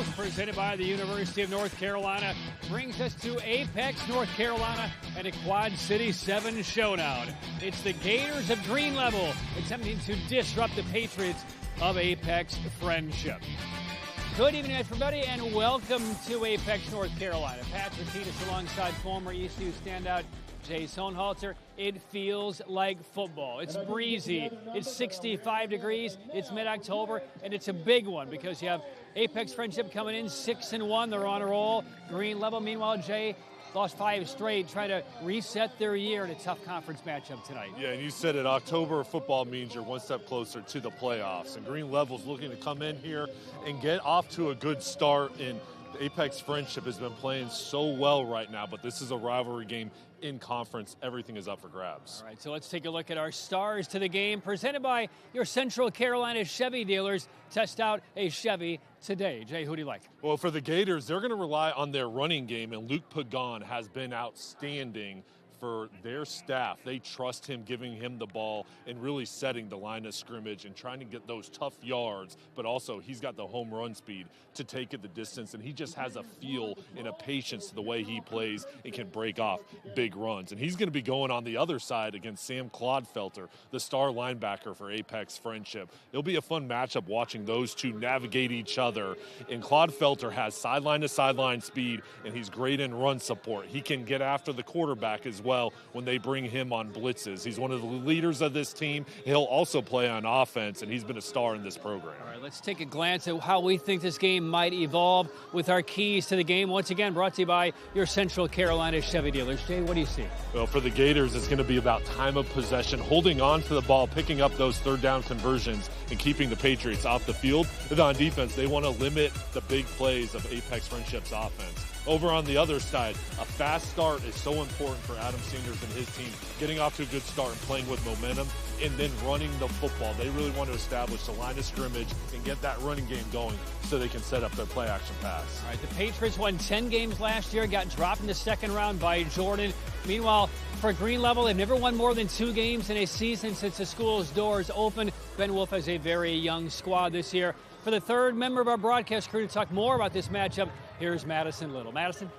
Rivals, presented by the University of North Carolina, brings us to Apex, North Carolina, and a Quad City 7 showdown. It's the Gators of Green Level attempting to disrupt the Patriots of Apex Friendship. Good evening, everybody, and welcome to Apex, North Carolina. Patrick Peters alongside former ECU standout Jay Sohnhalter. It feels like football. It's breezy. It's 65 degrees. It's mid-October, and it's a big one because you have Apex Friendship coming in 6-1. They're on a roll. Green Level, meanwhile, Jay lost 5 straight, trying to reset their year in a tough conference matchup tonight. Yeah, and you said it, October football means you're one step closer to the playoffs. And Green Level's looking to come in here and get off to a good start. And Apex Friendship has been playing so well right now, but this is a rivalry game in conference. Everything is up for grabs. All right, so let's take a look at our stars to the game, presented by your Central Carolina Chevy dealers. Test out a Chevy today. Jay, who do you like? Well, for the Gators, they're going to rely on their running game, and Luke Pagan has been outstanding for their staff. They trust him, giving him the ball and really setting the line of scrimmage and trying to get those tough yards, but also he's got the home run speed to take it the distance, and he just has a feel and a patience to the way he plays and can break off big runs. And he's going to be going on the other side against Sam Clodfelter, the star linebacker for Apex Friendship. It'll be a fun matchup watching those two navigate each other. And Clodfelter has sideline-to-sideline speed, and he's great in run support. He can get after the quarterback as well when they bring him on blitzes. He's one of the leaders of this team. He'll also play on offense, and he's been a star in this program. All right, let's take a glance at how we think this game might evolve with our keys to the game. Once again, brought to you by your Central Carolina Chevy dealers. Jay, what do you see? Well, for the Gators, it's going to be about time of possession, holding on to the ball, picking up those third down conversions, and keeping the Patriots off the field. And on defense, they want to limit the big plays of Apex Friendship's offense. Over on the other side, a fast start is so important for Adam Sanders and his team, getting off to a good start and playing with momentum, and then running the football. They really want to establish the line of scrimmage and get that running game going so they can set up their play-action pass. All right, the Patriots won 10 games last year, got dropped in the second round by Jordan. Meanwhile, for Green Level, they've never won more than 2 games in a season since the school's doors opened. Ben Wolf has a very young squad this year. For the third member of our broadcast crew to talk more about this matchup, here's Madison Little. Madison?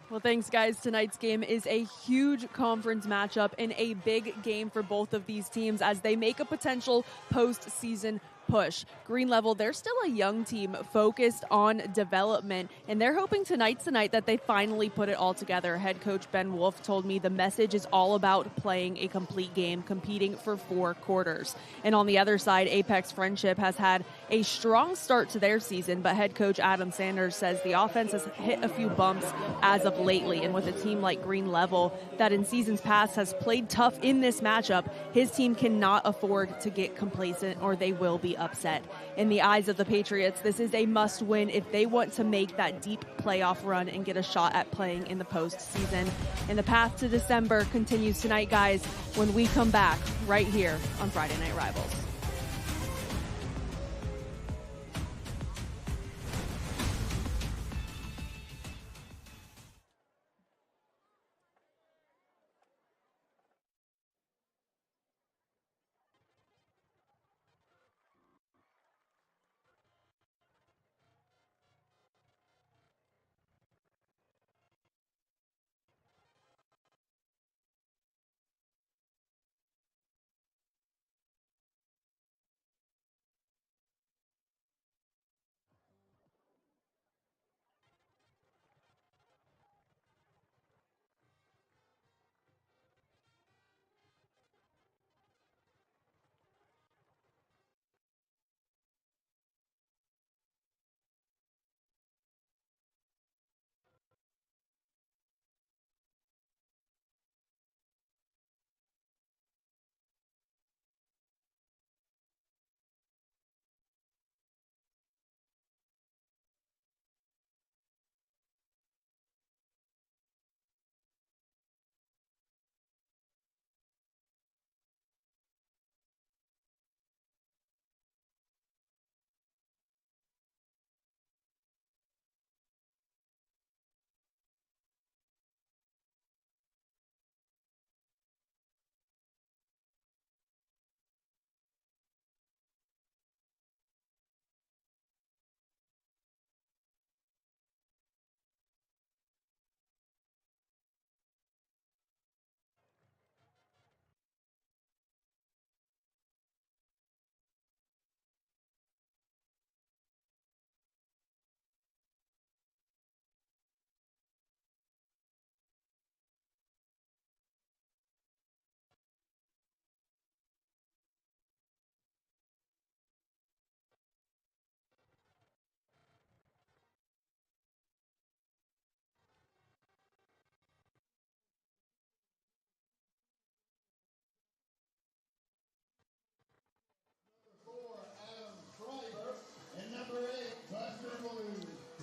Well, thanks, guys. Tonight's game is a huge conference matchup and a big game for both of these teams as they make a potential postseason push. Green Level, they're still a young team focused on development, and they're hoping tonight's the night that they finally put it all together. Head coach Ben Wolf told me the message is all about playing a complete game, competing for 4 quarters. And on the other side, Apex Friendship has had a strong start to their season, but head coach Adam Sanders says the offense has hit a few bumps as of lately. And with a team like Green Level that in seasons past has played tough in this matchup, his team cannot afford to get complacent or they will be upset. In the eyes of the Patriots, this is a must-win if they want to make that deep playoff run and get a shot at playing in the postseason. And the path to December continues tonight, guys, when we come back right here on Friday Night Rivals.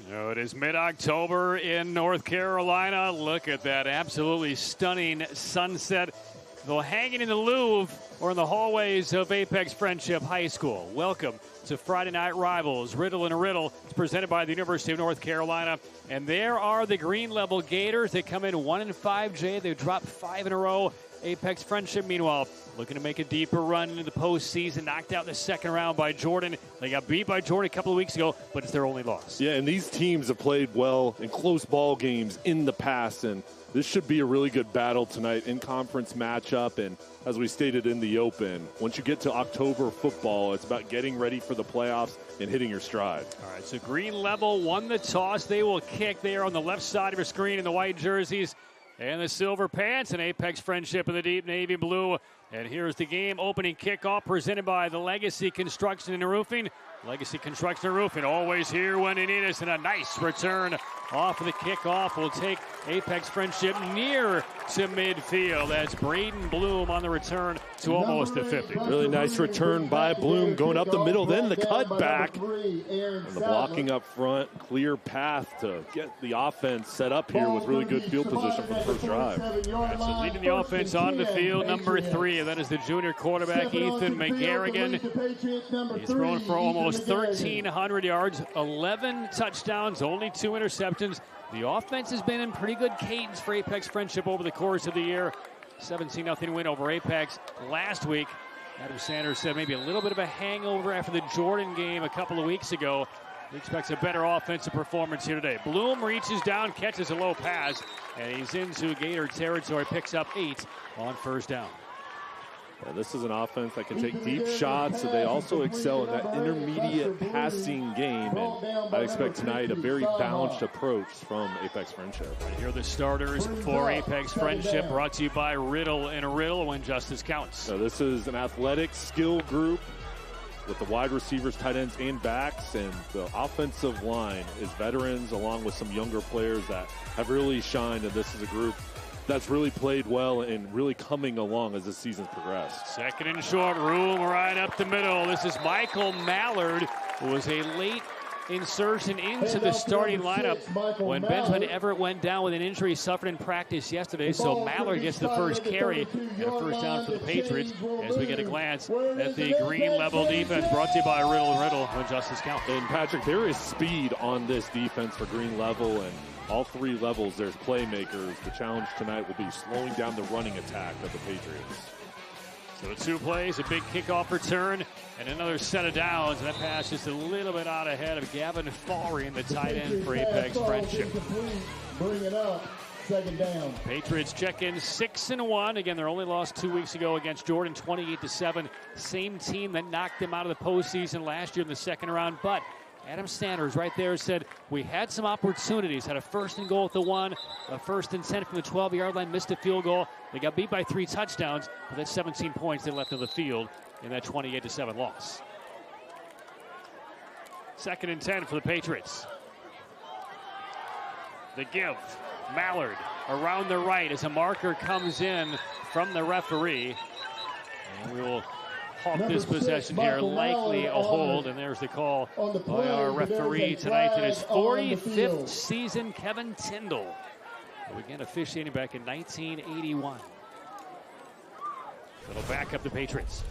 It is mid-October in North Carolina. Look at that absolutely stunning sunset. Though hanging in the Louvre or in the hallways of Apex Friendship High School. Welcome to Friday Night Rivals, Riddle and Riddle. It's presented by the University of North Carolina. And there are the Green Level Gators. They come in 1-5, Jay. They've dropped 5 in a row. Apex Friendship, meanwhile, looking to make a deeper run into the postseason. Knocked out in the second round by Jordan. They got beat by Jordan a couple of weeks ago, but it's their only loss. Yeah, and these teams have played well in close ball games in the past, and this should be a really good battle tonight in conference matchup. And as we stated in the open, once you get to October football, it's about getting ready for the playoffs and hitting your stride. All right, so Green Level won the toss. They will kick there on the left side of your screen in the white jerseys and the silver pants, and Apex Friendship in the deep navy blue. And here's the game opening kickoff presented by the Legacy Construction and Roofing. Legacy Construction and Roofing, always here when you need us, and a nice return off of the kickoff will take Apex Friendship near to midfield. That's Braden Bloom on the return to almost the 50. Really nice return by Bloom going up the middle, then the cut back. And the blocking up front, clear path to get the offense set up here with really good field position for the first drive. Right, so leading the offense on the field, number 3, and that is the junior quarterback, Ethan McGarrigan. He's thrown for almost 1,300 yards, 11 touchdowns, only 2 interceptions. The offense has been in pretty good cadence for Apex Friendship over the course of the year. 17-0 win over Apex last week. Adam Sanders said maybe a little bit of a hangover after the Jordan game a couple of weeks ago. He expects a better offensive performance here today. Bloom reaches down, catches a low pass, and he's into Gator territory, picks up 8 on first down. Yeah, this is an offense that can take deep shots, so they also excel in that intermediate passing game. And I expect tonight a very balanced approach from Apex Friendship. Here are the starters for Apex Friendship, brought to you by Riddle and Riddle when justice counts. So this is an athletic skill group with the wide receivers, tight ends, and backs, and the offensive line is veterans along with some younger players that have really shined, and this is a group that's really played well and really coming along as the season's progressed. Second and short, room right up the middle. This is Michael Mallard, who was a late insertion into the starting lineup when Benjamin Everett went down with an injury suffered in practice yesterday. So Mallard gets the first carry and a first down for the Patriots as we get a glance at the Green Level defense, brought to you by Riddle and Riddle when justice counts. And Patrick, there is speed on this defense for Green Level, and all 3 levels there's playmakers. The challenge tonight will be slowing down the running attack of the Patriots. So the 2 plays, a big kickoff return, and another set of downs. And that pass just a little bit out ahead of Gavin Fawry in the tight end for Apex Friendship. Bring it up. Second down. Patriots check in 6-1. Again, their only loss 2 weeks ago against Jordan, 28-7. Same team that knocked them out of the postseason last year in the second round. But Adam Sanders right there said, we had some opportunities, had a 1st and goal at the 1, a 1st and 10 from the 12-yard line, missed a field goal. They got beat by 3 touchdowns, but that's 17 points they left on the field in that 28-7 loss. 2nd and 10 for the Patriots. The give, Mallard around the right as a marker comes in from the referee. And we will hawk this possession here, likely a hold, and there's the call by our referee tonight in his 45th season, Kevin Tyndall, who began officiating back in 1981. It'll back up the Patriots.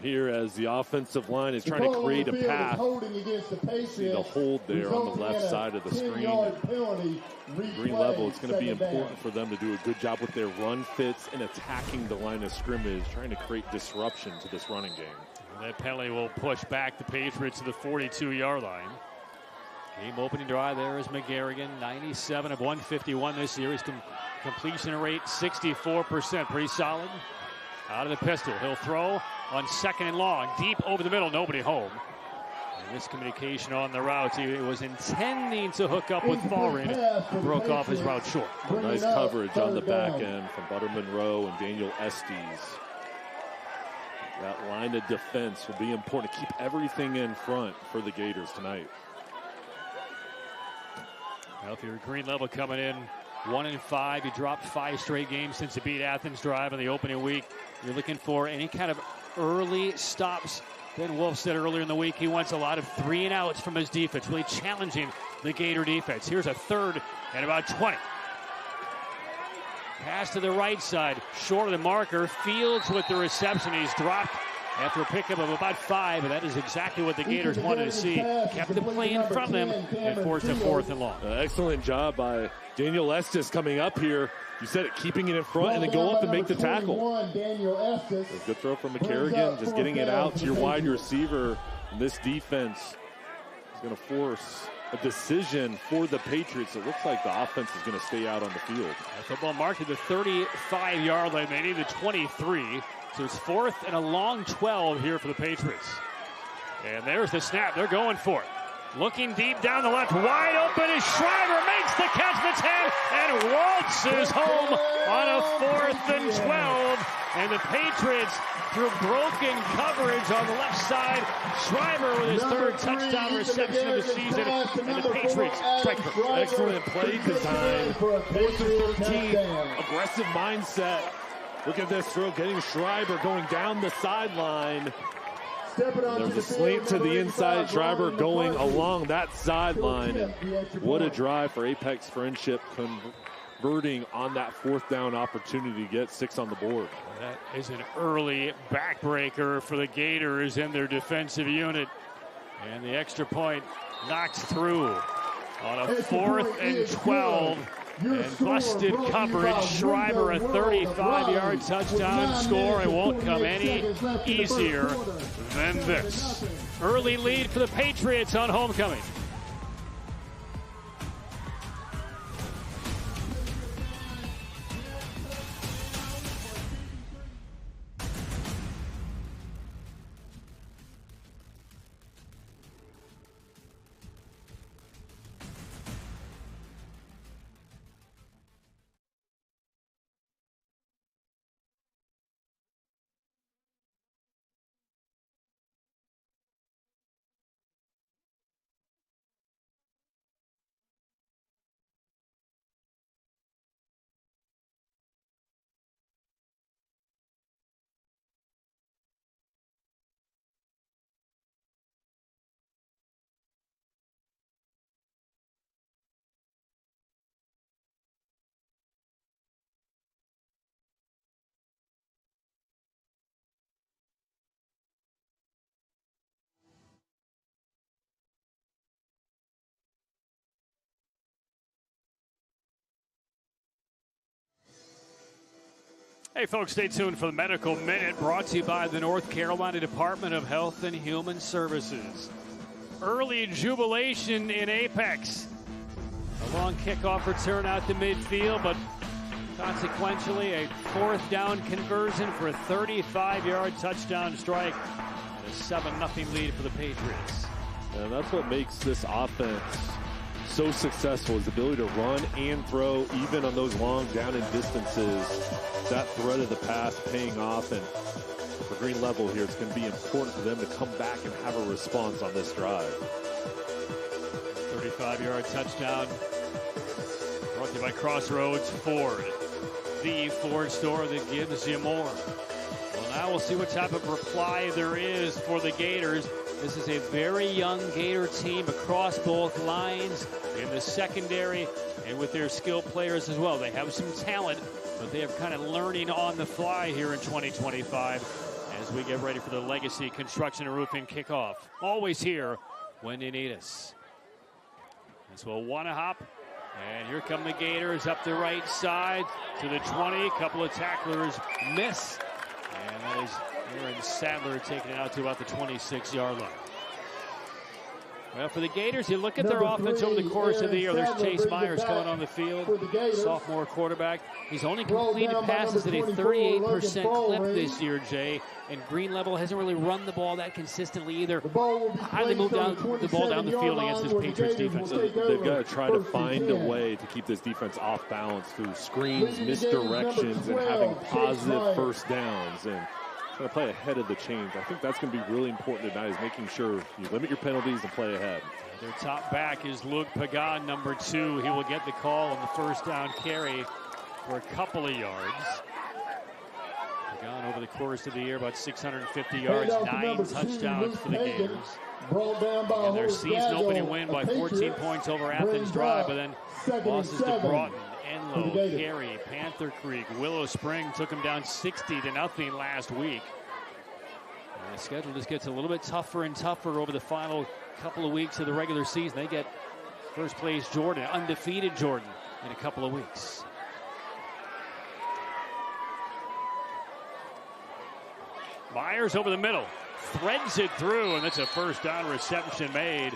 Here as the offensive line is trying to create a path. See the hold there on the left side of the screen. Green Level, it's going to be important for them to do a good job with their run fits and attacking the line of scrimmage, trying to create disruption to this running game. And that penalty will push back the Patriots to the 42-yard line. Game opening drive there is McGarrigan, 97 of 151 this year. His completion rate 64%, pretty solid. Out of the pistol, he'll throw on 2nd and long, deep over the middle, nobody home. And miscommunication on the route. He was intending to hook up with Fawry, broke off his route short. Nice coverage on the back end from Butter Monroe and Daniel Estes. That line of defense will be important to keep everything in front for the Gators tonight. Well, if you're Green Level coming in 1-5, you dropped 5 straight games since you beat Athens Drive in the opening week. You're looking for any kind of early stops Ben Wolf said earlier in the week he wants a lot of 3 and outs from his defense, really challenging the Gator defense. Here's a 3rd and about 20. Pass to the right side, short of the marker. Fields with the reception. He's dropped after a pickup of about 5, and that is exactly what the Gators wanted to see. Kept the play in front of them and forced a 4th and long. Excellent job by Daniel Estes coming up here. You said it, keeping it in front and then go up and make the tackle. A good throw from McCarrigan, just getting it out to your wide receiver. And this defense is going to force a decision for the Patriots. It looks like the offense is going to stay out on the field. The football marked at the 35-yard line. They need the 23. So it's 4th and a long 12 here for the Patriots. And there's the snap. They're going for it. Looking deep down the left, wide open is Schreiber, makes the catch for 10 and waltzes home on a 4th and 12. And the Patriots, through broken coverage on the left side, Schreiber with his 3rd touchdown reception of the season, and the Patriots strike first. Excellent play design. 4th and 13, aggressive mindset. Look at this throw, getting Schreiber going down the sideline. There's a slant to the inside, Schreiber going along that sideline. And what a drive for Apex Friendship, converting on that 4th down opportunity to get 6 on the board. That is an early backbreaker for the Gators and their defensive unit. And the extra point knocks through on a 4th and 12. And busted coverage. Schreiber a 35-yard touchdown score. It won't come any easier than this. Early lead for the Patriots on homecoming. Hey folks, stay tuned for the Medical Minute, brought to you by the North Carolina Department of Health and Human Services. Early jubilation in Apex. A long kickoff return out to midfield, but consequentially a 4th down conversion for a 35-yard touchdown strike and a 7-0 lead for the Patriots. And that's what makes this offense so successful, is the ability to run and throw even on those long down and distances. That threat of the pass paying off, and for Green Level here, it's going to be important for them to come back and have a response on this drive. 35-yard touchdown brought to you by Crossroads Ford, the Ford store that gives you more. Well, now we'll see what type of reply there is for the Gators. This is a very young Gator team across both lines, in the secondary and with their skilled players as well. They have some talent, but they are kind of learning on the fly here in 2025 as we get ready for the Legacy Construction and Roofing kickoff. Always here when you need us. This will want to hop, and here come the Gators up the right side to the 20. A couple of tacklers miss, and that is Aaron Sadler taking it out to about the 26-yard line. Well, for the Gators, you look at their offense over the course of the year. There's Chase Myers coming on the field, sophomore quarterback. He's only completed passes at a 38% clip this year, Jay. And Green Level hasn't really run the ball that consistently either. How do they move down the ball down the field against this Patriots defense? They've got to try to find a way to keep this defense off balance through screens, misdirections, and having positive 1st downs. And going to play ahead of the change. I think that's going to be really important tonight, is making sure you limit your penalties and play ahead. Their top back is Luke Pagan, number 2. He will get the call on the 1st down carry for a couple of yards. Pagan over the course of the year, about 650 yards, 9 touchdowns for the Gators. And their season-opening win by 14 points over Athens Drive, but then losses to Broughton, Enloe, Cary, Panther Creek, Willow Spring took them down 60-0 last week. And the schedule just gets a little bit tougher and tougher over the final couple of weeks of the regular season. They get first place Jordan, undefeated Jordan, in a couple of weeks. Myers over the middle, threads it through, and that's a first down reception made.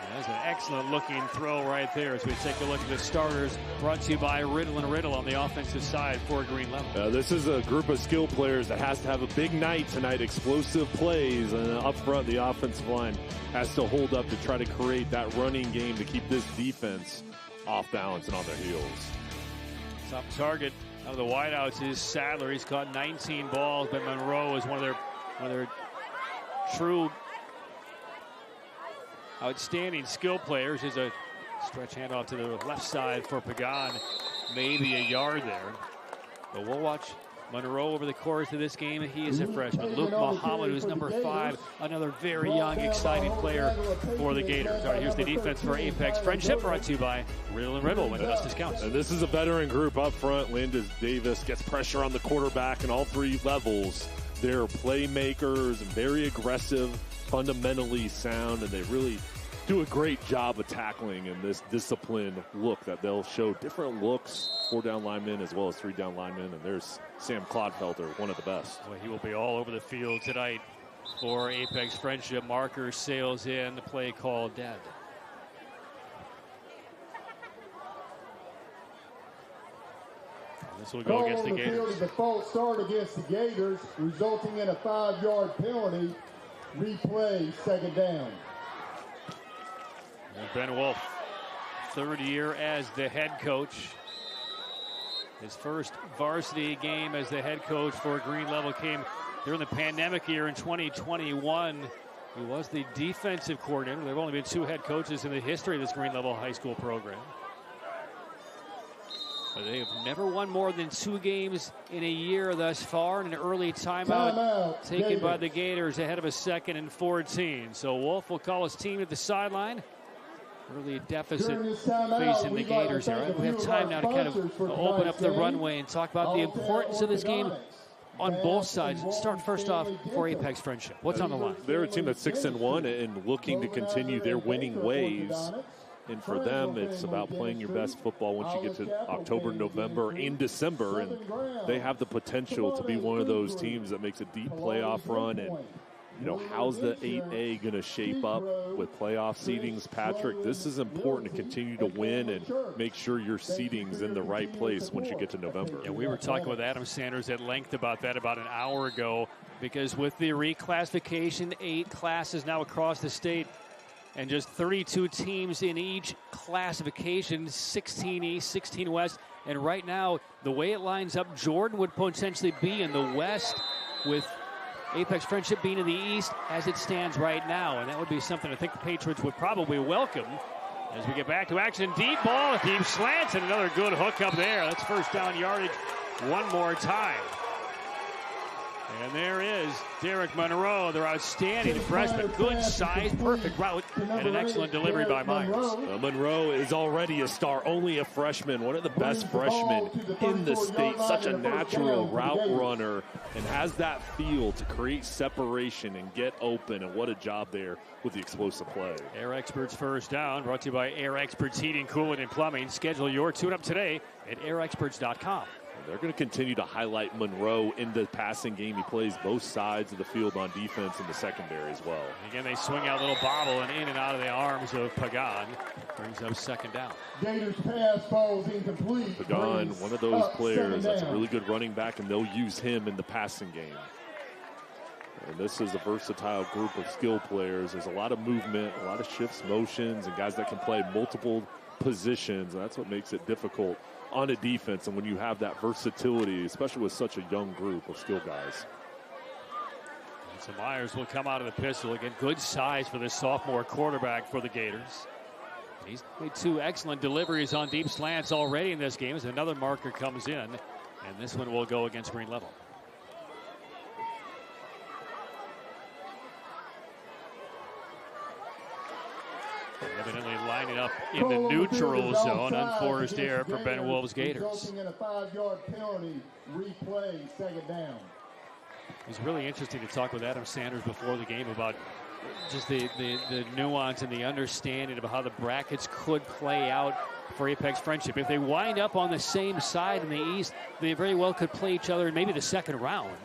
And that's an excellent looking throw right there as we take a look at the starters, brought to you by Riddle and Riddle on the offensive side for Green Level. This is a group of skill players that has to have a big night tonight, explosive plays, and up front the offensive line has to hold up to try to create that running game to keep this defense off balance and on their heels. Top target out of the wideouts is Sadler. He's caught 19 balls, but Monroe is one of their true outstanding skill players. Is a stretch handoff to the left side for Pagan, maybe a yard there. But we'll watch Monroe over the course of this game. He is a freshman. Luke Muhammad, who's number 5, another very young, exciting player for the Gators. All right, here's the defense for Apex Friendship, brought to you by Riddle and Riddle when justice counts. And this is a veteran group up front. Landis Davis gets pressure on the quarterback in all 3 levels. They're playmakers and very aggressive, fundamentally sound, and they really do a great job of tackling in this disciplined look that they'll show different looks, 4-down linemen as well as 3-down linemen. And there's Sam Clodfelter, one of the best. Well, he will be all over the field tonight for Apex Friendship. Marker sails in, the play called dead. And this will go against the Gators. The false start against the Gators, resulting in a 5-yard penalty. Replay, 2nd down. And Ben Wolf, 3rd year as the head coach. His first varsity game as the head coach for Green Level came during the pandemic year in 2021. He was the defensive coordinator. There have only been 2 head coaches in the history of this Green Level high school program. But they have never won more than 2 games in a year thus far. And an early timeout taken by the Gators ahead of a 2nd and 14. So Wolf will call his team at the sideline. Early deficit facing the Gators here. We have time now to kind of open up the runway and talk about the importance of this game on both sides. Start first off for Apex Friendship. What's on the line? They're a team that's 6-1 and looking to continue their winning ways. And for them, it's about playing your best football once you get to October, November, and December. And they have the potential to be one of those teams that makes a deep playoff run. And you know, how's the 8A going to shape up with playoff seedings, Patrick? This is important to continue to win and make sure your seeding's in the right place once you get to November. Yeah, we were talking with Adam Sanders at length about that about an hour ago, because with the reclassification, 8 classes now across the state, and just 32 teams in each classification, 16 East, 16 West, and right now, the way it lines up, Jordan would potentially be in the West with Apex Friendship being in the East as it stands right now, and that would be something I think the Patriots would probably welcome. As we get back to action, deep ball, deep slants, and another good hook up there. That's first down yardage one more time. And there is Derek Monroe, their outstanding freshman. Good size, perfect route, and an excellent delivery by Myers. Monroe is already a star, only a freshman, one of the best freshmen in the state. Such a natural route runner and has that feel to create separation and get open. And what a job there with the explosive play. Air Experts first down, brought to you by Air Experts Heating, Cooling, and Plumbing. Schedule your tune-up today at airexperts.com. They're going to continue to highlight Monroe in the passing game. He plays both sides of the field on defense in the secondary as well. And again, they swing out a little bobble and in and out of the arms of Pagan. Brings up 2nd down. Gators pass falls incomplete. Pagan, one of those players that's a really good running back, and they'll use him in the passing game. And this is a versatile group of skill players. There's a lot of movement, a lot of shifts, motions, and guys that can play multiple positions. And that's what makes it difficult on a defense, and when you have that versatility, especially with such a young group of skill guys. And so Myers will come out of the pistol. Again, good size for this sophomore quarterback for the Gators. He's made 2 excellent deliveries on deep slants already in this game as another marker comes in, and this one will go against Green Level. up in the neutral zone. Unforced error for Ben Wolf's Gators. Resulting in a 5-yard penalty. Replay, second down. It was really interesting to talk with Adam Sanders before the game about just the nuance and the understanding of how the brackets could play out for Apex Friendship. If they wind up on the same side in the East, they very well could play each other in maybe the second round.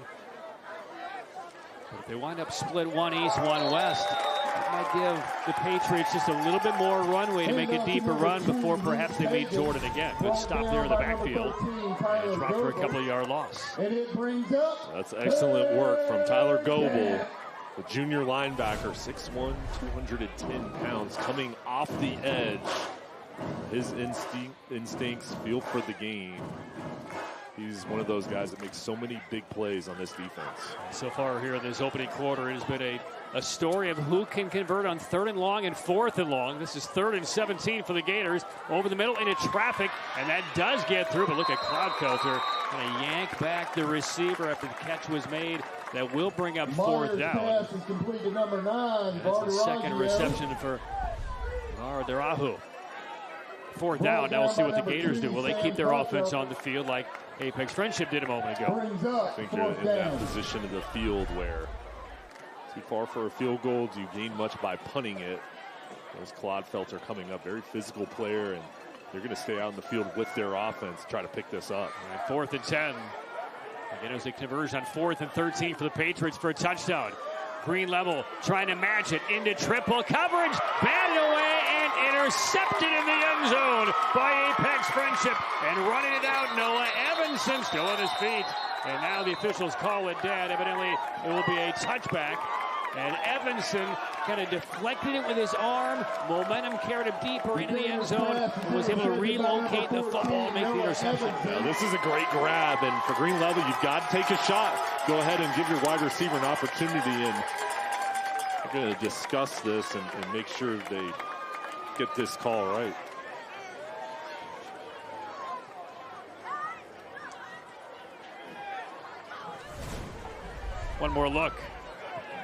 But if they wind up split one East, one West, it might give the Patriots just a little bit more runway to make a deeper run before perhaps they meet Jordan again. Good stop there in the backfield. And a drop for a couple-yard loss. And it brings up. That's excellent work from Tyler Goebel, the junior linebacker, 6'1", 210 pounds, coming off the edge. His instincts feel for the game. He's one of those guys that makes so many big plays on this defense. So far here in this opening quarter, it has been a story of who can convert on 3rd and long and 4th and long. This is 3rd and 17 for the Gators. Over the middle into traffic, and that does get through. But look at Cloudfelter going to yank back the receiver after the catch was made. That will bring up 4th down. Pass is complete to number 9. That's the second reception for Ardarahu. 4th down. Now we'll see what the Gators do. Will they keep their offense on the field like Apex Friendship did a moment ago? I think you're in that position of the field where too far for a field goal. Do you gain much by punting it? There's Clodfelter coming up, very physical player, and they're going to stay out in the field with their offense, try to pick this up. Right, 4th and 10. Again, it was a conversion on 4th and 13 for the Patriots for a touchdown. Green level trying to match it into triple coverage, batted away and intercepted in the end zone by Apex Friendship. And running it out, Noah Evanson still on his feet. And now the officials call it dead. Evidently, it will be a touchback. And Evanson kind of deflected it with his arm. Momentum carried him deeper into the end zone and was able to relocate the football and make the interception. Now, this is a great grab, and for Green Level, you've got to take a shot. Go ahead and give your wide receiver an opportunity, and we're going to discuss this and make sure they get this call right. One more look.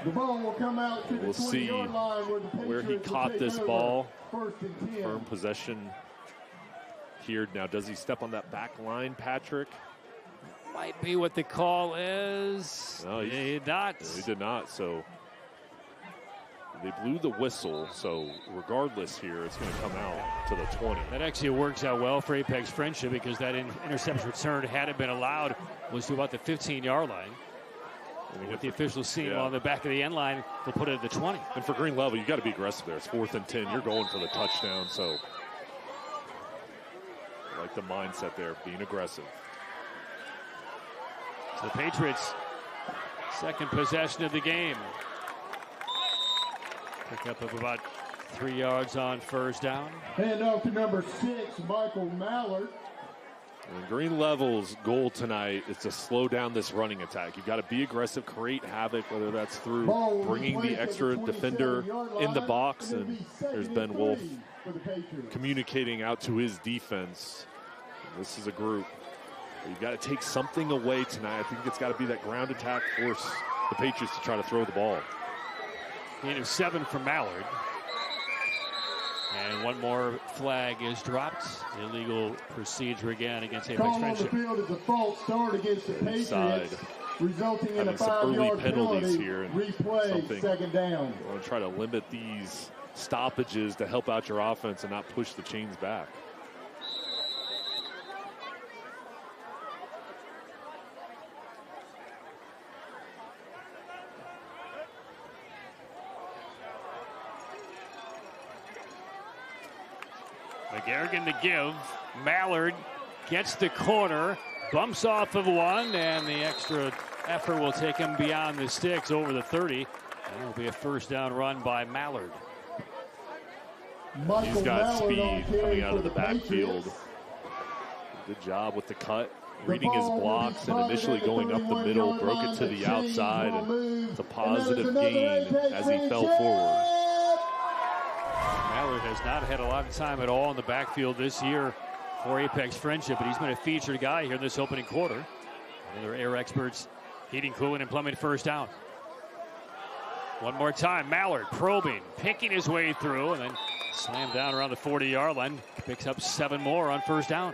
The ball will come out to we'll see where he caught this ball. Firm possession here. Now, does he step on that back line, Patrick? Might be what the call is. No, he did not. No, he did not. So they blew the whistle. So regardless here, it's going to come out to the 20. That actually works out well for Apex Friendship because that interception return, had it been allowed, was to about the 15-yard line. With the officials seeing on the back of the end line, they'll put it at the 20. And for Green Level, you got to be aggressive there. It's 4th and 10. You're going for the touchdown. So I like the mindset there, being aggressive. So the Patriots, second possession of the game. Pick up of about 3 yards on 1st down. Hand off to number 6, Michael Mallard. And Green Level's goal tonight is to slow down this running attack. You've got to be aggressive, create havoc, whether that's through bringing the extra defender in the box. And there's Ben Wolf communicating out to his defense. This is a group. You've got to take something away tonight. I think it's got to be that ground attack, force the Patriots to try to throw the ball. Gain of 7 from Mallard. And one more flag is dropped. Illegal procedure again against Apex Friendship. The field is a false start against the Patriots, resulting in a 5-yard penalties here. And replay, second down. You want to try to limit these stoppages to help out your offense and not push the chains back. McGarrigan to give. Mallard gets the corner, bumps off of one, and the extra effort will take him beyond the sticks over the 30. And it'll be a 1st down run by Mallard. He's got speed coming out of the backfield. Good job with the cut, reading his blocks, and initially going up the middle, broke it to the outside, and it's a positive gain as he fell forward. Mallard has not had a lot of time at all in the backfield this year for Apex Friendship, but he's been a featured guy here in this opening quarter. Another Air Experts heating, cooling, and plumbing 1st down. One more time, Mallard probing, picking his way through, and then Slammed down around the 40-yard line. Picks up 7 more on first down.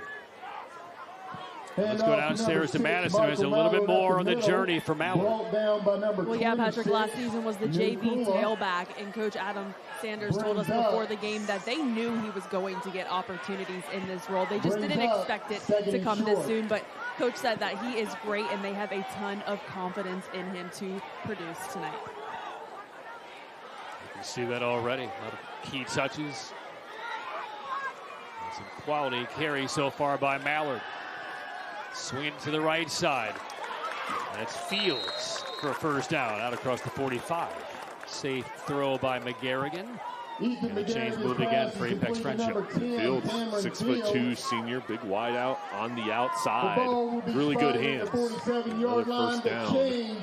Let's go downstairs to Madison. There's a little bit more on the journey for Mallard. Well, yeah, Patrick, last season was the JV tailback, and Coach Adam Sanders told us before the game that they knew he was going to get opportunities in this role. They just didn't expect it to come this soon, but Coach said that he is great, and they have a ton of confidence in him to produce tonight. You can see that already. A lot of key touches. Some quality carry so far by Mallard. Swinging to the right side. That's Fields for a first down out across the 45. Safe throw by McGarrigan. And the chains moved again for Apex Friendship. Fields, 6'2" senior, big wide out on the outside. Really good hands. Another first down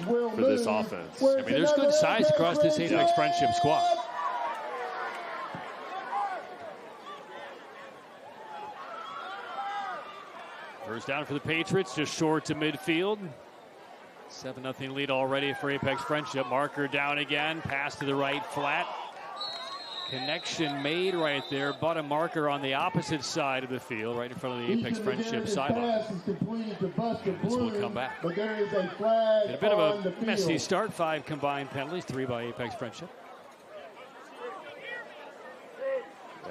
for this offense. I mean, there's good size across this Apex Friendship squad. First down for the Patriots, just short to midfield. 7-0 lead already for Apex Friendship. Marker down again, pass to the right flat. Connection made right there, but a marker on the opposite side of the field, right in front of the Apex Friendship sideline. This will come back. And a bit of a messy start, 5 combined penalties, 3 by Apex Friendship.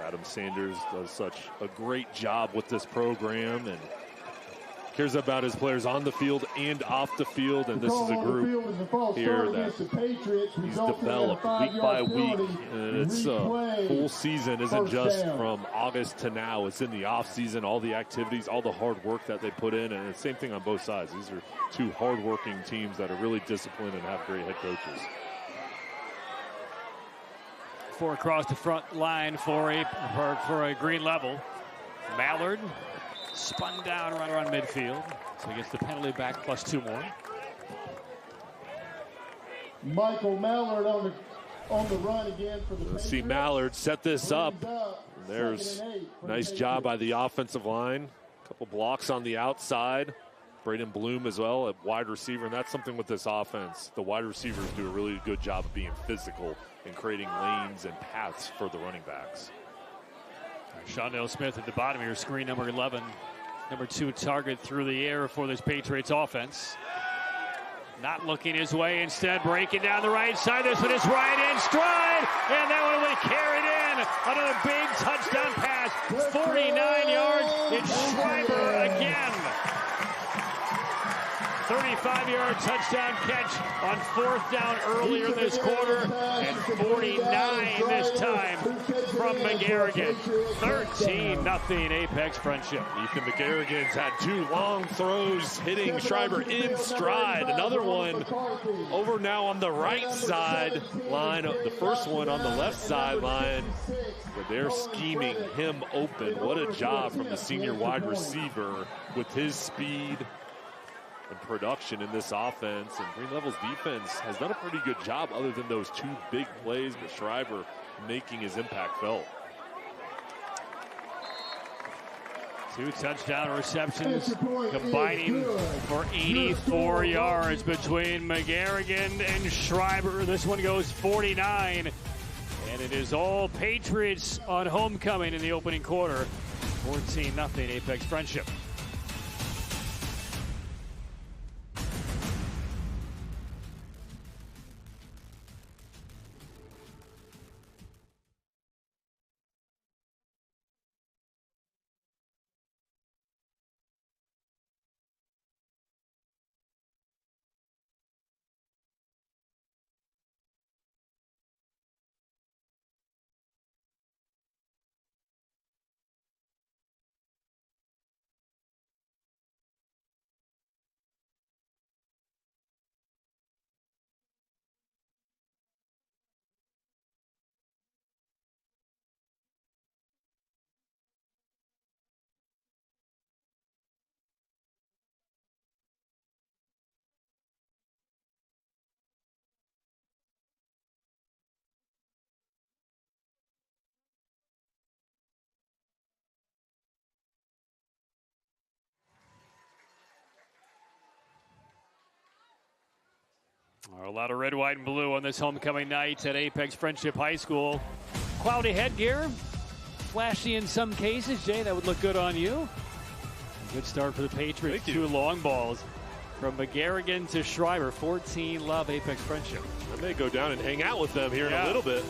Adam Sanders does such a great job with this program and cares about his players on the field and off the field, and this is a group here that he's developed week by week, and it's full season isn't just from August to now. It's in the off season, all the activities, all the hard work that they put in, and the same thing on both sides. These are 2 hard-working teams that are really disciplined and have great head coaches. 4 across the front line for a Green Level. Mallard spun down right around midfield, so he gets the penalty back plus 2 more. Michael Mallard on the run again for the Let's see Mallard set this up. There's a nice job by the offensive line. A couple blocks on the outside. Braden Bloom as well at wide receiver, and that's something with this offense. The wide receivers do a really good job of being physical and creating lanes and paths for the running backs. Shondell Smith at the bottom here, screen number 11. Number 2 target through the air for this Patriots offense. Not looking his way, instead breaking down the right side. This one is right in stride, and that one will be carried in. Another big touchdown pass, 49 yards. It's Schreiber again. 35-yard touchdown catch on 4th down earlier this quarter, and 49 this time from McGarrigan. 13-0 Apex Friendship. Ethan McGarrigan's had 2 long throws hitting Schreiber in stride. Another one over now on the right side line. The first one on the left sideline, where they're scheming him open. What a job from the senior wide receiver with his speed and production in this offense. And Green Level's defense has done a pretty good job other than those 2 big plays, but Schreiber making his impact felt. 2 touchdown receptions combining for 84 yards between McGarrigan and Schreiber. This one goes 49, and it is all Patriots on homecoming in the opening quarter. 14-0 Apex Friendship. A lot of red, white, and blue on this homecoming night at Apex Friendship High School. Quality headgear, flashy in some cases. Jay, that would look good on you. A good start for the Patriots. Two long balls from McGarrigan to Schreiber. 14 love Apex Friendship. I may go down and hang out with them here in a little bit.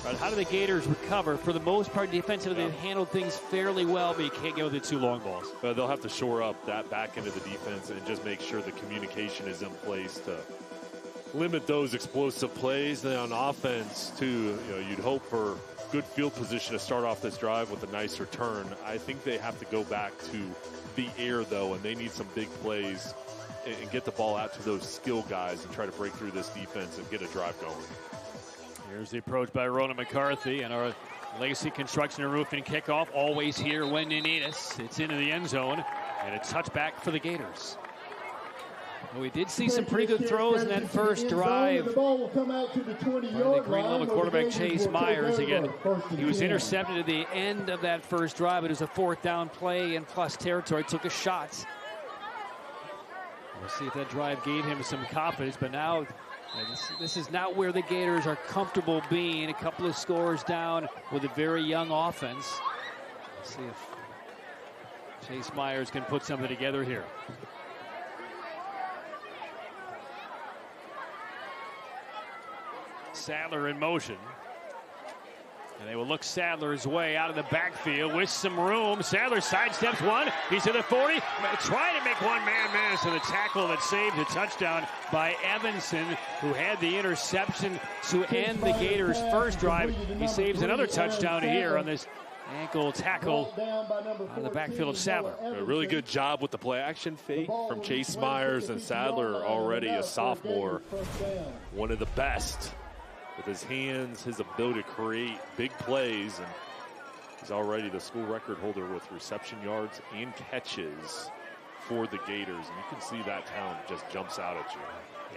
But how do the Gators recover? For the most part, defensively, they've handled things fairly well, but you can't get with the two long balls. They'll have to shore up that back end of the defense and just make sure the communication is in place to limit those explosive plays. Then on offense, too, you'd hope for good field position to start off this drive with a nice return. I think they have to go back to the air, though, and they need some big plays and get the ball out to those skill guys and try to break through this defense and get a drive going. Here's the approach by Ronan McCarthy and our Lacey Construction and Roofing kickoff. Always here when you need us. It's into the end zone and a touchback for the Gators. Well, we did see some pretty good throws in that first drive. The Green Level quarterback Chase Myers again. He was intercepted at the end of that first drive. It was a fourth down play in plus territory. Took a shot. We'll see if that drive gave him some confidence, but now this is not where the Gators are comfortable being. A couple of scores down with a very young offense. Let's see if Chase Myers can put something together here. Sadler in motion. And they will look Sadler's way out of the backfield with some room. Sadler sidesteps one. He's to the 40. Trying to make one man miss. And the tackle that saved the touchdown by Evanson, who had the interception to end the Gators' first drive. He saves another touchdown here on this ankle tackle on the backfield of Sadler. A really good job with the play action fake from Chase Myers, and Sadler already a sophomore. One of the best with his hands, his ability to create big plays, and he's already the school record holder with reception yards and catches for the Gators. And you can see that talent just jumps out at you.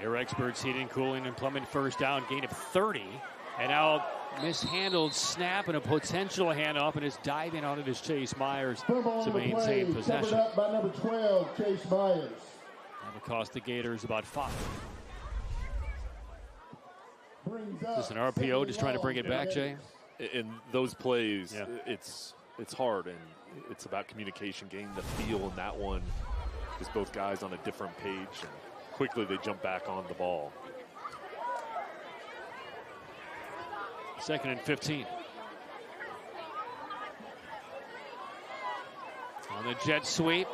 Air Experts Heating, Cooling, and Plumbing first down, gain of 30. And now mishandled snap and a potential handoff, and is diving on it as Chase Myers to maintain possession. Up by number 12, Chase Myers. That'll cost the Gators about 5. Just an RPO, just trying to bring it back, Jay. In those plays, it's hard, and it's about communication, getting the feel in that one. Just both guys on a different page, and quickly they jump back on the ball. 2nd and 15. On the jet sweep.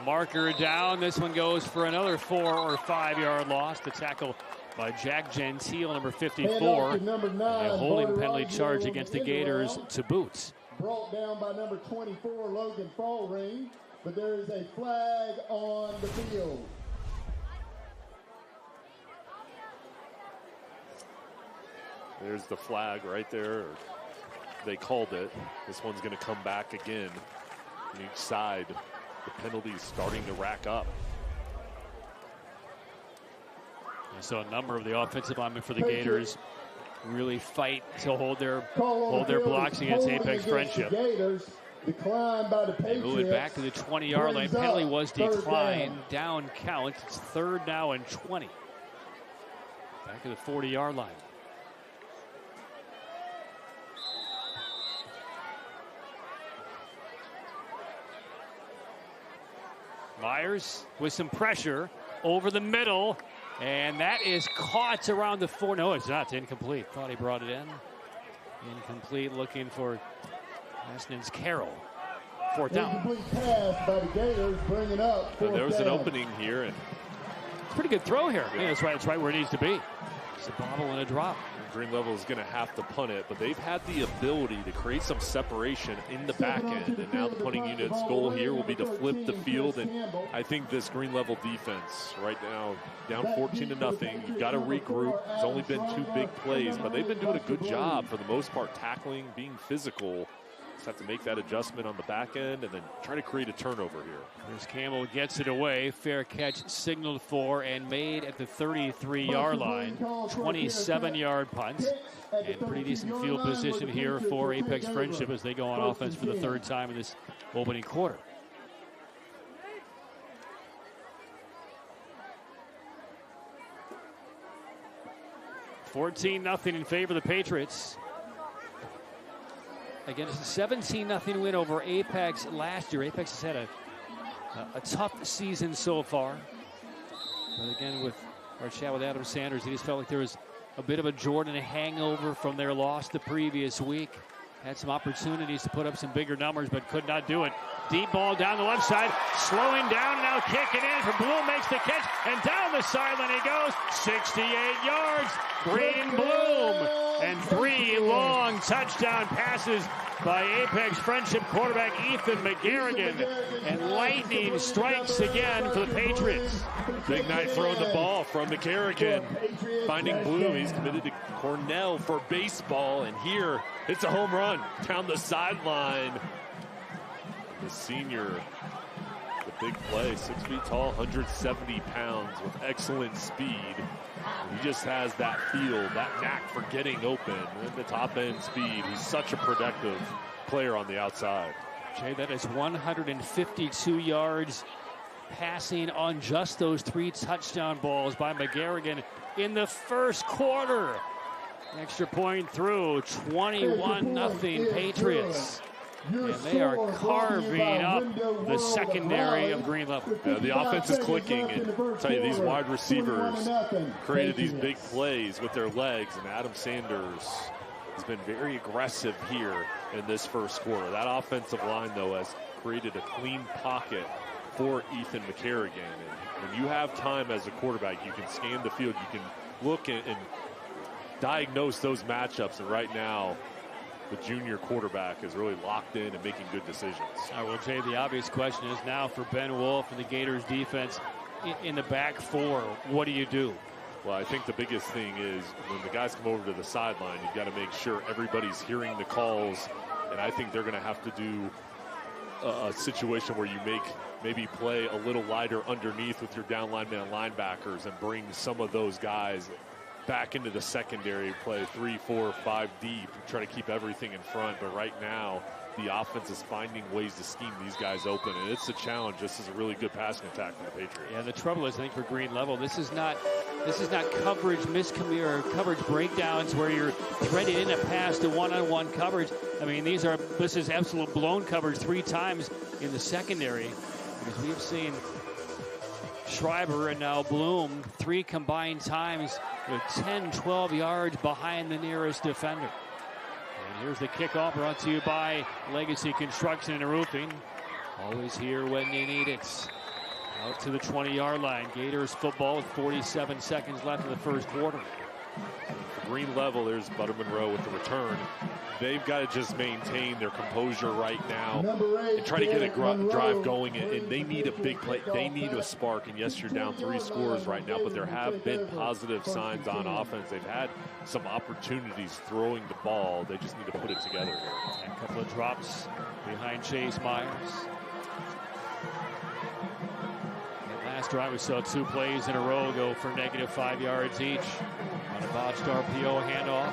Marker down. This one goes for another 4 or 5 yard loss. The tackle by Jack Gentile, number 54. And a holding penalty charge against the Gators to boot. Brought down by number 24, Logan Fallring, but there is a flag on the field. There's the flag right there. They called it. This one's going to come back again on each side. The penalties starting to rack up. I saw a number of the offensive linemen for the Gators really fight to hold their blocks against Apex Friendship. They move it back to the 20-yard line. Penalty was declined. Down count. It's 3rd now and 20. Back to the 40-yard line. Myers with some pressure over the middle, and that is caught around the 4. No, it's not. It's incomplete. Thought he brought it in. Incomplete, looking for Asnan's Carroll. 4th down. Incomplete pass by the Gators, bringing up 4th down. There was an opening here, and pretty good throw here. Yeah, that's right. It's right where it needs to be. It's a bobble and a drop. Green Level is going to have to punt it, but they've had the ability to create some separation in the back end, and now the punting unit's goal here will be to flip the field. And I think this Green Level defense right now, down 14-0, you've got to regroup. It's only been 2 big plays, but they've been doing a good job for the most part, tackling, being physical. Just have to make that adjustment on the back end and then try to create a turnover here. Here's Campbell, gets it away. Fair catch signaled for and made at the 33-yard line. 27-yard punt. And pretty decent field position here for Apex Friendship as they go on offense for the 3rd time in this opening quarter. $14-0 in favor of the Patriots. Again, it's a 17-0 win over Apex last year. Apex has had a tough season so far. But again, with our chat with Adam Sanders, he just felt like there was a bit of a Jordan hangover from their loss the previous week. Had some opportunities to put up some bigger numbers, but could not do it. Deep ball down the left side, slowing down, now kicking in for Bloom, makes the catch, and down the sideline he goes, 68 yards, Green Bloom, and 3 long touchdown passes by Apex Friendship quarterback Ethan McGarrigan, and lightning strikes again for the Patriots. Big night throwing the ball from McGarrigan, finding Bloom. He's committed to Cornell for baseball, and here it's a home run down the sideline. The senior, the big play, 6 feet tall, 170 pounds with excellent speed. He just has that feel, that knack for getting open and the top end speed. He's such a productive player on the outside. Jay, that is 152 yards passing on just those 3 touchdown balls by McGarrigan in the first quarter. Extra point through, 21-0 Patriots. And they are carving up the secondary of Green Level. The offense is clicking, and I'll tell you, these wide receivers created these big plays with their legs, and Adam Sanders has been very aggressive here in this first quarter. That offensive line, though, has created a clean pocket for Ethan McGarrigan. And when you have time as a quarterback, you can scan the field, you can look and diagnose those matchups, and right now, the junior quarterback is really locked in and making good decisions. I will say the obvious question is now for Ben Wolf and the Gators defense in the back 4, what do you do? Well, I think the biggest thing is when the guys come over to the sideline, you've got to make sure everybody's hearing the calls, and I think they're going to have to do a situation where you maybe play a little lighter underneath with your down linemen and linebackers and bring some of those guys back into the secondary, play 3, 4, 5 deep, and try to keep everything in front. But right now, the offense is finding ways to scheme these guys open, and it's a challenge. This is a really good passing attack for the Patriots. Yeah, the trouble is, I think, for Green Level, this is not coverage or coverage breakdowns where you're threading in a pass to one-on-one coverage. I mean, this is absolute blown coverage 3 times in the secondary, because we have seen Schreiber and now Bloom 3 combined times with 10, 12 yards behind the nearest defender. And here's the kickoff, brought to you by Legacy Construction and Roofing. Always here when you need it. Out to the 20-yard line. Gators football with 47 seconds left in the first quarter. Green Level, there's Butter Monroe with the return. They've got to just maintain their composure right now and try to get a drive going, and they need a big play. They need a spark, and yes, you're down 3 scores right now, but there have been positive signs on offense. They've had some opportunities throwing the ball. They just need to put it together here. And a couple of drops behind Chase Myers. And last drive, we saw 2 plays in a row go for -5 yards each. On a botched RPO handoff.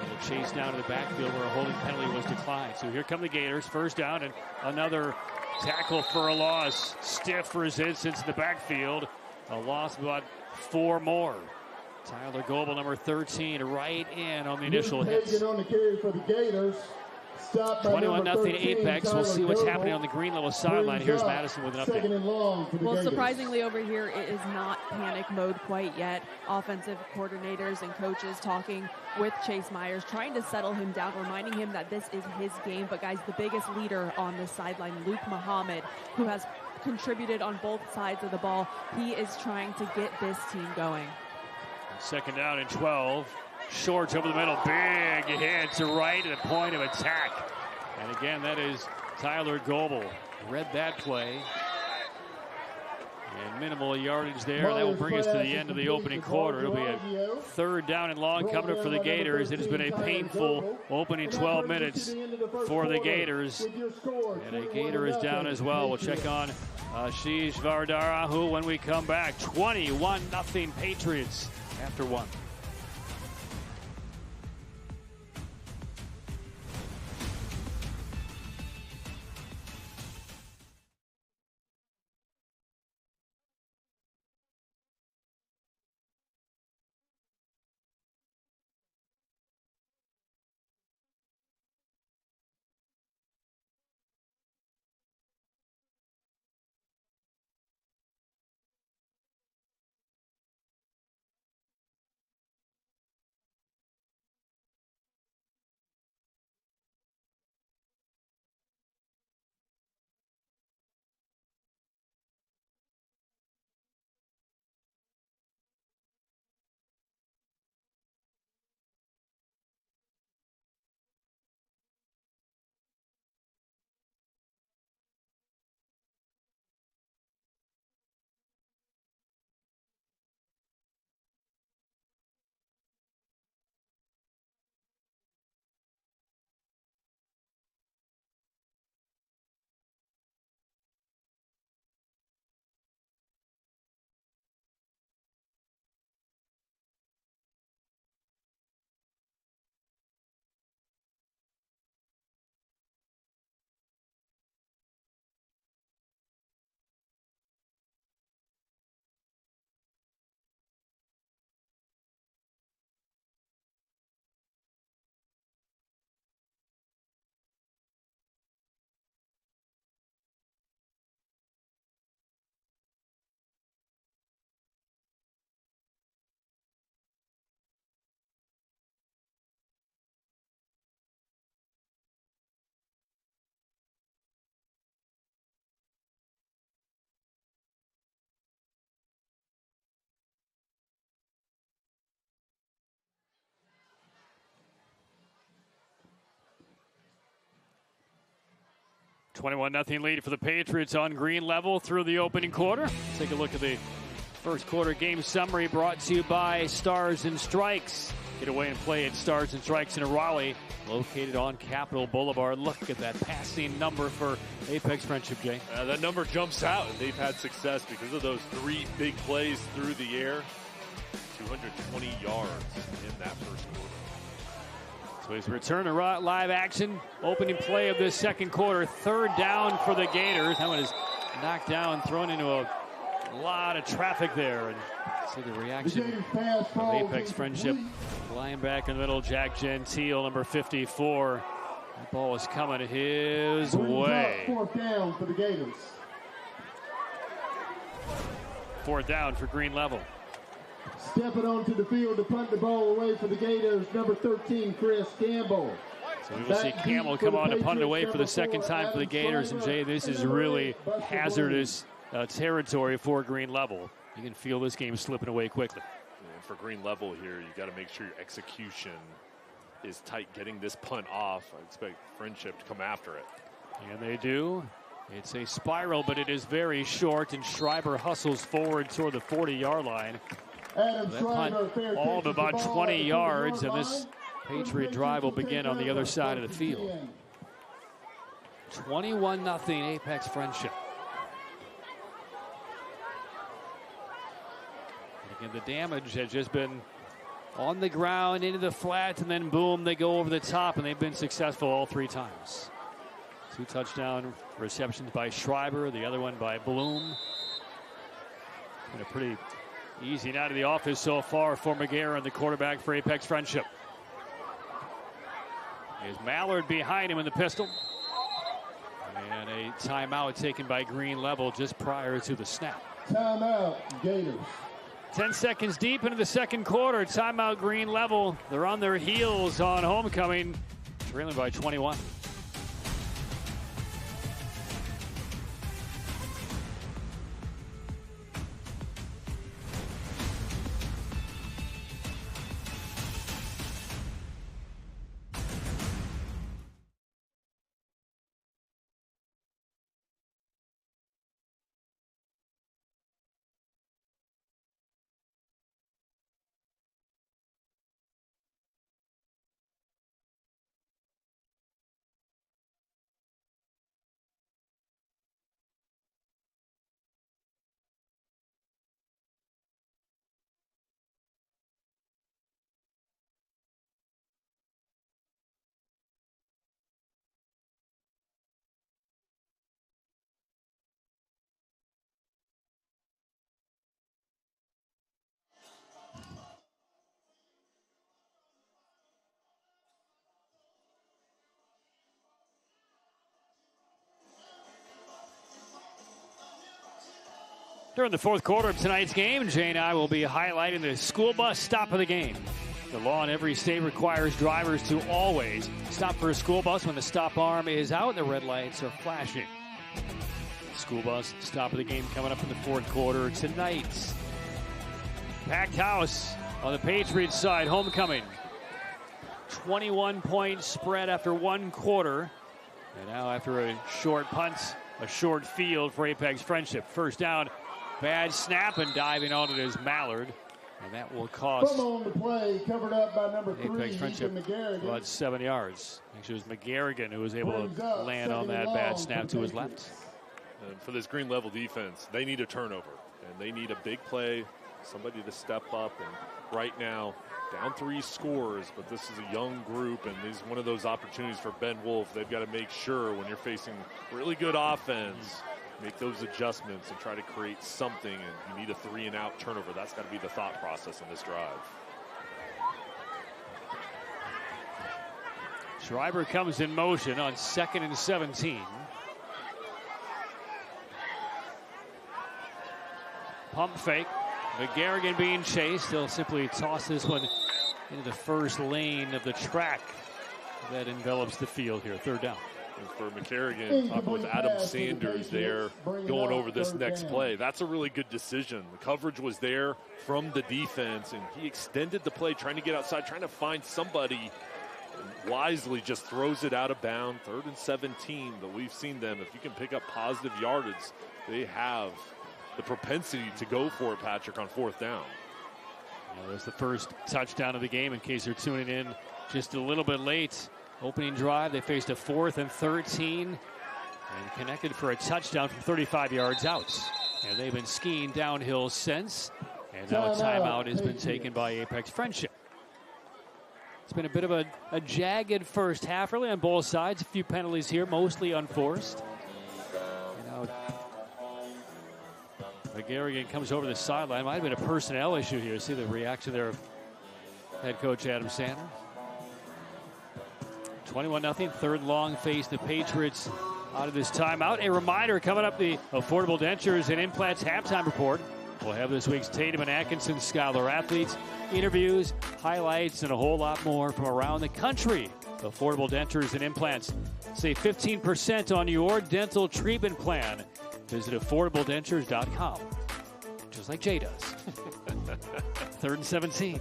And a chase down to the backfield where a holding penalty was declined. So here come the Gators. First down and another tackle for a loss. Stiff resistance in the backfield. A loss of about 4 more. Tyler Goebel, number 13, right in on the initial hits. On the carry for the Gators. 21-0 Apex. We'll see what's happening on the Green Level sideline. Here's Madison with an update. Well, surprisingly over here, it is not panic mode quite yet. Offensive coordinators and coaches talking with Chase Myers, trying to settle him down, reminding him that this is his game. But guys, the biggest leader on the sideline, Luke Muhammad, who has contributed on both sides of the ball, he is trying to get this team going. Second down and 12. Shorts over the middle, big hit to right at the point of attack. And again, that is Tyler Goebel. Read that play. And minimal yardage there. That will bring us to the end of the opening quarter. It'll be a 3rd down and long coming up for the Gators. It has been a painful opening 12 minutes for the Gators. And a Gator is down as well. We'll check on Ashish Vardarahu when we come back. 21-0 Patriots after 1. 21-0 lead for the Patriots on Green Level through the opening quarter. Take a look at the first quarter game summary brought to you by Stars and Strikes. Get away and play at Stars and Strikes in Raleigh, located on Capitol Boulevard. Look at that passing number for Apex Friendship, Jay. That number jumps out, and they've had success because of those 3 big plays through the air. 220 yards in that first quarter. So he's returned to live action. Opening play of this second quarter. 3rd down for the Gators. That one is knocked down, thrown into a lot of traffic there. And see the reaction of Apex Friendship. Lying back in the middle, Jack Gentile, number 54. That ball is coming his way. 4th down for the Gators. 4th down for Green Level. Stepping onto the field to punt the ball away for the Gators, number 13, Chris Campbell. So we will see Campbell come on to punt it away for the second time for the Gators. And Jay, this is really hazardous territory for Green Level. You can feel this game slipping away quickly. And for Green Level here, you got to make sure your execution is tight, getting this punt off. I expect Friendship to come after it. And they do. It's a spiral, but it is very short, and Schreiber hustles forward toward the 40-yard line. That punt all of about 20 yards, and this Patriot drive will begin on the other side of the field. 21-0 Apex Friendship. And again, the damage has just been on the ground, into the flat, and then boom, they go over the top, and they've been successful all 3 times. 2 touchdown receptions by Schreiber, the other one by Bloom. Been a pretty easy night of the office so far for McGarren, the quarterback for Apex Friendship. Is Mallard behind him in the pistol. And a timeout taken by Green Level just prior to the snap. Timeout, Gators. 10 seconds deep into the second quarter. Timeout, Green Level. They're on their heels on homecoming, trailing by 21. During the fourth quarter of tonight's game, Jay and I will be highlighting the school bus stop of the game. The law in every state requires drivers to always stop for a school bus when the stop arm is out and the red lights are flashing. School bus stop of the game coming up in the fourth quarter tonight. Packed house on the Patriots side, homecoming. 21-point spread after 1 quarter. And now after a short punt, a short field for Apex Friendship. First down. Bad snap, and diving on it is Mallard. And that will cost on the play, covered up by number 3, Apex Friendship about 7 yards. Actually, it was McGarrigan who was able to land on that bad snap to his left. And for this Green Level defense, they need a turnover. And they need a big play, somebody to step up. And right now, down 3 scores, but this is a young group, and this is one of those opportunities for Ben Wolf. They've got to make sure when you're facing really good offense, make those adjustments and try to create something, and you need a 3-and-out turnover. That's got to be the thought process in this drive. Schreiber comes in motion on 2nd and 17. Pump fake. McGarrigan being chased. They'll simply toss this one into the first lane of the track that envelops the field here. 3rd down. And for McGarrigan, talking with Adam Sanders there, going over this next play. That's a really good decision. The coverage was there from the defense, and he extended the play, trying to get outside, trying to find somebody wisely just throws it out of bounds. 3rd and 17, but we've seen them. If you can pick up positive yardage, they have the propensity to go for it, Patrick, on 4th down. That was the first touchdown of the game, in case you're tuning in just a little bit late. Opening drive, they faced a 4th and 13 and connected for a touchdown from 35 yards out. And they've been skiing downhill since. And now a timeout has been taken by Apex Friendship. It's been a bit of a jagged first half, really, on both sides. A few penalties here, mostly unforced. And now McGarrigan comes over the sideline. Might have been a personnel issue here. See the reaction there of head coach Adam Sander. 21-0, 3rd long face the Patriots out of this timeout. A reminder coming up, the Affordable Dentures and Implants halftime report. We'll have this week's Tatum and Atkinson Scholar athletes, interviews, highlights, and a whole lot more from around the country. Affordable Dentures and Implants. Save 15% on your dental treatment plan. Visit affordabledentures.com. Just like Jay does. 3rd and 17.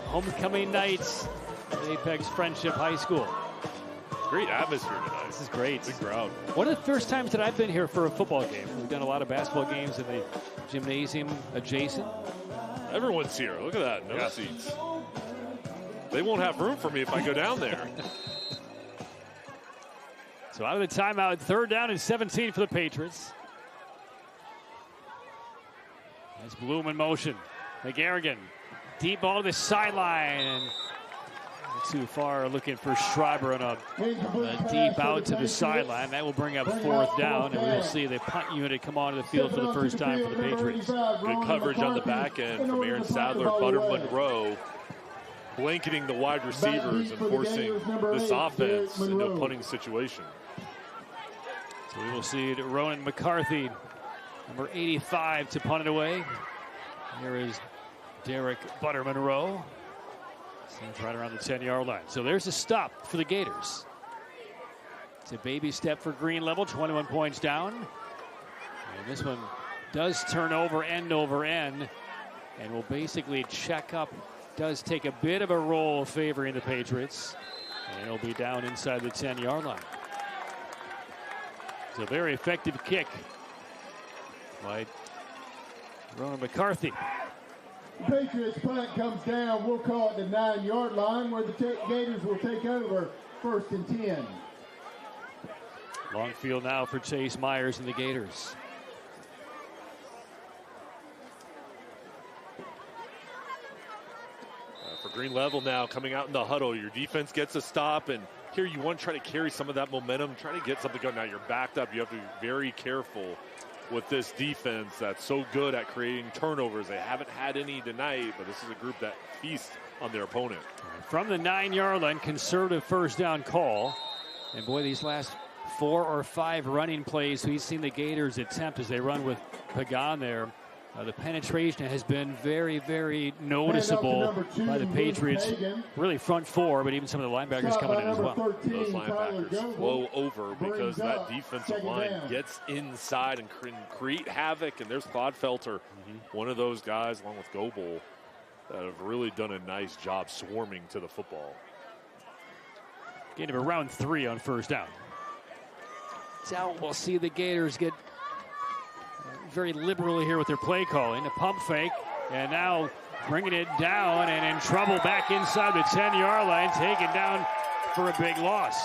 Homecoming nights at Apex Friendship High School. Great atmosphere tonight. This is great. Big crowd. One of the first times that I've been here for a football game. We've done a lot of basketball games in the gymnasium adjacent. Everyone's here. Look at that. No seats. They won't have room for me if I go down there. So out of the timeout, 3rd down and 17 for the Patriots. That's Bloom in motion. McGarrigan, deep ball to the sideline. And too far, looking for Schreiber on a deep out to the sideline. That will bring up 4th down, and we will see the punt unit come onto the field for the first time for the Patriots. Good coverage on the back end from Aaron Sadler, Butter Monroe, blanketing the wide receivers and forcing this offense into a punting situation. So we will see Ronan McCarthy, number 85, to punt it away. Here is Derek Butter Monroe. Stands right around the 10-yard line. So there's a stop for the Gators. It's a baby step for Green Level, 21 points down. And this one does turn over end, and will basically check up. Does take a bit of a roll favoring the Patriots. And it'll be down inside the 10-yard line. It's a very effective kick by Ronan McCarthy. Patriots punt comes down. We'll call it the 9-yard line, where the Gators will take over 1st and 10. Long field now for Chase Myers and the Gators. For Green Level now coming out in the huddle, your defense gets a stop, and here you want to try to carry some of that momentum, try to get something going. Now you're backed up. You have to be very careful with this defense that's so good at creating turnovers. They haven't had any tonight, but this is a group that feasts on their opponent. From the 9-yard line, conservative 1st down call. And boy, these last 4 or 5 running plays we've seen the Gators attempt as they run with Pagan there. The penetration has been very, very noticeable by the Patriots. Really front 4, but even some of the linebackers coming in as well. Those linebackers flow over because that defensive line gets inside and can create havoc. And there's Clodfelter, one of those guys, along with Goebel, that have really done a nice job swarming to the football. Gain of around 3 on 1st down. So we'll see the Gators get very liberal here with their play calling. A pump fake, and now bringing it down and in trouble back inside the 10-yard line, taken down for a big loss.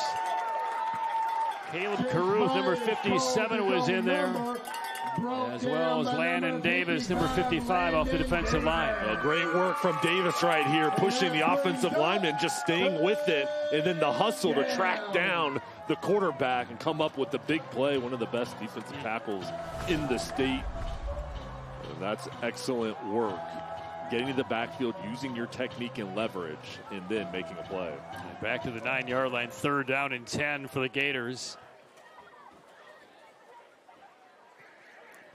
Caleb Caruth, number 57, was in there, as well as Landon Davis, number 55, off the defensive line. Great work from Davis right here, pushing the offensive lineman, just staying with it, and then the hustle to track down the quarterback and come up with the big play, one of the best defensive tackles in the state. And that's excellent work. Getting to the backfield, using your technique and leverage, and then making a play. And back to the 9-yard line, 3rd down and 10 for the Gators.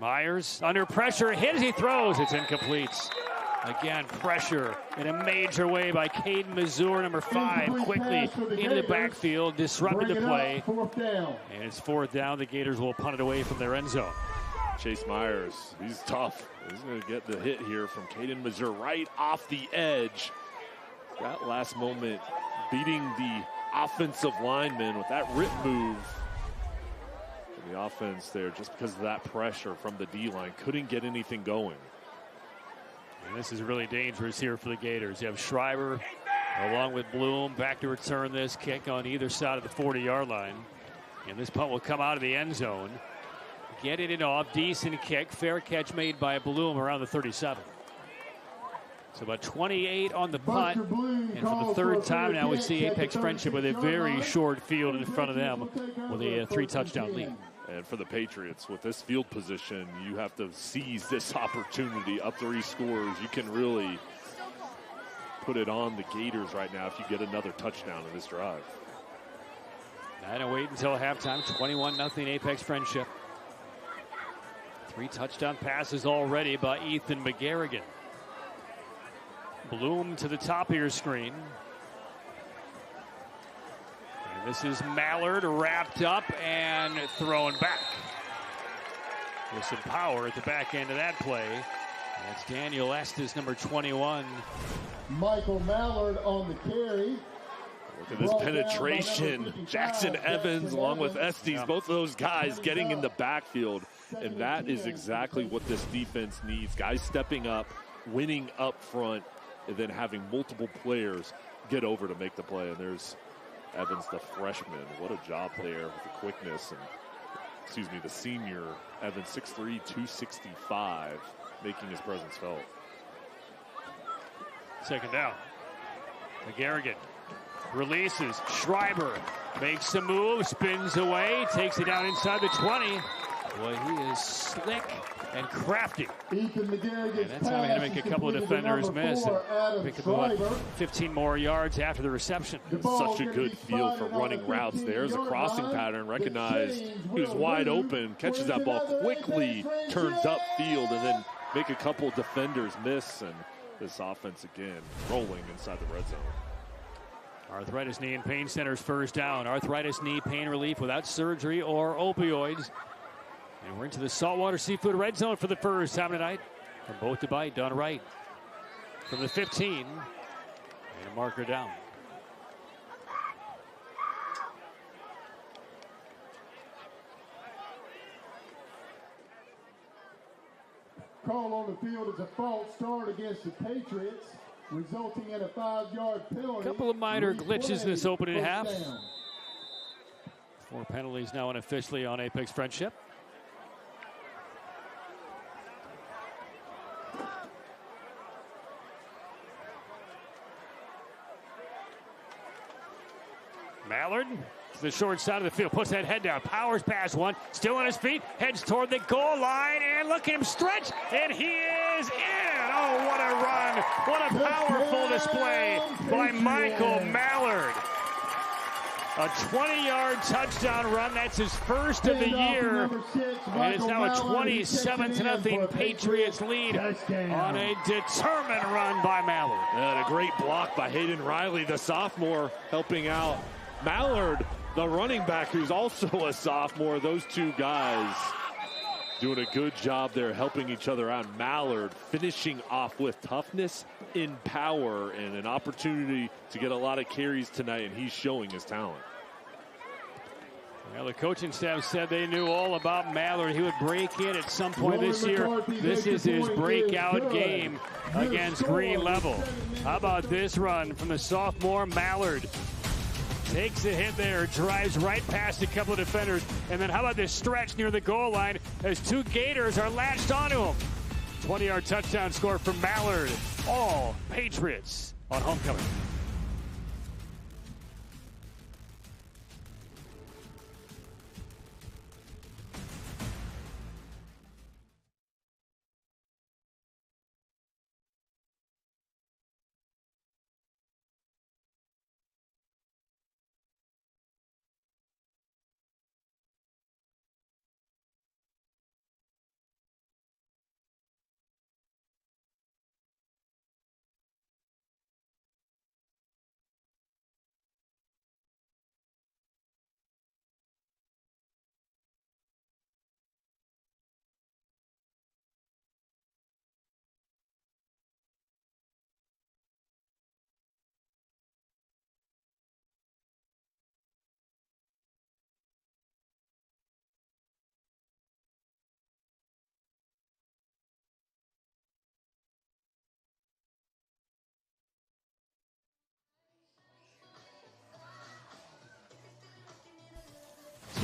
Myers under pressure, hit as he throws, it's incomplete. Again, pressure in a major way by Caden Mazur, number 5, quickly into the backfield, disrupted the play. And it's 4th down. The Gators will punt it away from their end zone. Chase Myers, he's tough. He's going to get the hit here from Caden Mazur right off the edge. That last moment beating the offensive lineman with that rip move. And the offense there, just because of that pressure from the D-line, couldn't get anything going. And this is really dangerous here for the Gators. You have Schreiber along with Bloom back to return this kick on either side of the 40-yard line. And this punt will come out of the end zone. Get it off. Decent kick. Fair catch made by Bloom around the 37. So about 28 on the punt. And for the third time now, we see Apex Friendship with a very short field in front of them with a 3-touchdown lead. And for the Patriots, with this field position, you have to seize this opportunity. Up 3 scores, you can really put it on the Gators right now if you get another touchdown in this drive. Now to wait until halftime. 21-0 Apex Friendship. 3 touchdown passes already by Ethan McGarrigan. Bloom to the top of your screen. And this is Mallard wrapped up and thrown back. With some power at the back end of that play. That's Daniel Estes, number 21. Michael Mallard on the carry. Look at this penetration. Jackson Evans along with Estes, both of those guys getting in the backfield. And that is exactly what this defense needs. Guys stepping up, winning up front, and then having multiple players get over to make the play. And there's Evans, the freshman. What a job there with the quickness. And, the senior, Evans, 6'3", 265, making his presence felt. Second down. McGarrigan releases. Schreiber makes a move, spins away, takes it down inside the 20. Boy, he is slick and crafty. Ethan McGarrigan. And that's how we're going to make a couple of defenders miss and pick up about 15 more yards after the reception. Such a good feel for running routes. There's a crossing pattern, recognized. He was wide open, catches that ball quickly, turns upfield, and then make a couple defenders miss. And this offense again rolling inside the red zone. Arthritis Knee and Pain Center's first down. Arthritis knee pain relief without surgery or opioids. And we're into the Saltwater Seafood red zone for the first time tonight. From both to bite, done right. From the 15. And a marker down. Call on the field is a false start against the Patriots, resulting in a 5-yard penalty. A couple of minor glitches in this opening half. Down. 4 penalties now unofficially on Apex Friendship. Mallard to the short side of the field, puts that head down, powers past one, still on his feet, heads toward the goal line, and look at him stretch, and he is in! Oh, what a run! What a powerful display by Michael Mallard. A 20-yard touchdown run. That's his first of the year. And it's now a 27-0 Patriots lead on a determined run by Mallard. And a great block by Hayden Riley, the sophomore, helping out Mallard, the running back, who's also a sophomore. Those two guys doing a good job there, helping each other out. Mallard finishing off with toughness in power and an opportunity to get a lot of carries tonight, and he's showing his talent. Well, the coaching staff said they knew all about Mallard. He would break in at some point this year. This is his breakout game against Green Level. How about this run from the sophomore Mallard? Takes a hit there, drives right past a couple of defenders. And then how about this stretch near the goal line as 2 Gators are latched onto him. 20-yard touchdown score from Mallard. All Patriots on homecoming.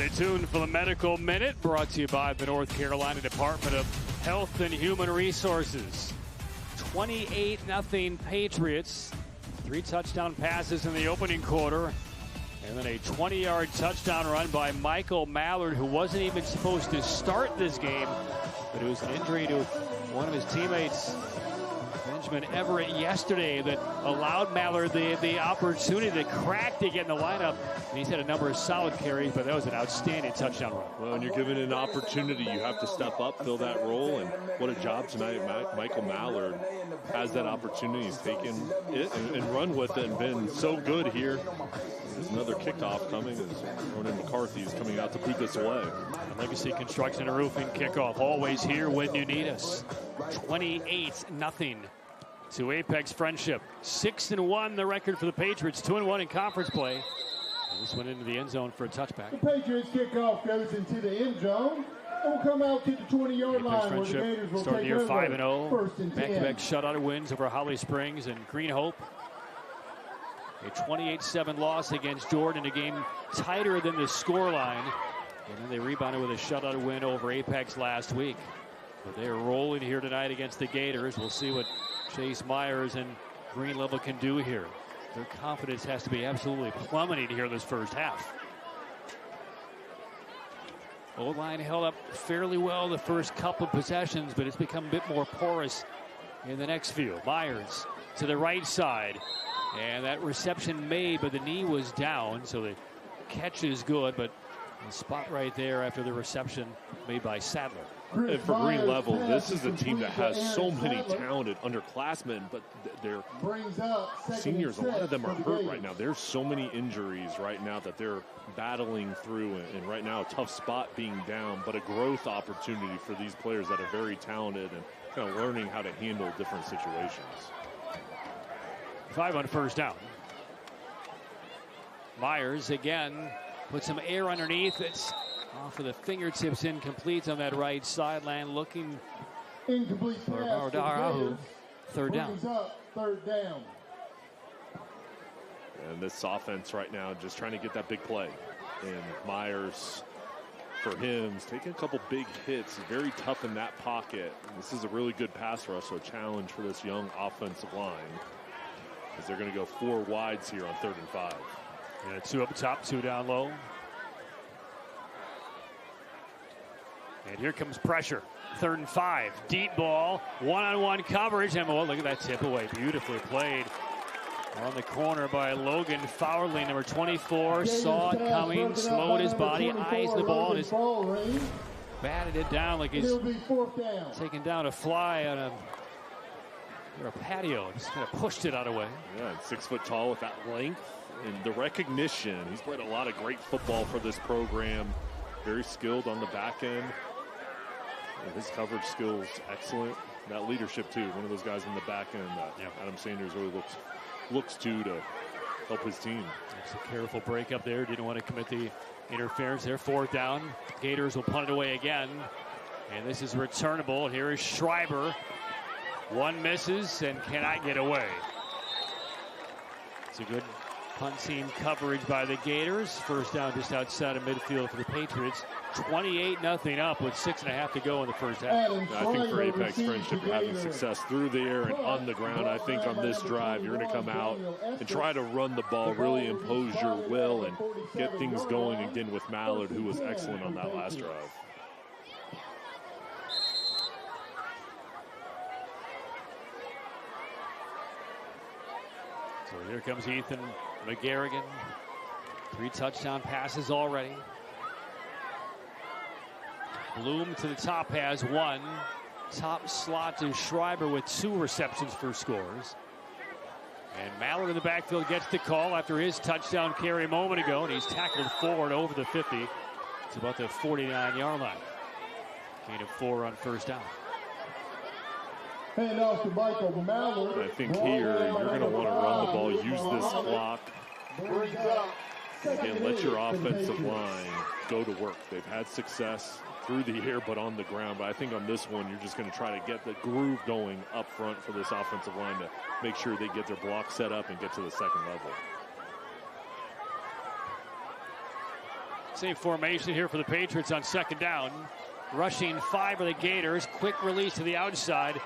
Stay tuned for the Medical Minute, brought to you by the North Carolina Department of Health and Human Resources. 28-0 Patriots. 3 touchdown passes in the opening quarter. And then a 20-yard touchdown run by Michael Mallard, who wasn't even supposed to start this game. But it was an injury to one of his teammates, Benjamin Everett, yesterday, that allowed Mallard the opportunity to crack to get in the lineup. And he's had a number of solid carries, but that was an outstanding touchdown run. Well, when you're given an opportunity, you have to step up, fill that role, and what a job tonight. Michael Mallard has that opportunity. He's taken it and run with it and been so good here. There's another kickoff coming as Ronan McCarthy is coming out to put this away. Legacy Construction and Roofing kickoff, always here when you need us. 28-0 to Apex Friendship. 6-1 the record for the Patriots, 2-1 in conference play. And this went into the end zone for a touchback. The Patriots kickoff goes into the end zone. It will come out to the 20-yard line where the Gators will starting take year over. 5-0. Back-to-back shutout wins over Holly Springs and Green Hope. A 28-7 loss against Jordan, a game tighter than the scoreline. And then they rebounded with a shutout win over Apex last week. But they are rolling here tonight against the Gators. We'll see what Chase Myers and Green Level can do here. Their confidence has to be absolutely plummeting here this first half. O-line held up fairly well the first couple possessions, but it's become a bit more porous in the next few. Myers to the right side. And that reception made, but the knee was down, so the catch is good, but the spot right there after the reception made by Sadler. And for Green Level, this is a team that has so many talented underclassmen, but their seniors, a lot of them are hurt right now. There's so many injuries right now that they're battling through, and right now a tough spot being down, but a growth opportunity for these players that are very talented and kind of learning how to handle different situations. 5 on first down. Myers again puts some air underneath. It's off of the fingertips, incomplete on that right sideline, looking incomplete for Bardarahu. Third down. Third down. And this offense right now just trying to get that big play. And Myers, for him, is taking a couple big hits. He's very tough in that pocket. And this is a really good pass rush, so a challenge for this young offensive line, as they're going to go 4 wides here on 3rd and 5. Yeah, 2 up top, 2 down low. And here comes pressure. 3rd and 5. Deep ball. One-on-one coverage. And look at that tip away. Beautifully played on the corner by Logan Fowlerly, number 24. Saw it coming, slowed his body, eyes the ball, and just batted it down like he's taking down a fly on a patio. Just kind of pushed it out of the way. Yeah, and 6 foot tall with that length and the recognition. He's played a lot of great football for this program. Very skilled on the back end. And his coverage skills excellent. That leadership too. One of those guys in the back end that Adam Sanders really looks to help his team. It's a careful break up there. Didn't want to commit the interference there. 4th down. Gators will punt it away again. And this is returnable. Here is Schreiber. One misses and cannot get away. It's a good punt team coverage by the Gators. First down just outside of midfield for the Patriots. 28-0 up with 6.5 to go in the first half. I think for Apex Friendship, you're having success through the air and on the ground. I think on this drive, you're going to come out and try to run the ball, really impose your will and get things going again with Mallard, who was excellent on that last drive. So here comes Ethan McGarrigan. 3 touchdown passes already. Bloom to the top has 1. Top slot to Schreiber with 2 receptions for scores. And Mallard in the backfield gets the call after his touchdown carry a moment ago, and he's tackled forward over the 50. It's about the 49-yard line. Gain of 4 on first down. Hand off to Michael Mallard. I think here you're going to want to run the ball, use this clock. Again, let your offensive line go to work. They've had success through the air, but on the ground. But I think on this one, you're just going to try to get the groove going up front for this offensive line to make sure they get their block set up and get to the second level. Same formation here for the Patriots on second down. Rushing 5 of the Gators. Quick release to the outside.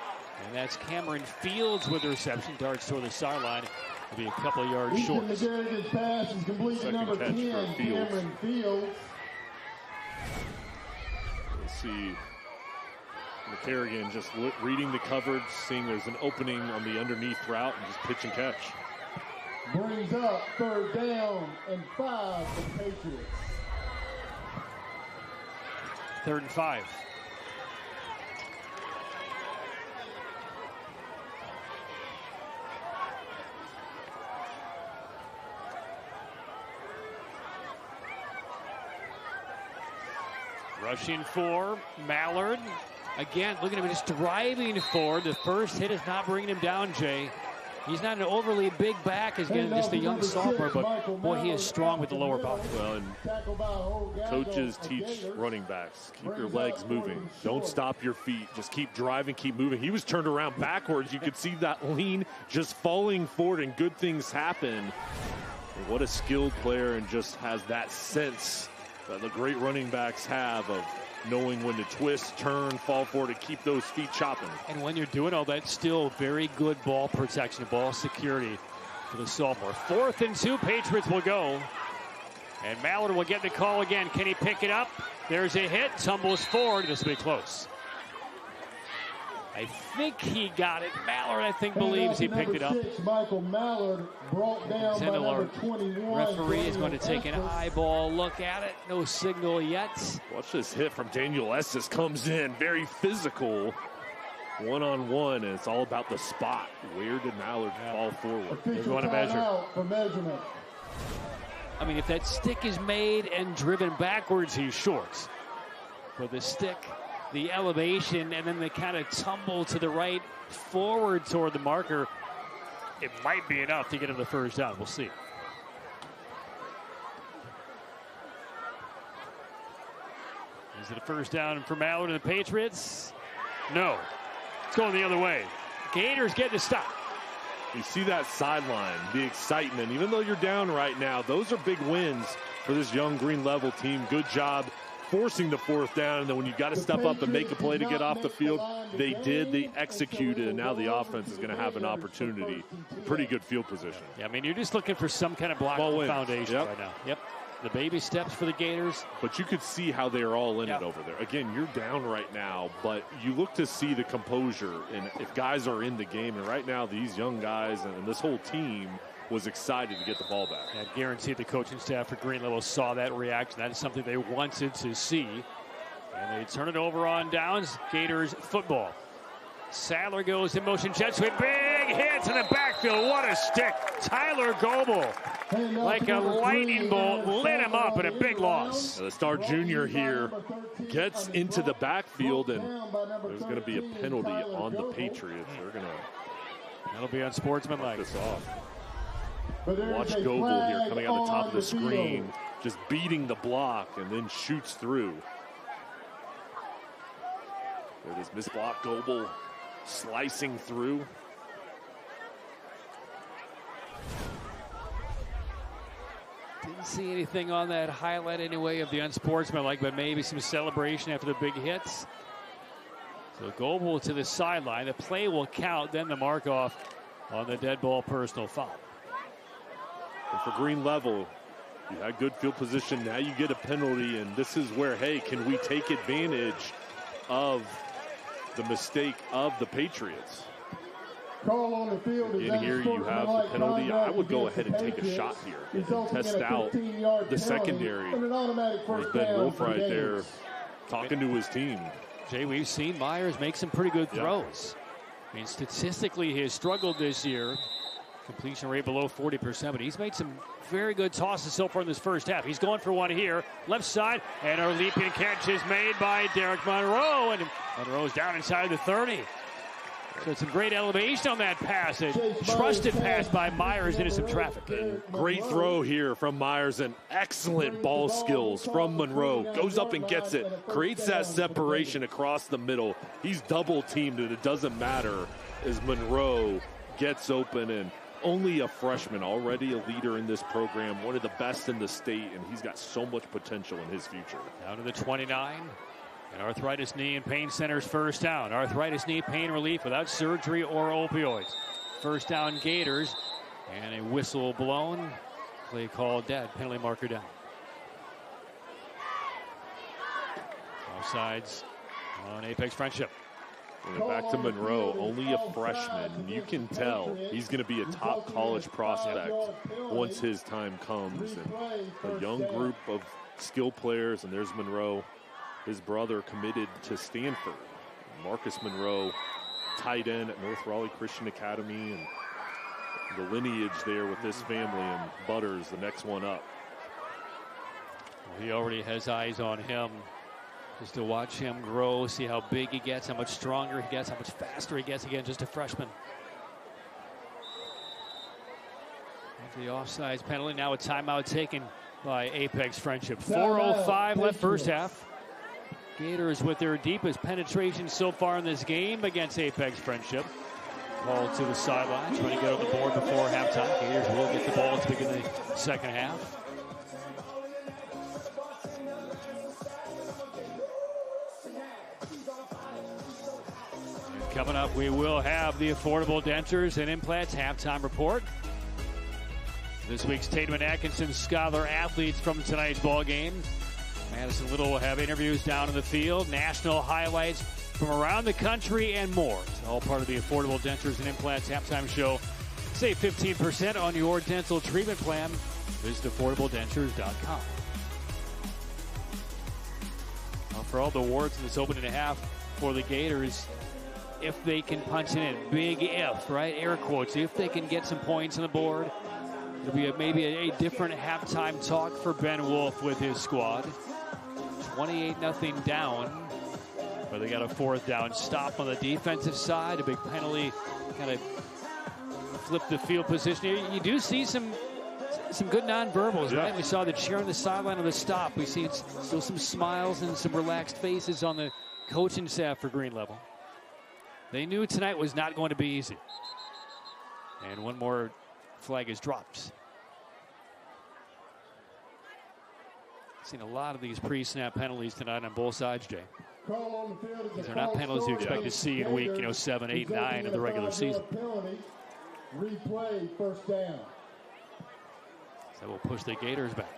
And that's Cameron Fields with the reception. Darts toward the sideline. It'll be a couple of yards short. McCarrigan's pass is complete to number 10, Cameron Fields. Let's see. McCarrigan just reading the coverage, seeing there's an opening on the underneath route, and just pitch and catch. Brings up 3rd down and 5 for the Patriots. 3rd and 5. Rushing for Mallard. Again, look at him just driving forward. The first hit is not bringing him down, Jay. He's not an overly big back, as again, just a young sophomore, but boy, he is strong with the lower body. Well, and coaches teach running backs, keep your legs moving. Don't stop your feet. Just keep driving, keep moving. He was turned around backwards. You could see that lean just falling forward, and good things happen. And what a skilled player, and just has that sense that the great running backs have of knowing when to twist, turn, fall forward, to keep those feet chopping. And when you're doing all that, still very good ball protection, ball security for the sophomore. 4th and 2, Patriots will go. And Mallard will get the call again. Can he pick it up? There's a hit, tumbles forward. This will be close. I think he got it. Mallard, I think, believes he picked it up. Michael Mallard brought down by number 21. Referee is going to take an eyeball look at it. No signal yet. Watch this hit from Daniel Estes. Comes in very physical. One-on-one, and it's all about the spot. Where did Mallard fall forward? They're going to measure. For measurement. I mean, if that stick is made and driven backwards, he's short. But the stick, the elevation, and then the kind of tumble to the right forward toward the marker, it might be enough to get him the first down. We'll see. Is it a first down for Mallard and the Patriots? No. It's going the other way. Gators get the stop. You see that sideline, the excitement. Even though you're down right now, those are big wins for this young Green Level team. Good job forcing the 4th down, and then when you got to step up and make a play to get off the field, they did, they executed, and now the offense is going to have an opportunity. Pretty good field position. Yeah, I mean, you're just looking for some kind of blocking foundation right now. Yep. The baby steps for the Gators. But you could see how they're all in it over there. Again, you're down right now, but you look to see the composure, and if guys are in the game, and right now these young guys and this whole team was excited to get the ball back. I guarantee the coaching staff for Green Level saw that reaction. That is something they wanted to see. And they turn it over on downs. Gators football. Sadler goes in motion, jets with big hits in the backfield. What a stick. Tyler Goebel, like a lightning bolt, lit him up, and a big loss. The star junior here gets into the backfield, and there's going to be a penalty on the Patriots. They're going to. That'll be unsportsmanlike. This off. Watch Goebel here coming out the top of the screen, just beating the block, and then shoots through. There it is, misblock. Goebel slicing through. Didn't see anything on that highlight anyway of the unsportsmanlike, but maybe some celebration after the big hits. So Goebel to the sideline. The play will count, then the mark off on the dead ball personal foul. And for Green Level, you had good field position. Now you get a penalty, and this is where, hey, can we take advantage of the mistake of the Patriots? Call on the field. In here you have the penalty. I would go ahead and take a shot here and test out the secondary. There's Ben Wolf right there talking to his team. Jay, we've seen Myers make some pretty good throws. I mean, statistically, he has struggled this year. Completion rate below 40%, but he's made some very good tosses so far in this first half. He's going for one here, left side, and our leaping catch is made by Derek Monroe, and Monroe's down inside the 30. So some great elevation on that pass. A trusted pass by Myers into some traffic. And great throw here from Myers, and excellent ball skills from Monroe. Goes up and gets it, creates that separation across the middle. He's double teamed, and it doesn't matter as Monroe gets open and only a freshman, already a leader in this program, one of the best in the state, and he's got so much potential in his future. Down to the 29. And arthritis knee and pain center's first down. Arthritis knee pain relief without surgery or opioids. First down Gators. And a whistle blown. Play called dead. Penalty marker down. Offsides on Apex Friendship. And back to Monroe, only a freshman. You can tell he's going to be a top college prospect once his time comes. And a young group of skill players, and there's Monroe, his brother committed to Stanford. Marcus Monroe, tight end at North Raleigh Christian Academy, and the lineage there with this family, and Butters, the next one up. Well, he already has eyes on him. Just to watch him grow, see how big he gets, how much stronger he gets, how much faster he gets. Again, just a freshman. After the offsides penalty, now a timeout taken by Apex Friendship. 4:05 left first half. Gators with their deepest penetration so far in this game against Apex Friendship. Ball to the sideline, trying to get on the board before halftime. Gators will get the ball to begin the second half. Coming up, we will have the Affordable Dentures and Implants halftime report. This week's Tatum and Atkinson Scholar athletes from tonight's ball game. Madison Little will have interviews down in the field, national highlights from around the country, and more. It's all part of the Affordable Dentures and Implants halftime show. Save 15% on your dental treatment plan. Visit AffordableDentures.com. Well, for all the awards in this opening half for the Gators, if they can punch it in, big if, right? Air quotes, if they can get some points on the board, it'll be maybe a different halftime talk for Ben Wolf with his squad. 28-0 down, but they got a fourth down stop on the defensive side. A big penalty kind of flipped the field position. You do see some good nonverbals, right? We saw the cheer on the sideline of the stop. We see still some smiles and some relaxed faces on the coaching staff for Green Level. They knew tonight was not going to be easy. And one more flag is dropped. Seen a lot of these pre-snap penalties tonight on both sides, Jay. These are not penalties you expect to see in week 7, 8, 9 of the regular season. Replay first down. So we'll push the Gators back.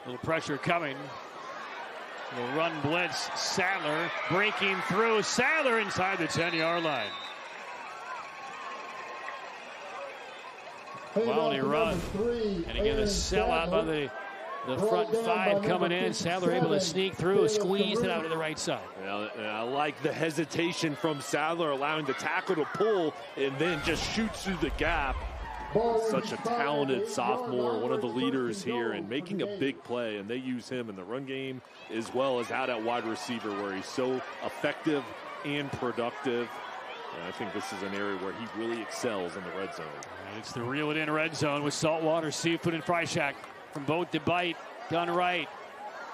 Little pressure coming. Little run blitz. Sadler breaking through. Sadler inside the 10-yard line. Quality run. And again, a sellout by the front five coming in. Sadler able to sneak through, squeezed it out to the right side. Well, I like the hesitation from Sadler, allowing the tackle to pull and then just shoots through the gap. Such a talented sophomore, one of the leaders here, and making a big play. And they use him in the run game as well as out at wide receiver, where he's so effective and productive. And I think this is an area where he really excels in the red zone. And it's the reel it in red zone with Saltwater, Seafood, and Fry Shack. From boat to bite, done right.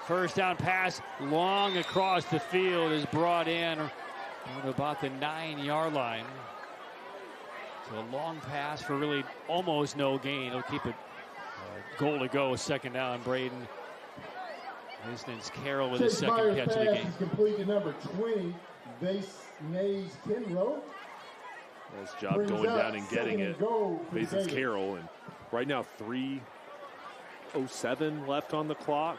First down pass, long across the field, is brought in on about the 9-yard line. So a long pass for really almost no gain. It'll keep it goal to go, second down. Braden Hastings Carroll with his second catch of the game. Complete to number 20, Nays Kinrow. Nice job going down and getting it. Faces Carroll, and right now 3:07 left on the clock.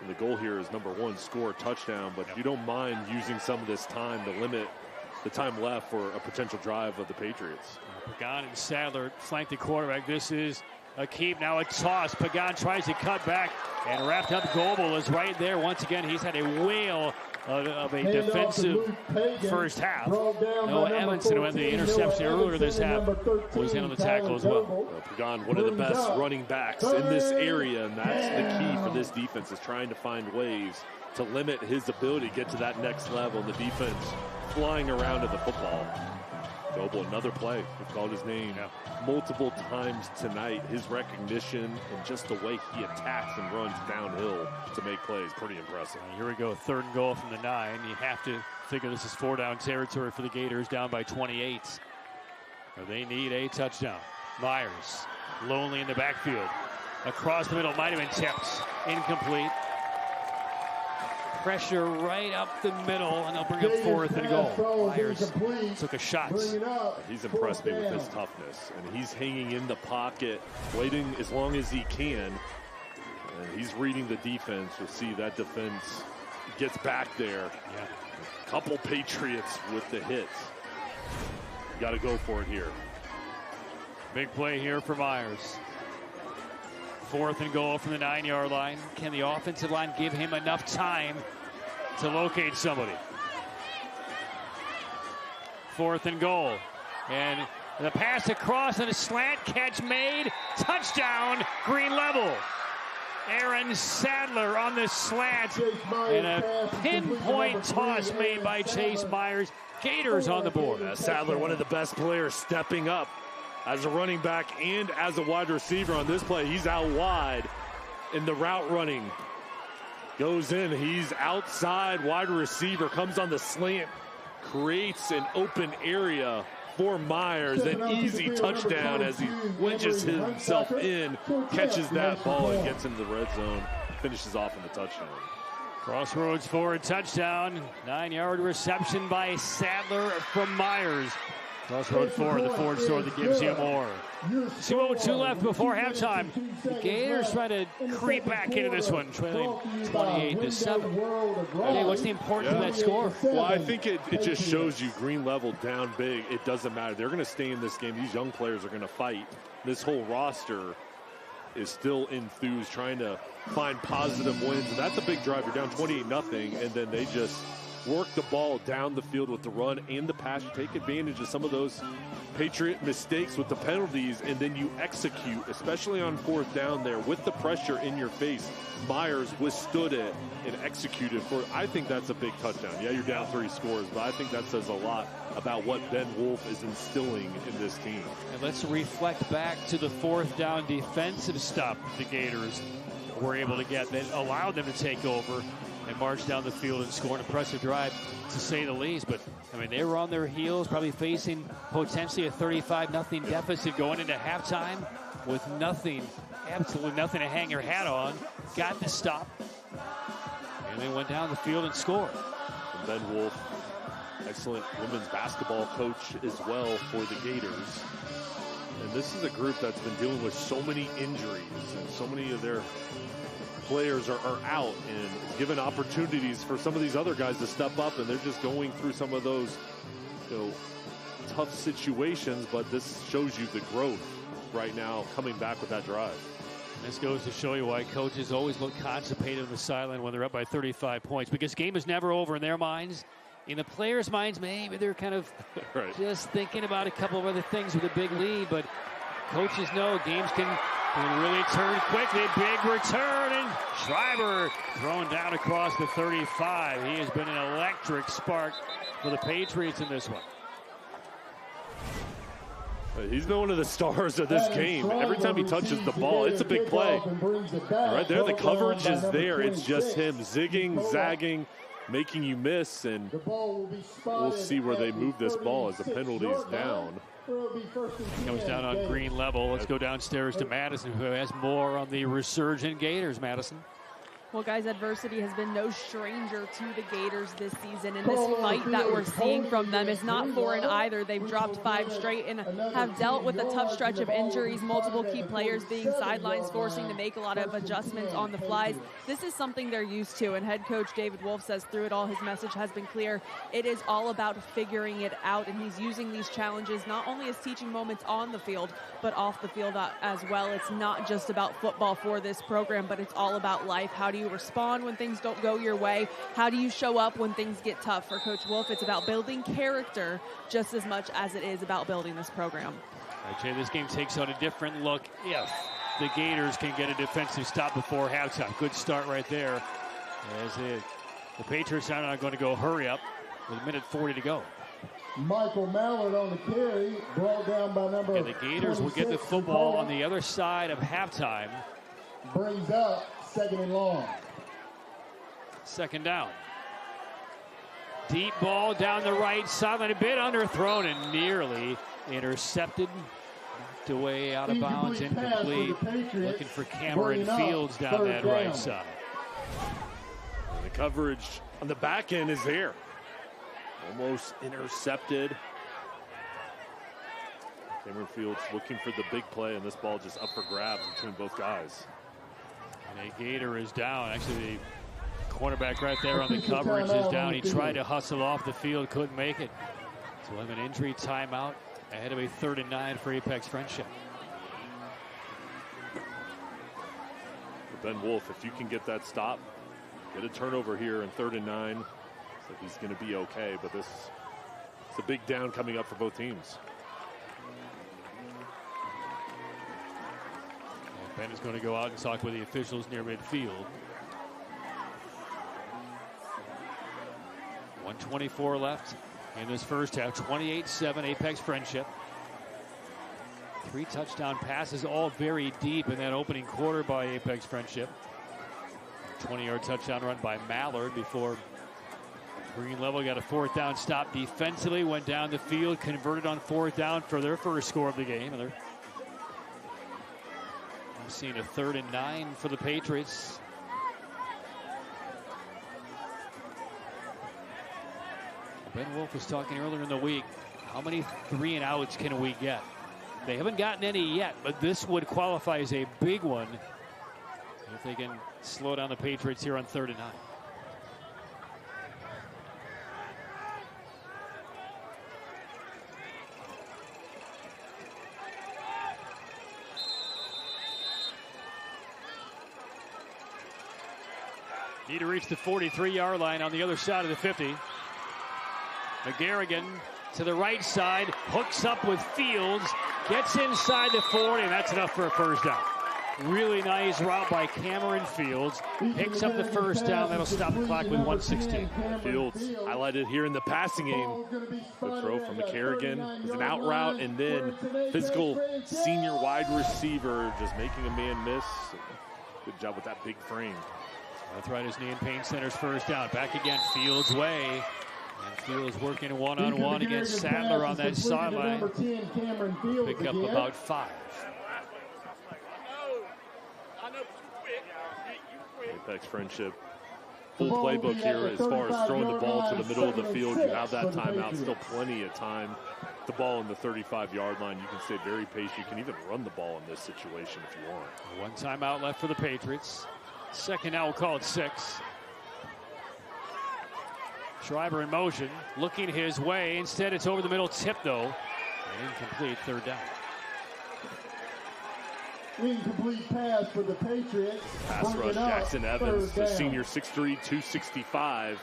And the goal here is number 1, score a touchdown, but you don't mind using some of this time to limit the time left for a potential drive of the Patriots. Pagan and Sadler flank the quarterback. This is a keep, now a toss. Pagan tries to cut back, and wrapped up Goebel is right there. Once again, he's had a whale of a defensive first half. Noah Evanson, who had the interception earlier this half, was in on the tackle as well. Pagan, one of the best running backs in this area, and that's the key for this defense, is trying to find ways to limit his ability to get to that next level. The defense flying around at the football. Noble, another play. We called his name multiple times tonight. His recognition and just the way he attacks and runs downhill to make plays, pretty impressive. Here we go, 3rd and goal from the 9. You have to figure this is 4-down territory for the Gators, down by 28. They need a touchdown. Myers, lonely in the backfield. Across the middle, might have been tipped. Incomplete. Pressure right up the middle, and they'll bring up 4th and goal. Myers took a shot. He's impressed me with his toughness, and he's hanging in the pocket, waiting as long as he can. And he's reading the defense. You'll see that defense gets back there. A couple Patriots with the hits. Got to go for it here. Big play here for Myers. 4th and goal from the 9-yard line. Can the offensive line give him enough time to locate somebody? 4th and goal. And the pass across and a slant catch made. Touchdown, Green Level. Aaron Sadler on the slant. And a pinpoint toss made by Chase Myers. Gators on the board. Sadler, one of the best players, stepping up as a running back and as a wide receiver on this play. He's out wide in the route running. Goes in, he's outside, wide receiver, comes on the slant, creates an open area for Myers. An easy touchdown as he wedges himself in, catches that ball and gets into the red zone, finishes off in the touchdown. Crossroads forward touchdown. 9-yard reception by Sadler from Myers. Crossroad forward, the Ford store that gives you more. 2:02 left before halftime. The Gators try to creep back into this one, trailing 28-7. Hey, what's the importance of that score? Well, I think it just shows you Green Level down big. It doesn't matter. They're going to stay in this game. These young players are going to fight. This whole roster is still enthused, trying to find positive wins. And that's a big drive. You're down 28-0, and then they just work the ball down the field with the run and the pass. You take advantage of some of those Patriot mistakes with the penalties, and then you execute, especially on 4th down there with the pressure in your face. Myers withstood it and executed for it. I think that's a big touchdown. Yeah, you're down 3 scores, but I think that says a lot about what Ben Wolf is instilling in this team. And let's reflect back to the 4th down defensive stop the Gators were able to get that allowed them to take over and march down the field and score an impressive drive, to say the least. But, I mean, they were on their heels, probably facing potentially a 35-0 deficit going into halftime with nothing, absolutely nothing to hang your hat on. Got the stop, and they went down the field and scored. And Ben Wolf, excellent women's basketball coach as well for the Gators. And this is a group that's been dealing with so many injuries, and so many of their players are out, and given opportunities for some of these other guys to step up, and they're just going through some of those, tough situations. But this shows you the growth right now coming back with that drive. This goes to show you why coaches always look constipated on the sideline when they're up by 35 points, because game is never over in their minds. In the players' minds, maybe they're kind of just thinking about a couple of other things with a big lead, but coaches know games can really turn quickly. Big return, and Schreiber thrown down across the 35. He has been an electric spark for the Patriots in this one. He's been one of the stars of this game. Every time he touches the ball, it's a big play. Right there, the coverage is there. It's just him zigging, zagging, making you miss, and we'll see where they move this ball as the penalty's down. Comes down on Green Level. Let's go downstairs to Madison, who has more on the resurgent Gators. Madison. Well, guys, adversity has been no stranger to the Gators this season, and this fight that we're seeing from them is not foreign either. They've dropped 5 straight and have dealt with a tough stretch of injuries, multiple key players being sidelines, forcing to make a lot of adjustments on the flies. This is something they're used to, and head coach David Wolf says through it all, his message has been clear. It is all about figuring it out, and he's using these challenges not only as teaching moments on the field, but off the field as well. It's not just about football for this program, but it's all about life. How do you respond when things don't go your way? How do you show up when things get tough? For Coach Wolf, it's about building character just as much as it is about building this program. I'd say this game takes on a different look if the Gators can get a defensive stop before halftime. Good start right there. As the Patriots are not going to go hurry up with 1:40 to go. Michael Mallard on the carry, brought down by number. And the Gators will get the football on the other side of halftime. Brings up 2nd and long. 2nd down. Deep ball down the right sideline, a bit underthrown and nearly intercepted. Knocked away out of bounds, incomplete. Looking for Cameron Fields down that right side. And the coverage on the back end is there. Almost intercepted. Cameron Fields looking for the big play, and this ball just up for grabs between both guys. And a Gator is down. Actually, the cornerback right there on the coverage is down. He tried to hustle off the field, couldn't make it. So we'll have an injury timeout ahead of a 3rd and 9 for Apex Friendship. Ben Wolf, if you can get that stop, get a turnover here in 3rd and 9. So he's going to be okay, but it's a big down coming up for both teams. And Ben is going to go out and talk with the officials near midfield. 1:24 left in this first half. 28-7 Apex Friendship. 3 touchdown passes, all very deep in that opening quarter by Apex Friendship. 20-yard touchdown run by Mallard before Green Level got a 4th down stop defensively, went down the field, converted on 4th down for their first score of the game. And they're seeing a 3rd and 9 for the Patriots. Ben Wolf was talking earlier in the week, how many 3 and outs can we get? They haven't gotten any yet, but this would qualify as a big one if they can slow down the Patriots here on 3rd and 9. Need to reach the 43-yard line on the other side of the 50. McGarrigan to the right side, hooks up with Fields, gets inside the 40, and that's enough for a 1st down. Really nice route by Cameron Fields. Picks up the 1st down. That'll stop the clock with 1:16. Fields highlighted here in the passing game. The throw from McGarrigan was an out route, and then physical senior wide receiver just making a man miss. Good job with that big frame. That's right, his knee and pain center's 1st down. Back again, Fields way. And Fields working one-on-one against Sadler on that sideline. Pick up about 5. Apex Friendship, full playbook here as far as throwing the ball to the middle of the field. You have that timeout, still plenty of time. The ball on the 35-yard line, you can stay very patient. You can even run the ball in this situation if you want. 1 timeout left for the Patriots. 2nd now, we'll call it 6. Schreiber in motion, looking his way. Instead, it's over the middle, tip though. An incomplete 3rd down. Incomplete pass for the Patriots. Pass rush, Jackson Evans, the senior 6'3", 265.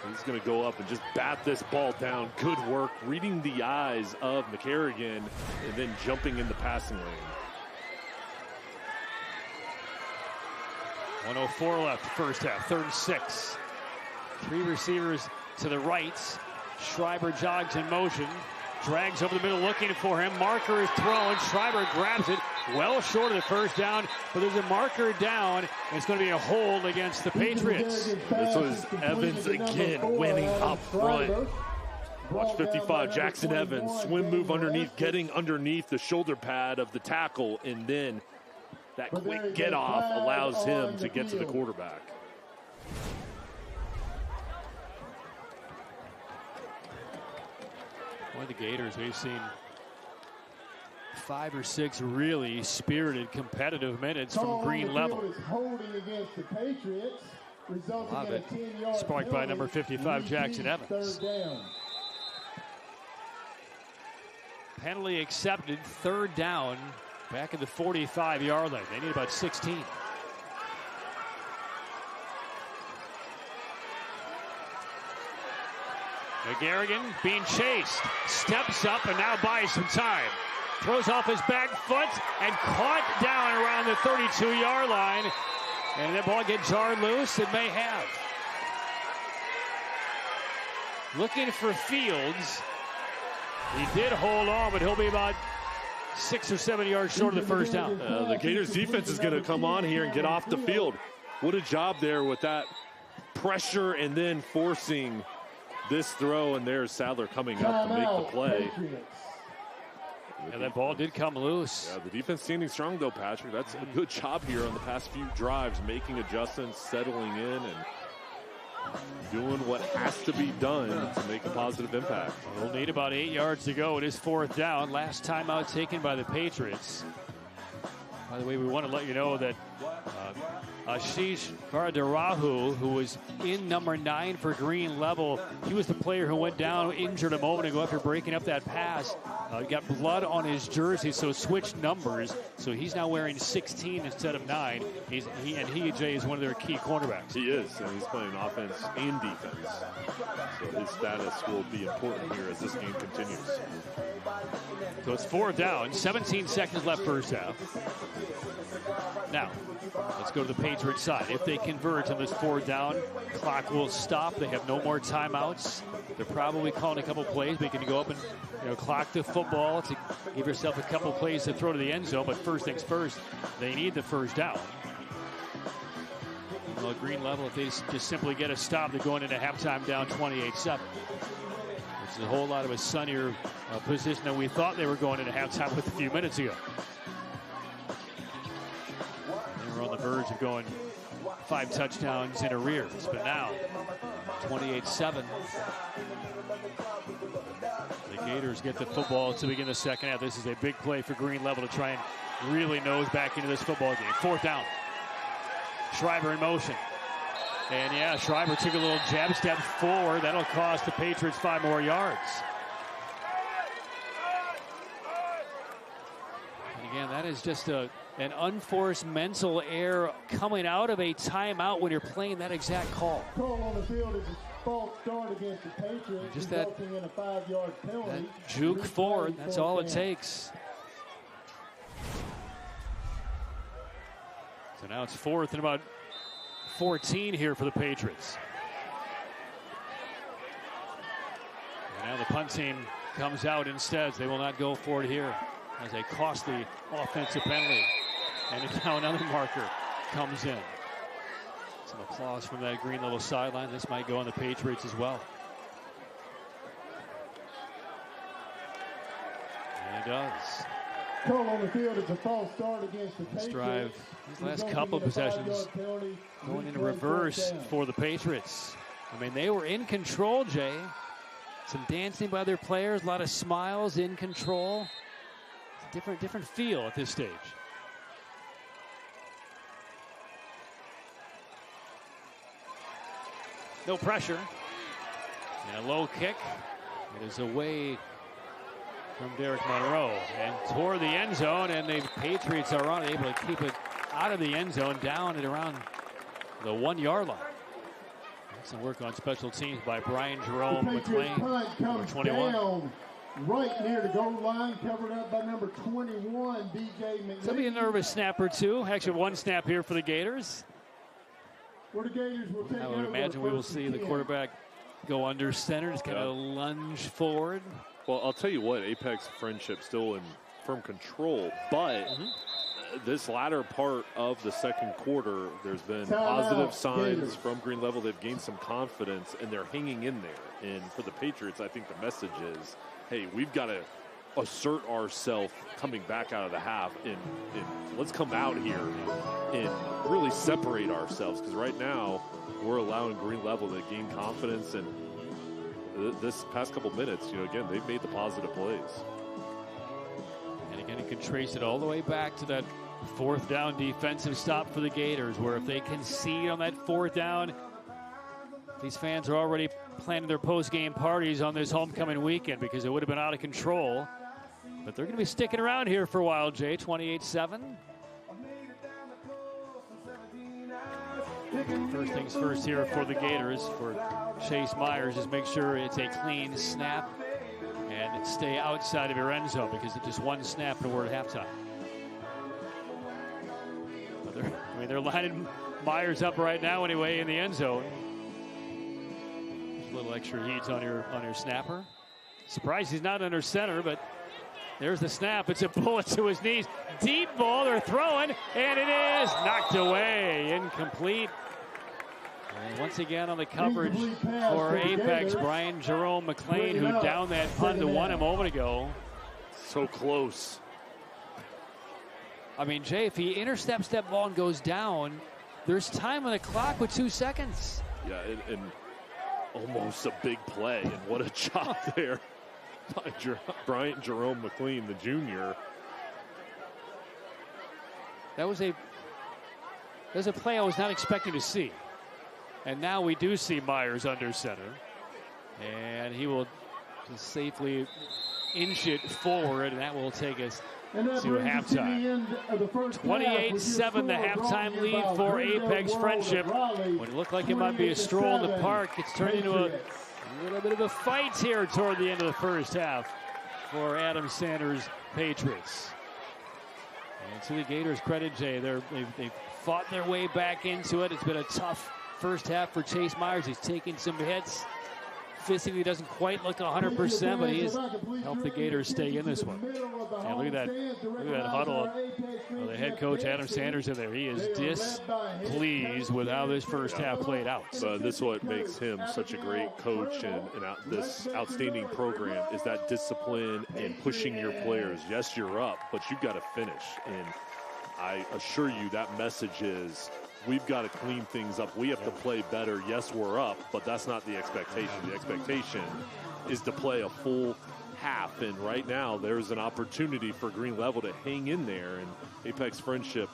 He's going to go up and just bat this ball down. Good work reading the eyes of McGarrigan and then jumping in the passing lane. 1:04 left, 1st half, 3rd and 6. 3 receivers to the right. Schreiber jogs in motion, drags over the middle looking for him. Marker is thrown. Schreiber grabs it well short of the 1st down, but there's a marker down. And it's going to be a hold against the Patriots. This was Evans again winning up front. Watch 55, Jackson Evans, swim move underneath, getting underneath the shoulder pad of the tackle, and then that quick get off allows him to get to the quarterback. One of the Gators, we've seen 5 or 6 really spirited, competitive minutes from Green Level. A lot of it sparked by number 55, Jackson Evans. Penalty accepted, 3rd down, back at the 45-yard line. They need about 16. McGarrigan being chased, steps up and now buys some time. Throws off his back foot and caught down around the 32-yard line. And that ball get jarred loose, it may have. looking for Fields. He did hold on, but he'll be about 6 or 7 yards short of the first down. The Gators defense is going to come on here and get off the field. What a job there with that pressure and then forcing this throw. And there's Sadler coming up to make the play. And that ball did come loose. Yeah, the defense standing strong, though, Patrick. That's a good job here on the past few drives, making adjustments, settling in, and doing what has to be done to make a positive impact. We'll need about 8 yards to go. It is 4th down. Last timeout taken by the Patriots. By the way, we want to let you know that Ashish Varadarahu, who was in number 9 for Green Level, he was the player who went down injured a moment ago after breaking up that pass. He got blood on his jersey, so switched numbers. So he's now wearing 16 instead of 9. He, Jay, is one of their key cornerbacks. He is, and he's playing offense and defense. So his status will be important here as this game continues. So it's 4th down, 17 seconds left first half. Now, let's go to the Patriots side. If they convert on this 4th down, clock will stop. They have no more timeouts. They're probably calling a couple plays, but you can go up and clock the football to give yourself a couple plays to throw to the end zone. But first things first, they need the first down. Well, Green Level, if they just simply get a stop, they're going into halftime down 28-7. Which is a whole lot of a sunnier position than we thought they were going into halftime with a few minutes ago. They were on the verge of going 5 touchdowns in arrears, but now 28-7. The Gators get the football to begin the second half. This is a big play for Green Level to try and really nose back into this football game. 4th down. Schreiber in motion. And yeah, Schreiber took a little jab step forward. That'll cost the Patriots 5 more yards. And again, that is just an unforced mental error coming out of a timeout when you're playing that exact call. Call on the field is a false start against the Patriots, just that, resulting in a 5-yard penalty. That juke forward, that's all it takes. So now it's 4th and about 14 here for the Patriots. And now the punt team comes out instead. They will not go for it here as a costly offensive penalty. And now another marker comes in. Some applause from that Green Level sideline. This might go on the Patriots as well. And it does. Call on the field is a false start against the This Patriots. drive, these last couple of possessions going into reverse for the Patriots. I mean, they were in control, Jay. Some dancing by their players, a lot of smiles, in control. It's a different feel at this stage. No pressure. And a low kick. It is away from Derek Monroe and toward the end zone, and the Patriots are unable to keep it out of the end zone, down at around the 1-yard line. That's some work on special teams by Brian Jerome McLean, number 21. Down right near the goal line, covered up by number 21, DJ McLean. There'll be a nervous snap or two. Actually, 1 snap here for the Gators. Where the Gators will take I would imagine we will see the quarterback go under center, just kind of lunge forward. Well, I'll tell you what, Apex Friendship still in firm control, but this latter part of the second quarter, there's been positive signs from Green Level. They've gained some confidence, and they're hanging in there. And for the Patriots, I think the message is, hey, we've got to assert ourselves coming back out of the half, and let's come out here and really separate ourselves, because right now we're allowing Green Level to gain confidence, and this past couple minutes, again, they've made the positive plays. And again, you can trace it all the way back to that 4th down defensive stop for the Gators, where if they concede on that 4th down, these fans are already planning their post-game parties on this homecoming weekend, because it would have been out of control. But they're going to be sticking around here for a while, Jay. 28-7. First things first here for the Gators, for Chase Myers, just make sure it's a clean snap and stay outside of your end zone, because it's just 1 snap and we're at halftime. But they're lining Myers up right now anyway in the end zone. little extra heat on your snapper. Surprised he's not under center, but there's the snap. It's a bullet to his knees. Deep ball, they're throwing, and it is knocked away. Incomplete. And once again on the coverage for Apex, Brian Jerome McLean, who downed that punt to one a moment ago. So close. I mean, Jay, if he intercepts that ball and goes down, there's time on the clock with 2 seconds. Yeah, and almost a big play. And what a job there by Bryant Jerome McLean, the junior. That was a play I was not expecting to see. And now we do see Myers under center. And he will just safely inch it forward, and that will take us to halftime. 28-7, the halftime lead for Apex Friendship. When it looked like it might be a stroll in the park, it's turned into a little bit of a fight here toward the end of the first half for Adam Sanders Patriots. And to the Gators' credit, Jay, they've fought their way back into it. It's been a tough first half for Chase Myers. He's taken some hits. Physically doesn't quite look 100%, but he has helped the Gators stay in this one. And look at that huddle. Well, the head coach, Adam Sanders, in there. He is displeased with how this first half played out. This is what makes him such a great coach and this outstanding program is that discipline and pushing your players. Yes, you're up, but you've got to finish. And I assure you that message is, we've got to clean things up. We have to play better. Yes, we're up, but that's not the expectation. The expectation is to play a full half. And right now, there's an opportunity for Green Level to hang in there. And Apex Friendship,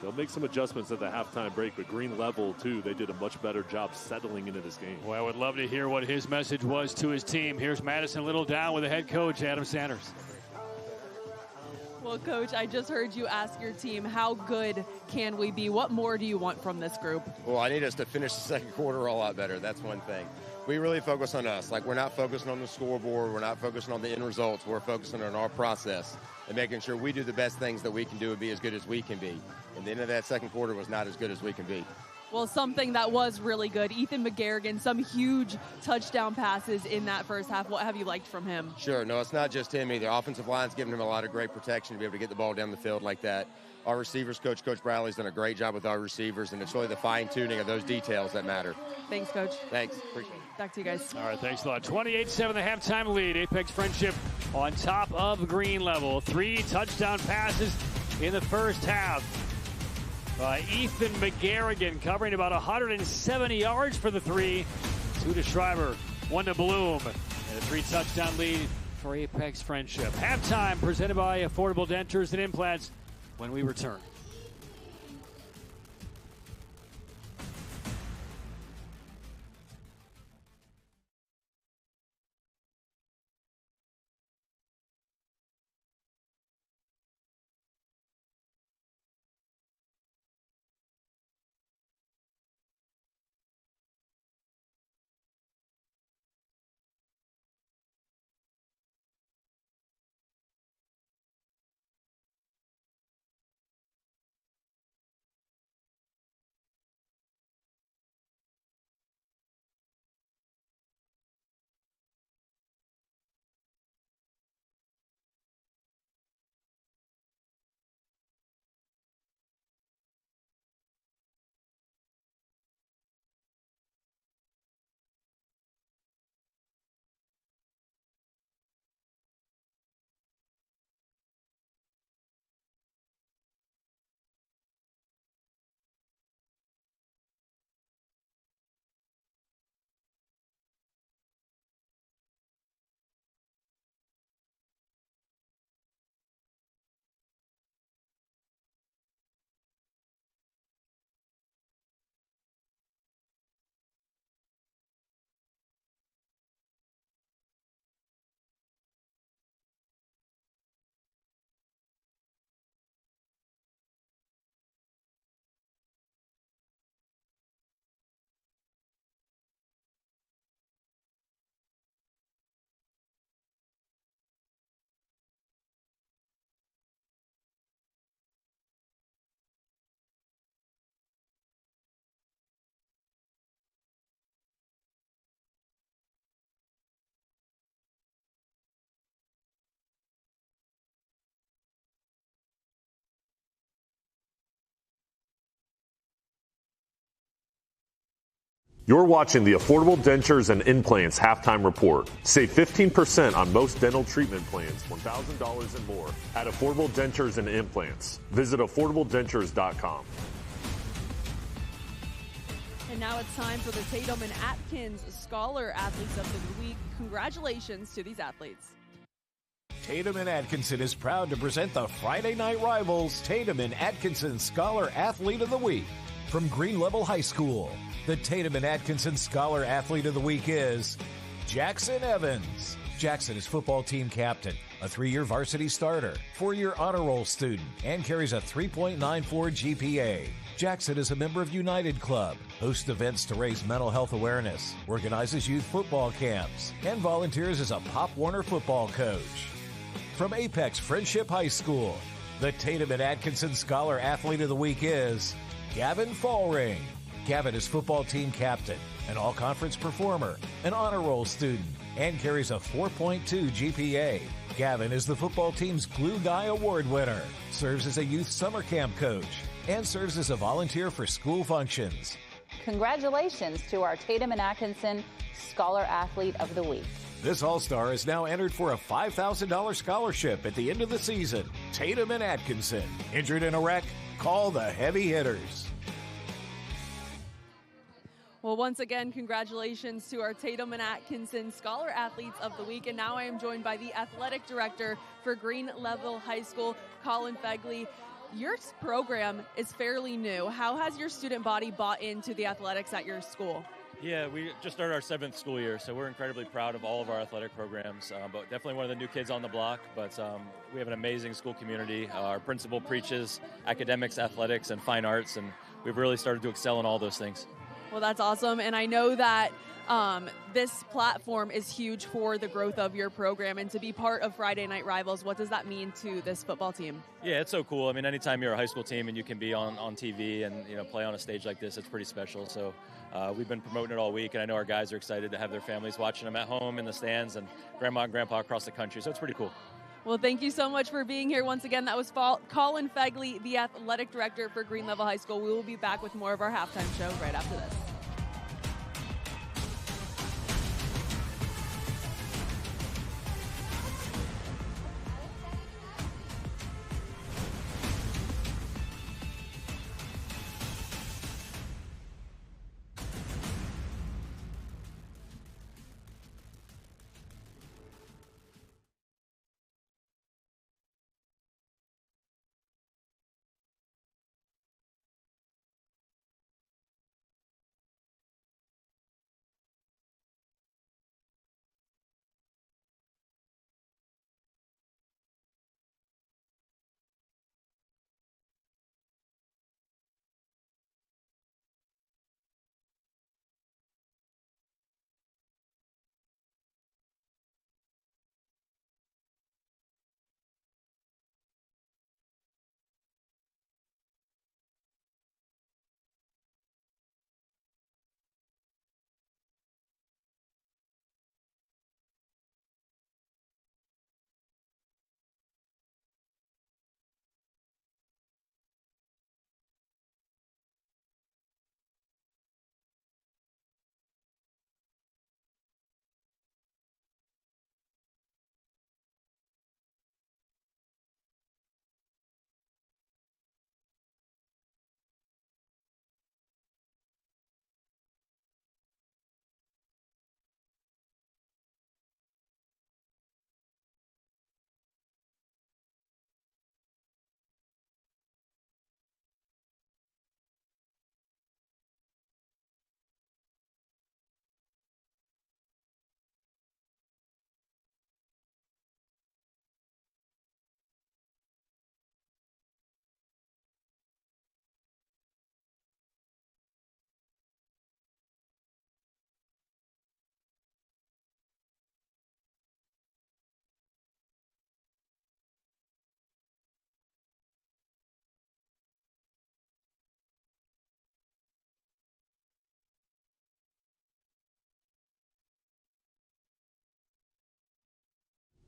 they'll make some adjustments at the halftime break. But Green Level, too, they did a much better job settling into this game. Well, I would love to hear what his message was to his team. Here's Madison Little down with the head coach, Adam Sanders. Well, Coach, I just heard you ask your team, how good can we be? What more do you want from this group? Well, I need us to finish the second quarter a lot better. That's one thing. We really focus on us. Like, we're not focusing on the scoreboard. We're not focusing on the end results. We're focusing on our process and making sure we do the best things that we can do and be as good as we can be. And the end of that second quarter was not as good as we can be. Well, something that was really good, Ethan McGarrigan, some huge touchdown passes in that first half. What have you liked from him? Sure. No, it's not just him either. Offensive line's giving him a lot of great protection to be able to get the ball down the field like that. Our receivers coach, Coach Bradley's done a great job with our receivers, and it's really the fine-tuning of those details that matter. Thanks, Coach. Thanks. Appreciate it. Back to you guys. All right, thanks a lot. 28-7, the halftime lead. Apex Friendship on top of Green Level. 3 touchdown passes in the first half. Ethan McGarrigan covering about 170 yards for the 3. 2 to Schreiber, 1 to Bloom. And a 3-touchdown lead for Apex Friendship. Halftime presented by Affordable Dentures and Implants when we return. You're watching the Affordable Dentures and Implants Halftime Report. Save 15% on most dental treatment plans, $1,000 and more at Affordable Dentures and Implants. Visit AffordableDentures.com. And now it's time for the Tatum and Atkins Scholar Athletes of the Week. Congratulations to these athletes. Tatum and Atkinson is proud to present the Friday Night Rivals Tatum and Atkinson Scholar Athlete of the Week. From Green Level High School, the Tatum and Atkinson Scholar Athlete of the Week is Jackson Evans. Jackson is football team captain, a 3-year varsity starter, 4-year honor roll student, and carries a 3.94 GPA. Jackson is a member of United Club, hosts events to raise mental health awareness, organizes youth football camps, and volunteers as a Pop Warner football coach. From Apex Friendship High School, the Tatum and Atkinson Scholar Athlete of the Week is Gavin Fallring. Gavin is football team captain, an all-conference performer, an honor roll student, and carries a 4.2 GPA. Gavin is the football team's Glue Guy Award winner, serves as a youth summer camp coach, and serves as a volunteer for school functions. Congratulations to our Tatum and Atkinson Scholar Athlete of the Week. This All-Star is now entered for a $5,000 scholarship at the end of the season. Tatum and Atkinson. Injured in a wreck? Call the heavy hitters. Well, once again, congratulations to our Tatum and Atkinson Scholar Athletes of the Week. And now I am joined by the athletic director for Green Level High School, Colin Fegley. Your program is fairly new. How has your student body bought into the athletics at your school? Yeah, we just started our 7th school year, so we're incredibly proud of all of our athletic programs, but definitely one of the new kids on the block. But we have an amazing school community. Our principal preaches academics, athletics, and fine arts, and we've really started to excel in all those things. Well, that's awesome, and I know that this platform is huge for the growth of your program, and to be part of Friday Night Rivals, what does that mean to this football team? Yeah, it's so cool. I mean, anytime you're a high school team and you can be on TV and play on a stage like this, it's pretty special. So we've been promoting it all week, and I know our guys are excited to have their families watching them at home in the stands and grandma and grandpa across the country, so it's pretty cool. Well, thank you so much for being here once again. That was Colin Fegley, the athletic director for Green Level High School. We will be back with more of our halftime show right after this.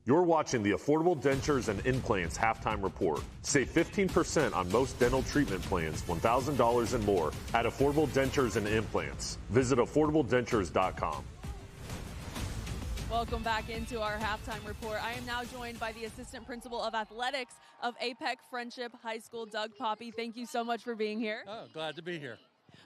You're watching the Affordable Dentures and Implants Halftime Report. Save 15% on most dental treatment plans, $1,000 and more at Affordable Dentures and Implants. Visit AffordableDentures.com. Welcome back into our halftime report. I am now joined by the Assistant Principal of Athletics of APEC Friendship High School, Doug Poppe. Thank you so much for being here. Oh, glad to be here.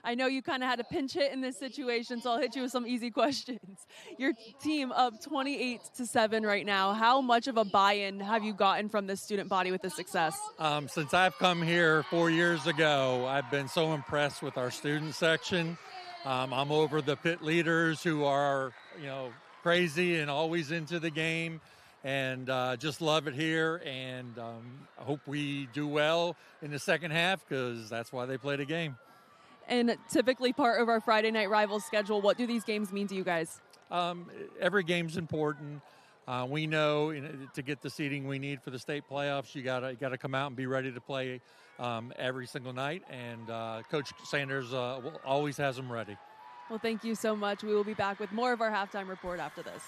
I know you kind of had a pinch hit in this situation, so I'll hit you with some easy questions. Your team up 28-7 right now. How much of a buy-in have you gotten from this student body with this success? Since I've come here 4 years ago, I've been so impressed with our student section. I'm over the pit leaders who are, crazy and always into the game, and just love it here. And I hope we do well in the second half because that's why they play the game. And typically part of our Friday Night Rivals schedule, what do these games mean to you guys? Every game's important. We know to get the seeding we need for the state playoffs, you gotta come out and be ready to play every single night. And Coach Sanders always has them ready. Well, thank you so much. We will be back with more of our halftime report after this.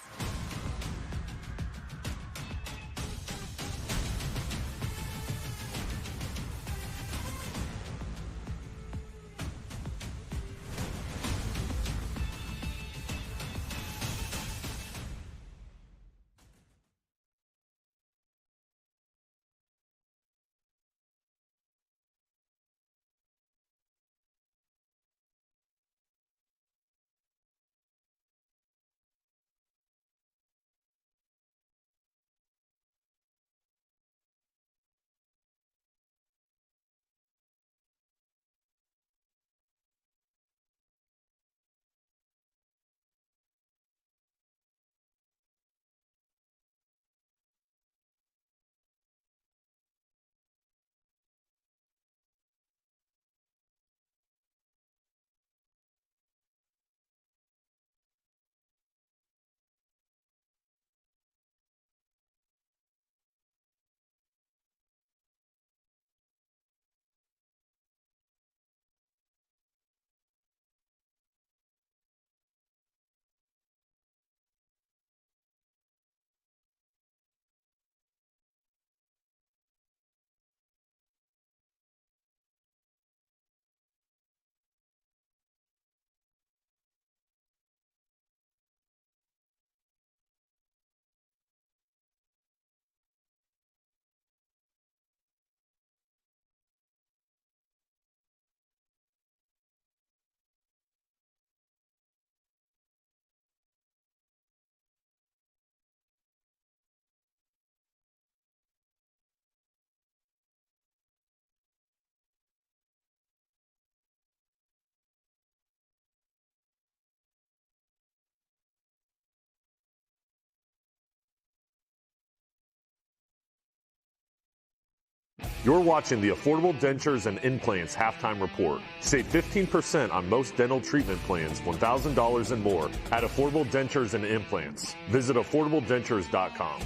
You're watching the Affordable Dentures and Implants Halftime Report. Save 15% on most dental treatment plans, $1,000 and more at Affordable Dentures and Implants. Visit AffordableDentures.com.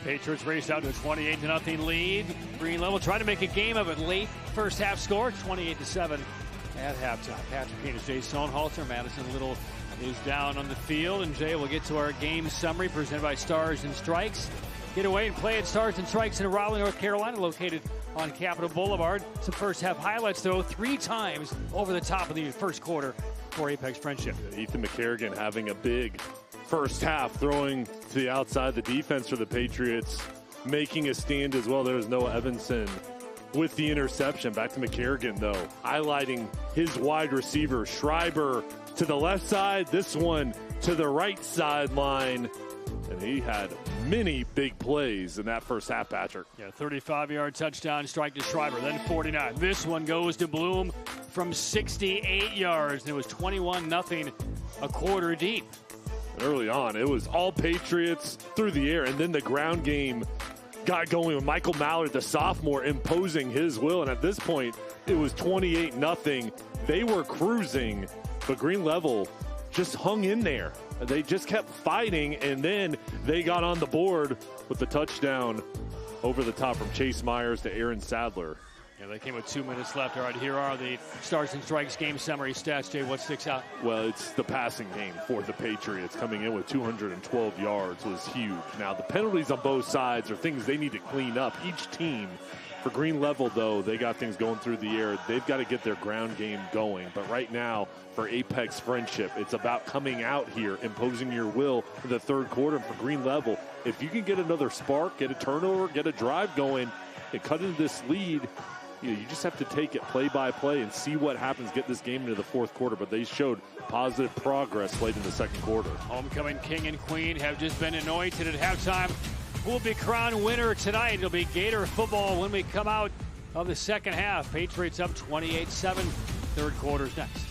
Patriots race out to a 28-0 lead. Green Level trying to make a game of it late. First half score, 28-7 at halftime. Patrick Penis, Jay Sohnhalter, Madison Little is down on the field. And Jay, we'll get to our game summary presented by Stars and Strikes. Get away and play at Stars and Strikes in Raleigh, North Carolina, located on Capitol Boulevard. Some first half highlights, though, 3 times over the top of the first quarter for Apex Friendship. Ethan McCarrigan having a big first half, throwing to the outside the defense for the Patriots, making a stand as well. There's Noah Evanson with the interception. Back to McCarrigan, though, highlighting his wide receiver, Schreiber, to the left side, this one to the right sideline. And he had many big plays in that first half, Patrick. Yeah, 35-yard touchdown strike to Schreiber, then 49. This one goes to Bloom from 68 yards, and it was 21-0 a quarter deep. Early on, it was all Patriots through the air, and then the ground game got going with Michael Mallard, the sophomore, imposing his will. And at this point, it was 28-0. They were cruising, but Green Level just hung in there. They just kept fighting, and then they got on the board with the touchdown over the top from Chase Myers to Aaron Sadler. Yeah, they came with 2 minutes left. All right, here are the Stars and Strikes game summary stats. Jay, what sticks out? Well, it's the passing game for the Patriots. Coming in with 212 yards was huge. Now, the penalties on both sides are things they need to clean up. Each team, for Green Level, though, they got things going through the air. They've got to get their ground game going. But right now, for Apex Friendship, it's about coming out here, imposing your will in the third quarter. For Green Level, if you can get another spark, get a turnover, get a drive going, and cut into this lead, you just have to take it play by play and see what happens, get this game into the fourth quarter. But they showed positive progress late in the second quarter. Homecoming king and queen have just been anointed at halftime. Who will be crowned winner tonight? It'll be Gator football when we come out of the second half. Patriots up 28-7. Third quarter's next.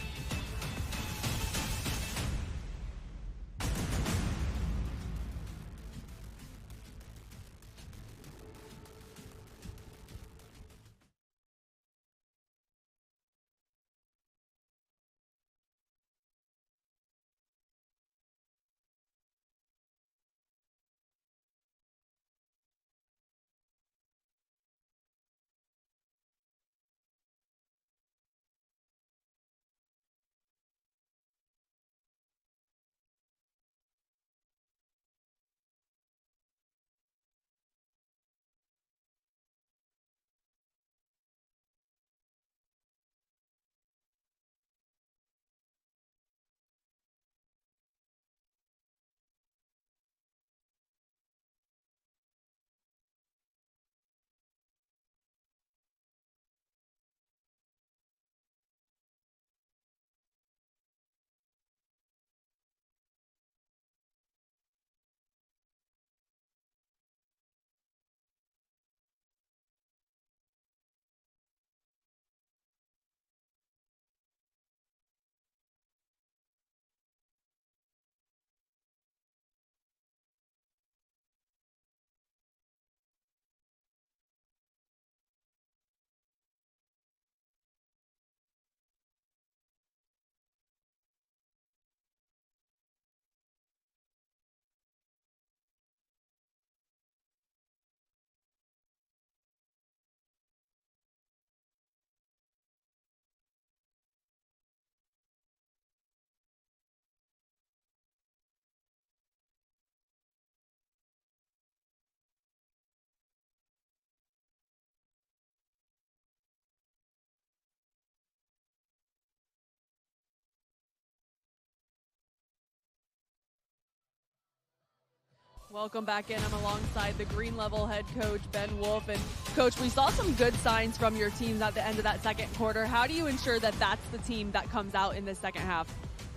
Welcome back in. I'm alongside the Green Level head coach, Ben Wolf. And Coach, we saw some good signs from your teams at the end of that second quarter. How do you ensure that that's the team that comes out in the second half?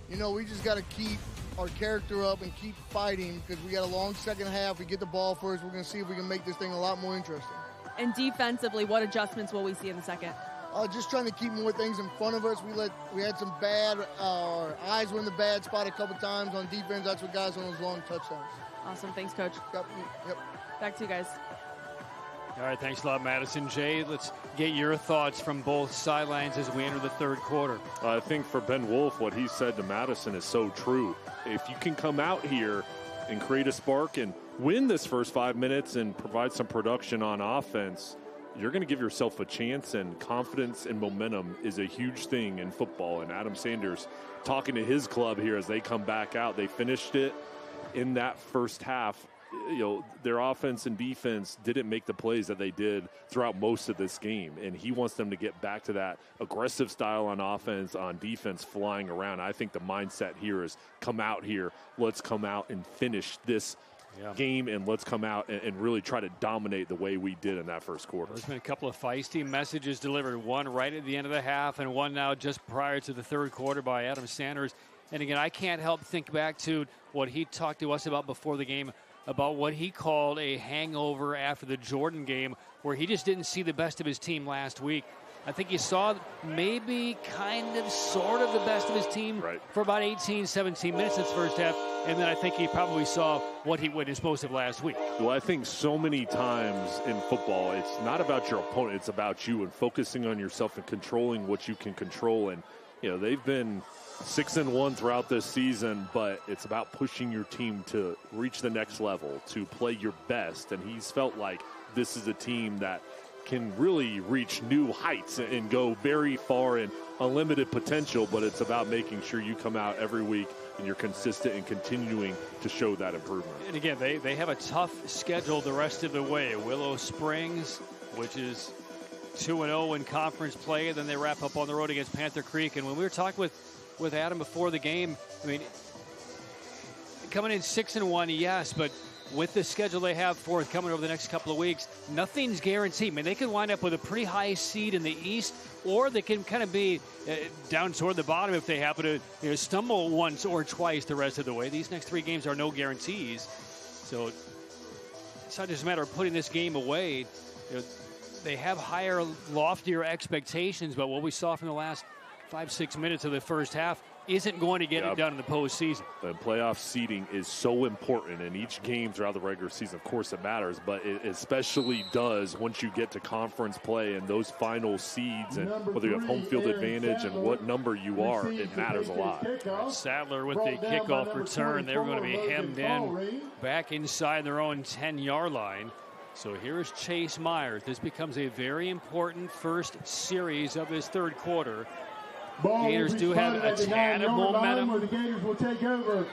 You know, we just got to keep our character up and keep fighting because we got a long second half. We get the ball first. We're going to see if we can make this thing a lot more interesting. And defensively, what adjustments will we see in the second? Just trying to keep more things in front of us. We had some bad, our eyes were in the bad spot a couple times on defense. That's what guys on those long touchdowns. Awesome. Thanks, Coach. Yep. Back to you guys. All right, thanks a lot, Madison. Jay, let's get your thoughts from both sidelines as we enter the third quarter. I think for Ben Wolf, what he said to Madison is so true. If you can come out here and create a spark and win this first 5 minutes and provide some production on offense, you're going to give yourself a chance, and confidence and momentum is a huge thing in football. And Adam Sanders talking to his club here as they come back out. They finished it in that first half. You know, their offense and defense didn't make the plays that they did throughout most of this game, and he wants them to get back to that aggressive style on offense, on defense, flying around. I think the mindset here is come out here, let's come out and finish this game, and let's come out and really try to dominate the way we did in that first quarter. There's been a couple of feisty messages delivered, one right at the end of the half and one now just prior to the third quarter by Adam Sanders. And again, I can't help think back to what he talked to us about before the game, about what he called a hangover after the Jordan game, where he just didn't see the best of his team last week. I think he saw maybe kind of sort of the best of his team for about 18, 17 minutes in this first half. And then I think he probably saw what he was supposed to last week. Well, I think so many times in football, it's not about your opponent, it's about you and focusing on yourself and controlling what you can control. And, you know, they've been 6-1 throughout this season, but it's about pushing your team to reach the next level, to play your best. And he's felt like this is a team that can really reach new heights and go very far and unlimited potential, but it's about making sure you come out every week and you're consistent and continuing to show that improvement. And again, they have a tough schedule the rest of the way. Willow Springs, which is 2-0 in conference play, and then they wrap up on the road against Panther Creek. And when we were talking with Adam before the game, I mean, coming in 6-1, yes, but with the schedule they have forthcoming over the next couple of weeks, nothing's guaranteed. I mean, they could wind up with a pretty high seed in the East, or they can kind of be down toward the bottom if they happen to stumble once or twice the rest of the way. These next 3 games are no guarantees. So it's not just a matter of putting this game away. They have higher, loftier expectations, but what we saw from the last 5-6 minutes of the first half isn't going to get it done in the postseason. The playoff seeding is so important in each game throughout the regular season. Of course, it matters, but it especially does once you get to conference play and those final seeds, and whether you have home field advantage and what number you are, it matters a lot. Sadler with the kickoff return. They were going to be hemmed in back inside their own 10-yard line. So here's Chase Myers. This becomes a very important first series of this third quarter. Gators do have a tad of momentum. But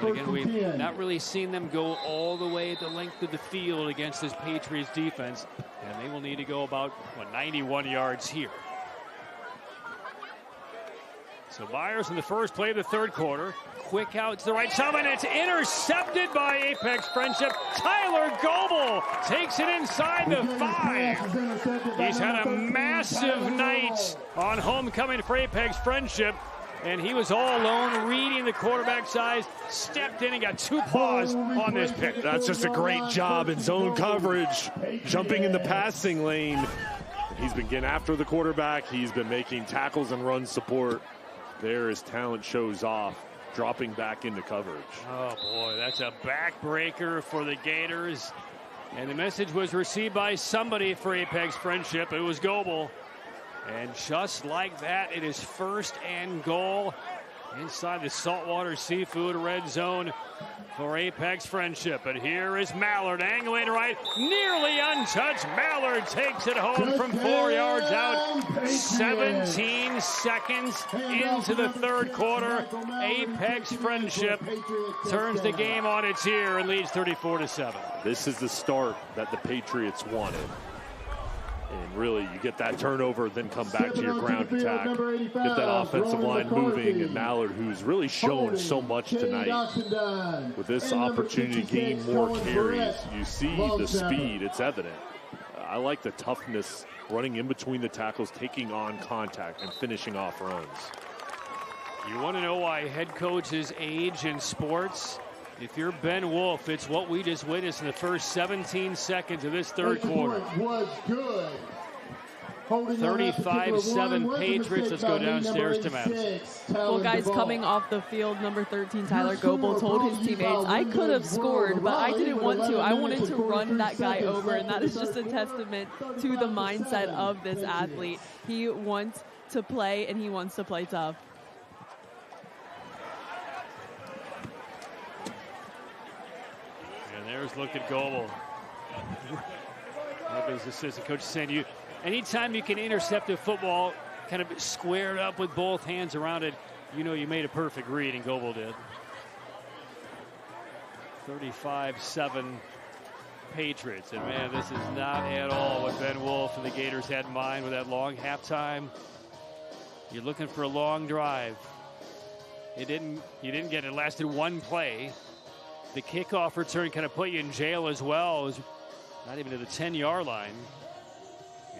again, we've not really seen them go all the way the length of the field against this Patriots defense, and they will need to go about 91 yards here. So Myers in the first play of the third quarter. Quick out to the right side, and it's intercepted by Apex Friendship. Tyler Goebel takes it inside the 5. He's had a massive night on homecoming for Apex Friendship, and he was all alone reading the quarterback's eyes, stepped in and got 2 paws on this pick. That's just a great job in zone coverage, jumping in the passing lane. He's been getting after the quarterback. He's been making tackles and run support. There his talent shows off, dropping back into coverage. Oh boy, that's a backbreaker for the Gators. And the message was received by somebody for Apex Friendship. It was Goebel. And just like that, it is 1st and goal inside the Saltwater Seafood red zone for Apex Friendship. But here is Mallard angling right, nearly untouched. Mallard takes it home from 4 yards out. 17 seconds into the third quarter. Apex Friendship turns the game on its ear and leads 34-7. This is the start that the Patriots wanted. And really, you get that turnover, then come back to your ground attack. Get that offensive line moving, and Mallard, who's really shown so much tonight, with this opportunity to gain more carries. You see the speed, it's evident. I like the toughness, running in between the tackles, taking on contact, and finishing off runs. You want to know why head coaches age in sports? If you're Ben Wolf, it's what we just witnessed in the first 17 seconds of this third quarter. 35-7 Patriots. Let's go downstairs to Madison. Well, guys, coming off the field, number 13, Tyler Goebel, told his teammates, I could have scored, but I didn't want to. I wanted to run that guy over, and that is just a testament to the mindset of this athlete. He wants to play, and he wants to play tough. And there's look at Goebel. His assistant coach is saying, anytime you can intercept a football, kind of squared up with both hands around it, you know you made a perfect read, and Goebel did. 35-7 Patriots. And man, this is not at all what Ben Wolf and the Gators had in mind with that long halftime. You're looking for a long drive. You didn't get it. It lasted 1 play. The kickoff return kind of put you in jail as well. It was not even to the 10-yard line.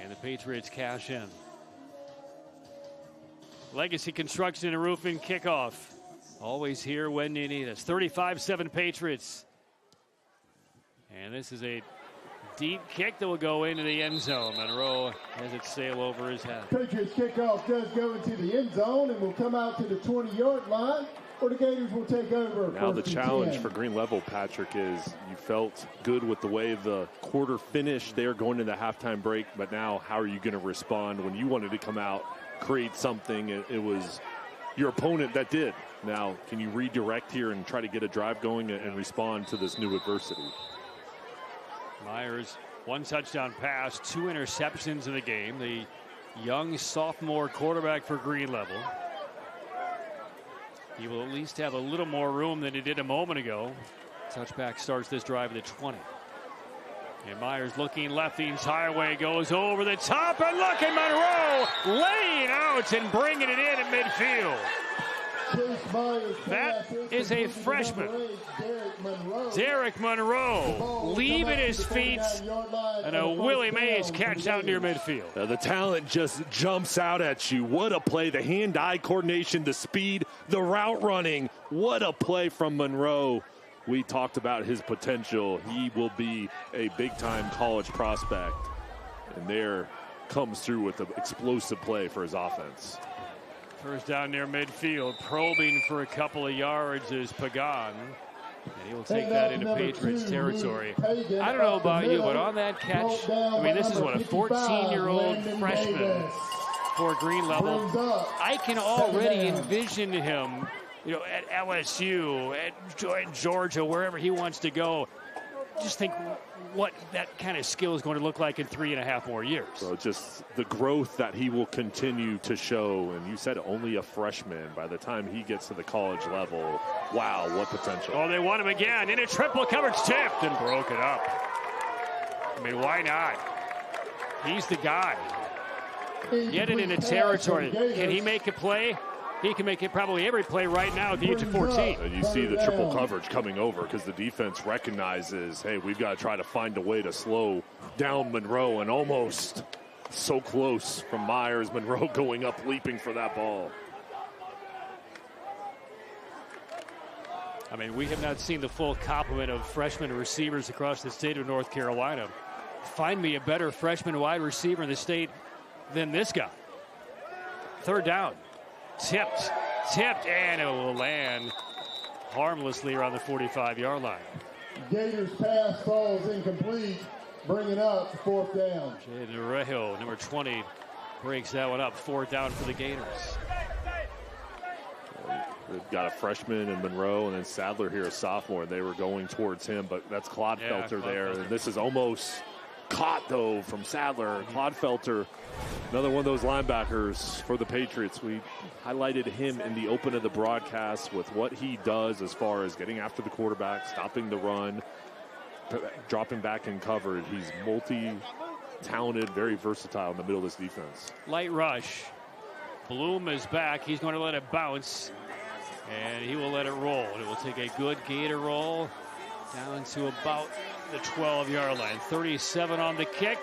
And the Patriots cash in. Legacy Construction and Roofing kickoff. Always here when you need us. 35-7 Patriots. And this is a deep kick that will go into the end zone. Monroe has it sail over his head. Patriots kickoff does go into the end zone and will come out to the 20-yard line, or the Gators will take over. Now the challenge for Green Level, Patrick, is you felt good with the way the quarter finished there going to the halftime break, but now how are you going to respond when you wanted to come out, create something? It was your opponent that did. Now, can you redirect here and try to get a drive going and respond to this new adversity? Myers 1 touchdown pass, 2 interceptions in the game. The young sophomore quarterback for Green Level. He will at least have a little more room than he did a moment ago. Touchback starts this drive at the 20. And Myers looking left, the entire way, goes over the top, and look at Monroe laying out and bringing it in at midfield. That is a freshman, Derek Monroe, leaving his feet, and a Willie Mays catch out near midfield. The talent just jumps out at you. What a play. The hand-eye coordination, the speed, the route running. What a play from Monroe. We talked about his potential. He will be a big-time college prospect. And there comes through with an explosive play for his offense. First down near midfield, probing for a couple of yards is Pagan. And he'll take that into Patriots territory. I don't know about you, but on that catch, I mean, this is what, a 14-year-old freshman for Green Level. I can already envision him, you know, at LSU, at Georgia, wherever he wants to go. Just think what that kind of skill is going to look like in 3.5 more years. So just the growth that he will continue to show. And you said only a freshman. By the time he gets to the college level, wow, what potential. Oh, they want him again in a triple coverage, tipped and broke it up. I mean, why not? He's the guy. Get it into territory. Can he make a play? He can make it probably every play right now at the age of 14. And you see the triple coverage coming over because the defense recognizes, hey, we've got to try to find a way to slow down Monroe, and almost so close from Myers. Monroe going up, leaping for that ball. I mean, we have not seen the full complement of freshman receivers across the state of North Carolina. Find me a better freshman wide receiver in the state than this guy. Third down. Tipped, and it will land harmlessly around the 45-yard line. Gators pass falls incomplete, bringing up 4th down. Jaden Arejo, number 20, breaks that one up. 4th down for the Gators. They've got a freshman in Monroe, and then Sadler here, a sophomore. They were going towards him, but that's Clodfelter there. And this is almost caught, though, from Sadler. Clodfelter, another one of those linebackers for the Patriots. We highlighted him in the open of the broadcast with what he does as far as getting after the quarterback, stopping the run, dropping back in coverage. He's multi-talented, very versatile in the middle of this defense. Light rush. Bloom is back. He's going to let it bounce, and he will let it roll. And it will take a good Gator roll down to about the 12-yard line. 37 on the kick.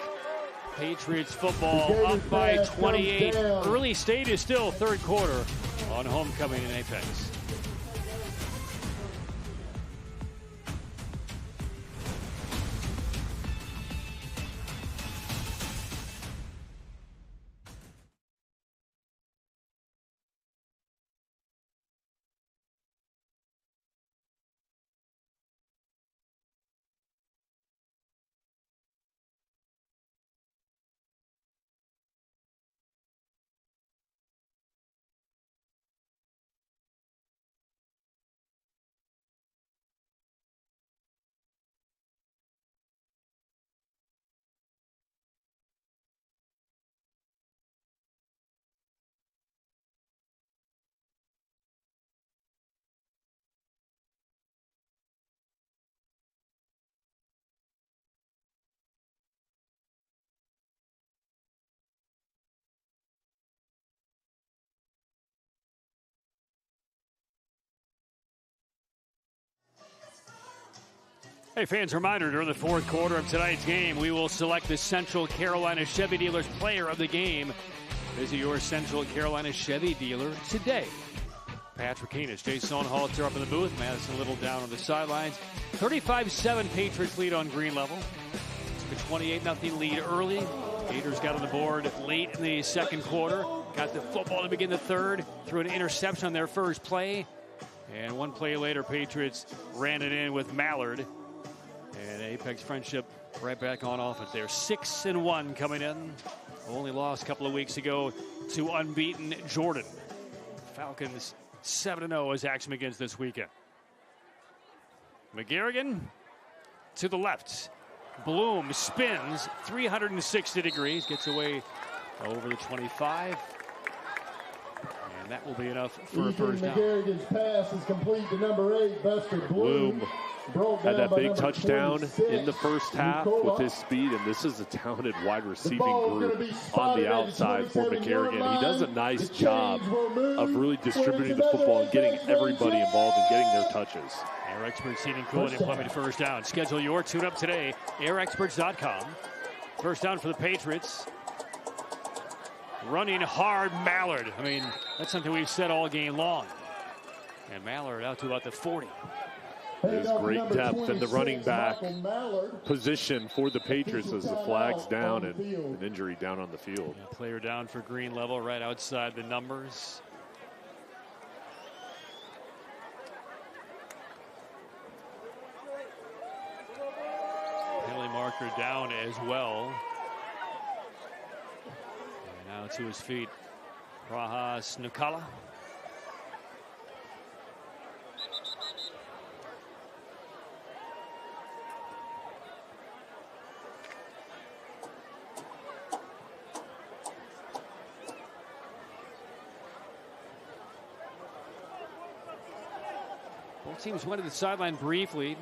Patriots football up by 28. Early state is still third quarter on homecoming in Apex. Hey fans, reminder, during the fourth quarter of tonight's game, we will select the Central Carolina Chevy Dealers player of the game. Visit your Central Carolina Chevy dealer today. Patrick Heenis, Jason Halter up in the booth, Madison Little down on the sidelines. 35-7 Patriots lead on Green Level. Took a 28-0 lead early. Gators got on the board late in the second quarter. Got the football to begin the third. Threw an interception on their first play. And one play later, Patriots ran it in with Mallard. And Apex Friendship right back on offense there. 6-1 coming in. Only lost a couple of weeks ago to unbeaten Jordan. Falcons 7-0 as action begins this weekend. McGarrigan to the left. Bloom spins 360 degrees, gets away over the 25. And that will be enough for a first down. McGarrigan's pass is complete to number 8, Buster Bloom. Had that big touchdown in the first half with his speed, and this is a talented wide receiving group on the outside for McGarrigan. He does a nice job of really distributing the football and getting everybody involved and getting their touches. Air Experts Heating, Cooling, and Plumbing first down. Schedule your tune-up today, airexperts.com. First down for the Patriots. Running hard, Mallard. I mean, that's something we've said all game long. And Mallard out to about the 40. There's great depth in the running back position for the Patriots as the flag's down and an injury down on the field. Yeah, player down for Green Level right outside the numbers. Penalty marker down as well. And now to his feet, Rajas Nukala. Both teams went to the sideline briefly.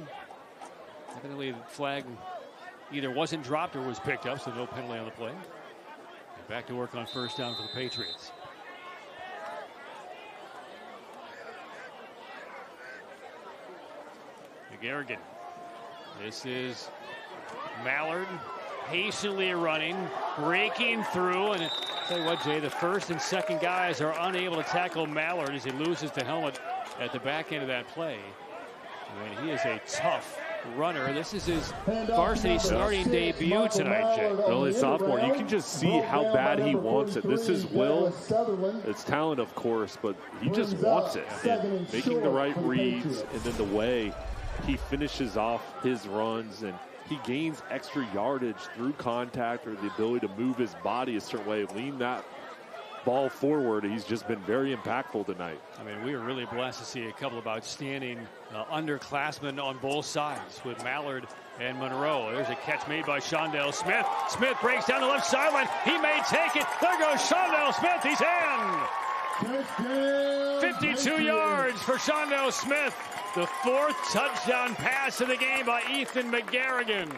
Evidently, the flag either wasn't dropped or was picked up, so no penalty on the play. And back to work on first down for the Patriots. McGarrigan. This is Mallard patiently running, breaking through, and tell you what, Jay, the first and second guys are unable to tackle Mallard as he loses the helmet at the back end of that play. And he is a tough runner. This is his varsity starting debut tonight, Jay. Only sophomore. You can just see how bad he wants it. This is Will. It's talent, of course, but he just wants it. And making the right reads, and then the way he finishes off his runs, and he gains extra yardage through contact or the ability to move his body a certain way, lean that ball forward. He's just been very impactful tonight. I mean, we were really blessed to see a couple of outstanding underclassmen on both sides with Mallard and Monroe. There's a catch made by Shondell Smith. Smith breaks down the left sideline. He may take it. There goes Shondell Smith. He's in. 52 yards for Shondell Smith. The fourth touchdown pass of the game by Ethan McGarrigan.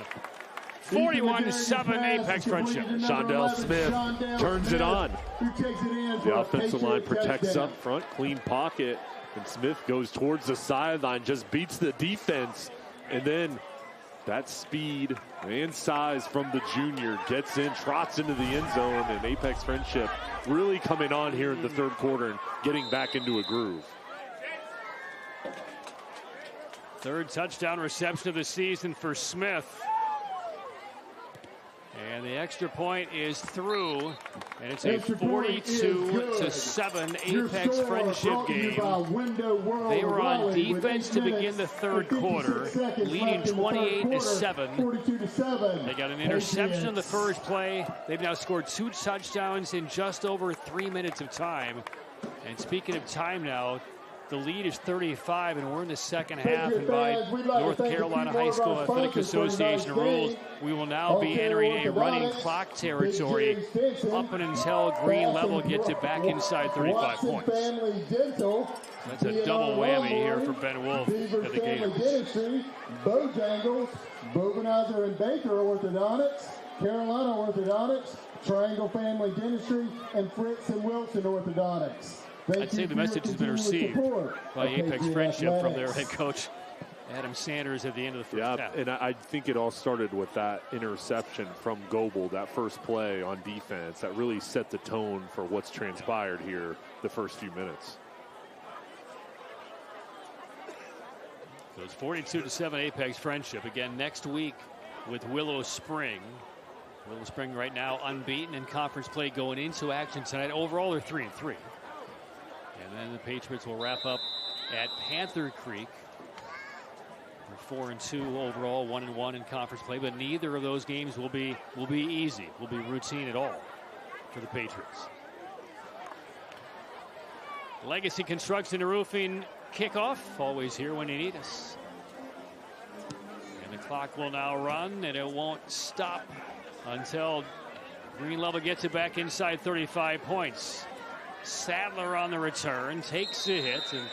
41-7 Apex Friendship. Shondell Smith turns it on. The offensive line protects up front, clean pocket, and Smith goes towards the sideline, just beats the defense, and then that speed and size from the junior gets in, trots into the end zone, and Apex Friendship really coming on here in the third quarter and getting back into a groove. Third touchdown reception of the season for Smith. And the extra point is through, and it's a 42-7 Apex Friendship game. They were on defense to begin the third quarter, leading 28-7. They got an interception on the first play. They've now scored 2 touchdowns in just over 3 minutes of time. And speaking of time now, the lead is 35, and we're in the second half. And by North Carolina High School Athletic Association rules, we will now be entering a running clock territory up and until Green Level gets it back inside 35 points. That's a double whammy here for Ben Wolf at the Gators. Bojangles, Bovenizer and Baker Orthodontics, Carolina Orthodontics, Triangle Family Dentistry, and Fritz and Wilson Orthodontics. I'd say the message has been received by Apex Friendship from their head coach, Adam Sanders, at the end of the first half. And I think it all started with that interception from Goebel, that first play on defense. That really set the tone for what's transpired here the first few minutes. So it's 42-7 Apex Friendship. Again, next week with Willow Spring. Willow Spring right now unbeaten in conference play going into action tonight. Overall, they're 3-3. And then the Patriots will wrap up at Panther Creek. They're 4-2 overall, 1-1 in conference play, but neither of those games will be easy, will be routine at all for the Patriots. Legacy Construction and Roofing kickoff, always here when you need us. And the Clock will now run, and it won't stop until Green Level gets it back inside 35 points. Sadler on the return, takes a hit, and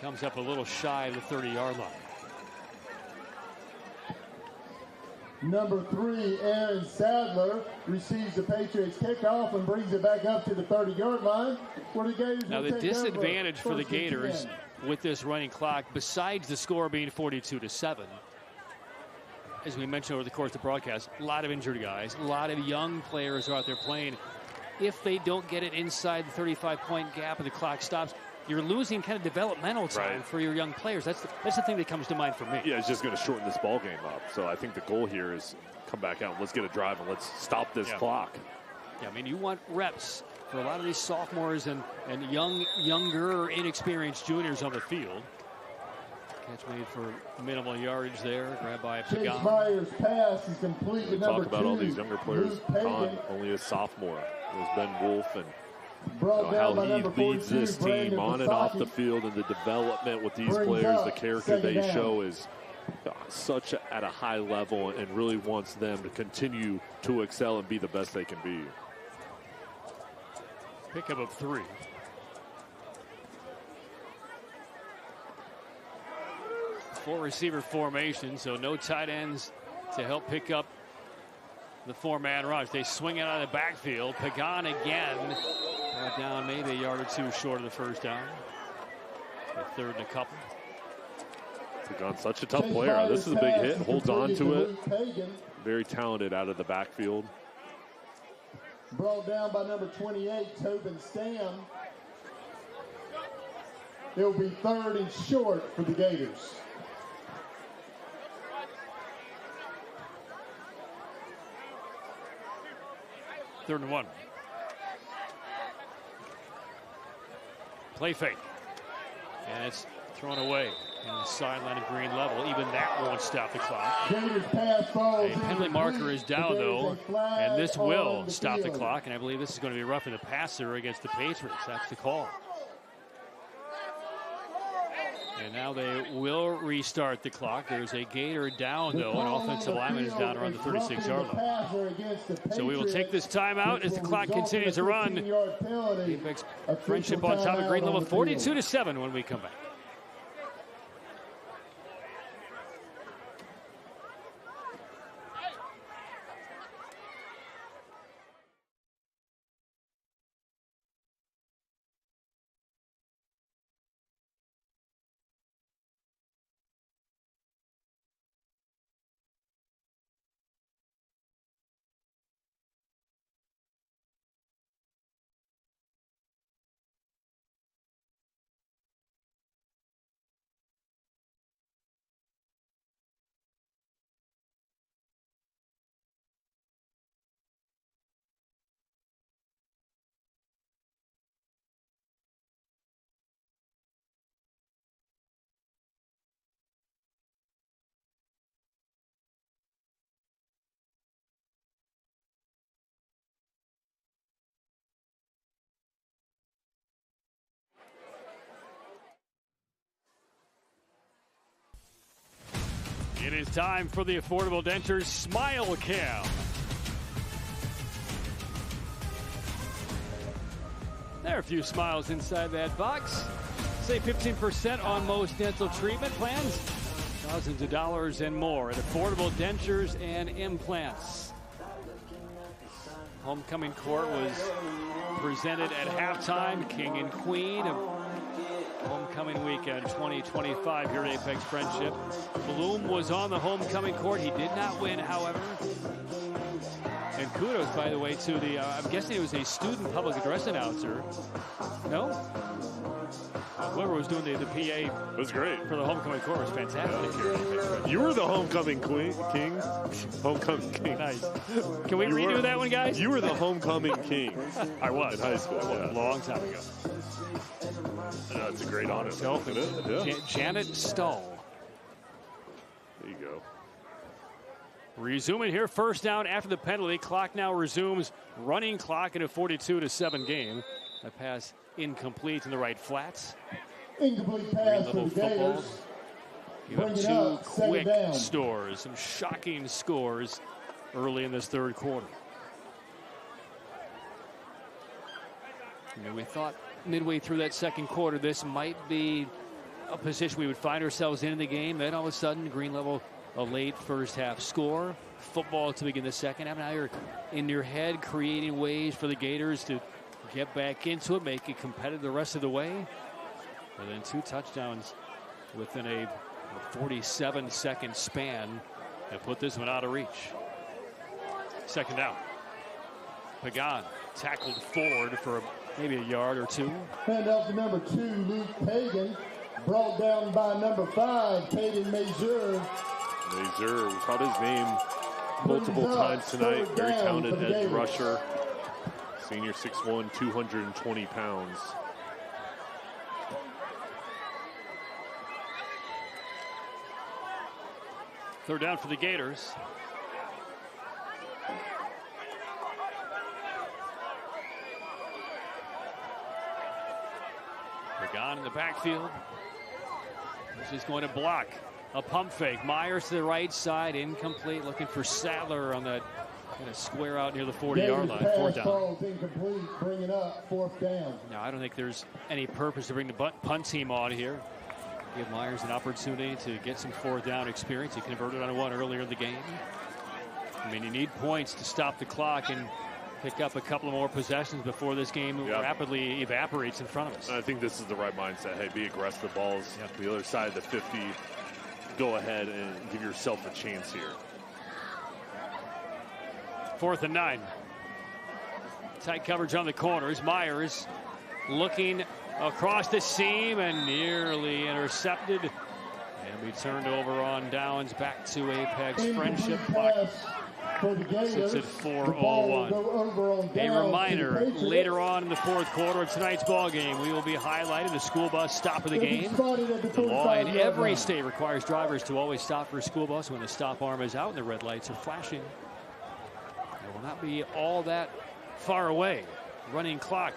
comes up a little shy of the 30-yard line. Number 3, Aaron Sadler, receives the Patriots kickoff and brings it back up to the 30-yard line. Where the Gators now, will the take disadvantage over for the first and Gators 10. with this running clock, besides the score being 42-7, as we mentioned over the course of the broadcast, a lot of injured guys, a lot of young players are out there playing. If they don't get it inside the 35-point gap and the clock stops, you're losing kind of developmental time for your young players. That's the thing that comes to mind for me. Yeah, it's just going to shorten this ball game up. So I think the goal here is come back out. Let's get a drive and let's stop this clock. Yeah, I mean, you want reps for a lot of these sophomores and younger, inexperienced juniors on the field. Catch made for minimal yardage there. Grabbed by Chase Pagan. Myers' pass is complete to number 2. Talk about all these younger players. Luke Pagan. Khan, only a sophomore. There's Ben Wolf and Brought down by how number he leads 42, this team Brandon on and off the Versace. field, and the development with these Brings players, up the character second they down. show is such at a high level, and really wants them to continue to excel and be the best they can be. Pickup of 3. Four receiver formation, so no tight ends to help pick up the 4-man rush. They swing it out of the backfield. Pagan again. Brought down maybe a yard or 2 short of the first down. The third and a couple. Pagan's such a tough Chase player. Myers' This is a big pass hit. is Holds on completed to it. Luke Pagan. Very talented out of the backfield. Brought down by number 28, Tobin Stam. It'll be 3rd and short for the Gators. Third and 1. Play fake. And it's thrown away in the sideline of Green Level. Even that won't stop the clock. Gators pass falls. A penalty marker is down, though, and this will stop the clock. And I believe this is going to be roughing the passer against the Patriots. That's the call. And now they will restart the clock. There's a Gator down, though. An offensive lineman is down around the 36-yard line. So we will take this timeout as the clock continues to run. Apex Friendship on top of Green Level, 42-7 when we come back. It is time for the Affordable Dentures Smile Cam. There are a few smiles inside that box. Save 15% on most dental treatment plans. Thousands of dollars and more at Affordable Dentures and Implants. Homecoming Court was presented at halftime. King and Queen of Homecoming Weekend 2025 here at Apex Friendship. Bloom was on the homecoming court. He did not win, however. And kudos, by the way, to the, I'm guessing it was a student public address announcer. No? Whoever was doing the PA. It was great. For the homecoming court was fantastic here at Apex Friendship. You were the homecoming king. Homecoming king. Nice. Can we redo that one, guys? You were the homecoming king. I was. In high school. A long time ago. It's a great honor. Janet Stahl. There you go. Resuming here, first down after the penalty. Clock now resumes. Running clock in a 42-7 game. A pass incomplete in the right flats. Incomplete pass for the football. Gators. You have two quick scores, some shocking scores early in this third quarter. We thought midway through that second quarter this might be a position we would find ourselves in the game. Then all of a sudden, Green Level, a late first half score. Football to begin the second half. Now you're in your head creating ways for the Gators to get back into it, make it competitive the rest of the way. And then 2 touchdowns within a 47-second span and put this one out of reach. Second down. Pagan tackled forward for maybe a yard or 2. Hand off to number 2, Luke Pagan. Brought down by number 5, Caden Mazur. Mazur, we caught his name multiple times tonight. Very talented edge rusher. Senior 6'1", 220 pounds. Third down for the Gators. Pagan in the backfield. This is going to block. A pump fake. Myers to the right side, incomplete. Looking for Sadler on that kind of square out near the 40-yard line. Fourth down. Incomplete, bringing up 4th down. Now, I don't think there's any purpose to bring the punt team on here. Give Myers an opportunity to get some 4th down experience. He converted on one earlier in the game. I mean, you need points to stop the clock and pick up a couple of more possessions before this game rapidly evaporates in front of us. I think this is the right mindset. Hey, be aggressive. The ball's the other side of the 50. Go ahead and give yourself a chance here. 4th and 9. Tight coverage on the corners. Myers looking across the seam and nearly intercepted. And we turned over on downs back to Apex. Friendship clock sits at 4:01. A reminder, later on in the fourth quarter of tonight's ball game, we will be highlighting the school bus stop of the game. The law in every state requires drivers to always stop for a school bus when the stop arm is out and the red lights are flashing. It will not be all that far away. Running clock,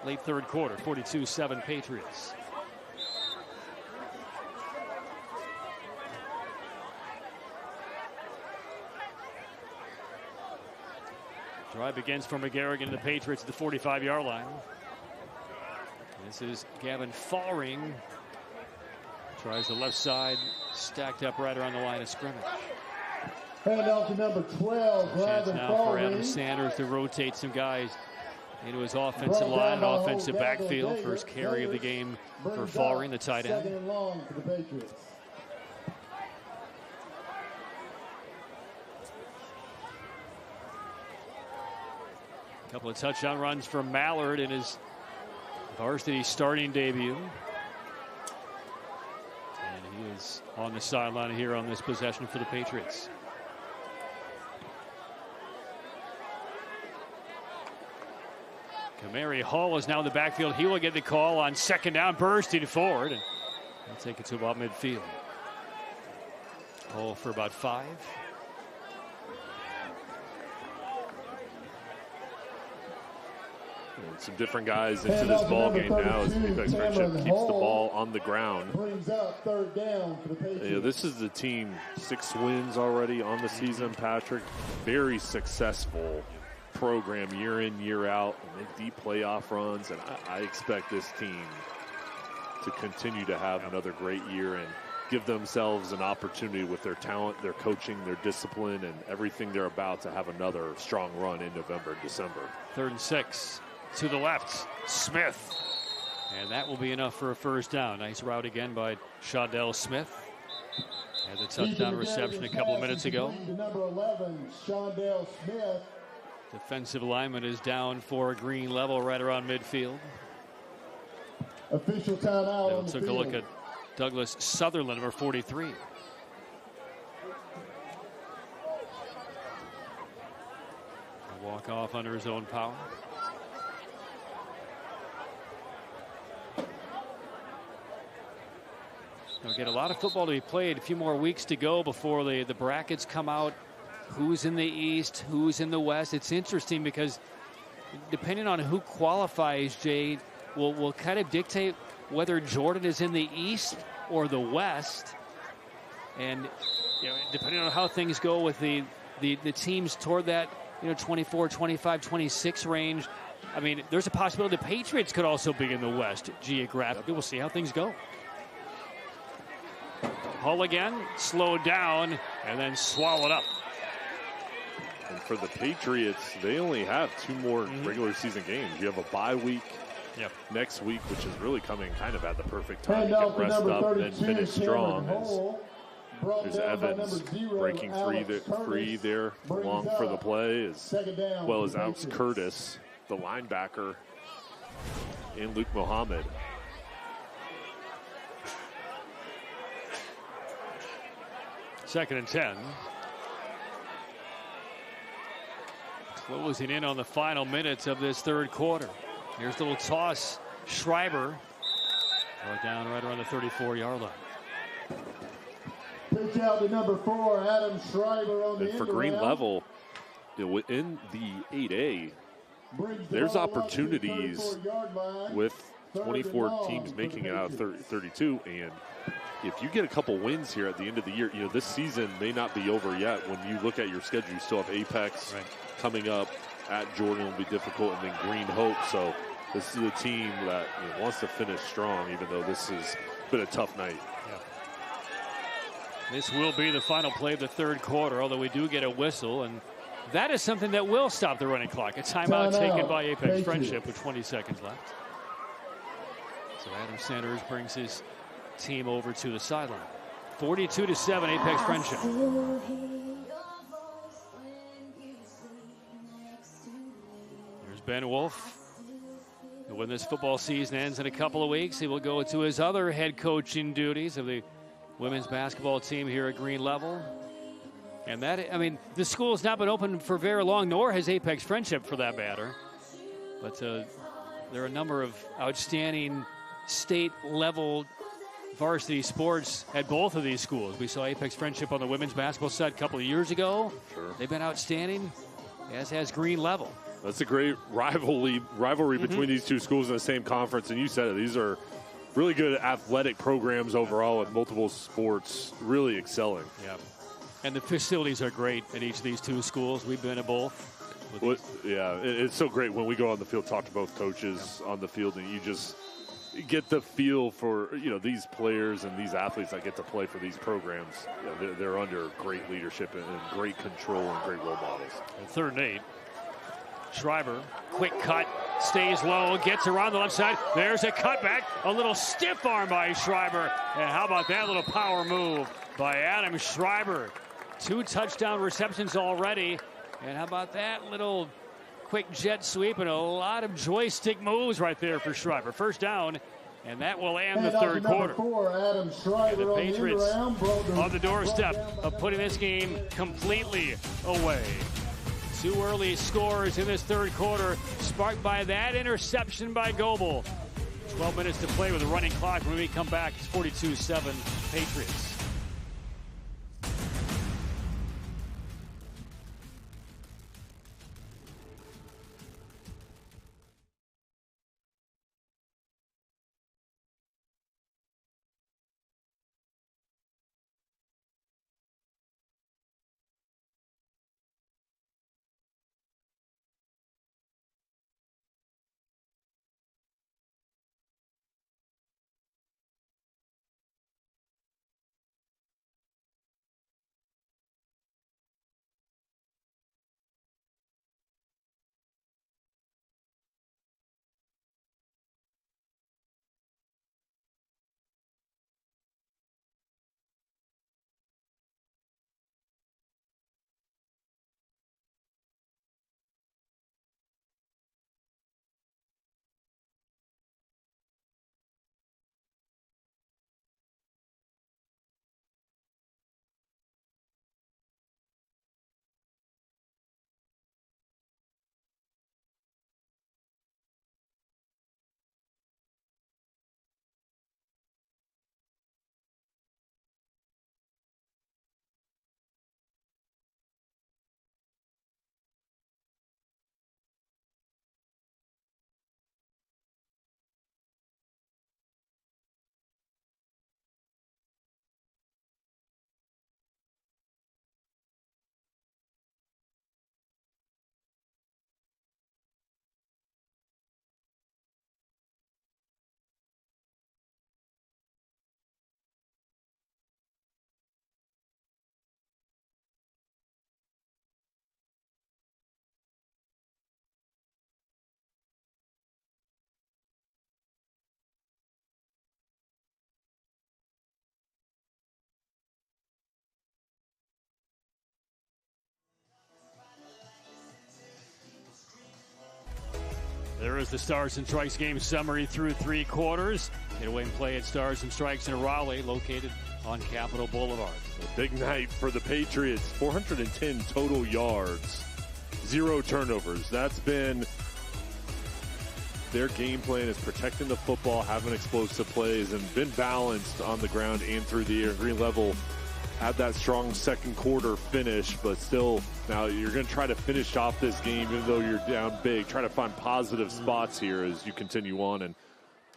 late third quarter, 42-7 Patriots. Drive begins for McGarrigan and the Patriots at the 45-yard line. This is Gavin Fallring. Tries the left side, stacked up right around the line of scrimmage. Hand off to number 12, Chance now for Adam Sanders to rotate some guys into his offensive line and offensive backfield. First carry of the game for Fallring, the tight end. 2nd and long for the Patriots. A couple of touchdown runs from Mallard in his varsity starting debut. And he is on the sideline here on this possession for the Patriots. Kamari Hall is now in the backfield. He will get the call on second down, bursting forward, and he'll take it to about midfield. Hall for about 5. Some different guys into this ball game now as Apex Friendship keeps the ball on the ground. Brings up 3rd down for the Patriots. This is the team, 6 wins already on the season, Patrick. Very successful program year in, year out. Make deep playoff runs, and I expect this team to continue to have another great year and give themselves an opportunity with their talent, their coaching, their discipline, and everything they're about to have another strong run in November and December. 3rd and 6. To the left, Smith. And that will be enough for a first down. Nice route again by Shadell Smith. Had the touchdown reception a couple of minutes ago. Number 11, Shadell Smith. Defensive lineman is down for a Green Level right around midfield. Official timeout on the field. Took a look at Douglas Sutherland, number 43. A walk off under his own power. We'll get a lot of football to be played. A few more weeks to go before the brackets come out. Who's in the East? Who's in the West? It's interesting because depending on who qualifies, Jay, will kind of dictate whether Jordan is in the East or the West. And depending on how things go with the teams toward that 24, 25, 26 range, I mean, there's a possibility the Patriots could also be in the West geographically. We'll see how things go. Hull again, slowed down, and then swallowed up. And for the Patriots, they only have 2 more regular season games. You have a bye week next week, which is really coming kind of at the perfect time. You can rest up and finish strong. There's Evans breaking free there along for the play, as well as Alex Curtis, the linebacker, and Luke Mohammed. Second and 10. Closing in on the final minutes of this third quarter. Here's the little toss. Schreiber down right around the 34-yard line. Pitch out to number 4, Adam Schreiber on the And for Green Level, in the 8A, there's opportunities with 24 teams making it out of 32, and if you get a couple wins here at the end of the year, this season may not be over yet. When you look at your schedule, you still have Apex coming up. At Jordan will be difficult, and then Green Hope. So this is a team that wants to finish strong, even though this has been a tough night. This will be the final play of the third quarter, although we do get a whistle, and that is something that will stop the running clock. A timeout taken by Apex Friendship with 20 seconds left. So Adam Sanders brings his team over to the sideline. 42-7, Apex Friendship. There's Ben Wolf. When this football season ends in a couple of weeks, he will go to his other head coaching duties of the women's basketball team here at Green Level. And the school has not been open for very long, nor has Apex Friendship for that matter. But there are a number of outstanding state-level varsity sports at both of these schools. We saw Apex Friendship on the women's basketball side a couple of years ago. Sure. They've been outstanding, as has Green Level. That's a great rivalry between these two schools in the same conference. And you said it, these are really good athletic programs overall with multiple sports really excelling. Yeah. And the facilities are great at each of these two schools. We've been at both. It's so great when we go on the field, talk to both coaches on the field, and you just get the feel for these players and these athletes that get to play for these programs. They're under great leadership and great control and great role models. And 3rd and 8. Schreiber, quick cut, stays low, gets around the left side. There's a cutback, a little stiff arm by Schreiber. And how about that little power move by Adam Schreiber? 2 touchdown receptions already. And how about that little quick jet sweep and a lot of joystick moves right there for Schreiber. First down, and that will end the third quarter. 4, Adam Schreiber, the Patriots on the doorstep of putting this game completely away. 2 early scores in this third quarter, sparked by that interception by Goebel. 12 minutes to play with a running clock. When we come back, it's 42-7 Patriots. There is the Stars and Strikes game summary through 3 quarters. Get away and play at Stars and Strikes in Raleigh, located on Capitol Boulevard. A big night for the Patriots. 410 total yards, 0 turnovers. That's been their game plan, is protecting the football, having explosive plays, and been balanced on the ground and through the air. Green Level had that strong second quarter finish, but still, now you're going to try to finish off this game, even though you're down big. Try to find positive spots here as you continue on, and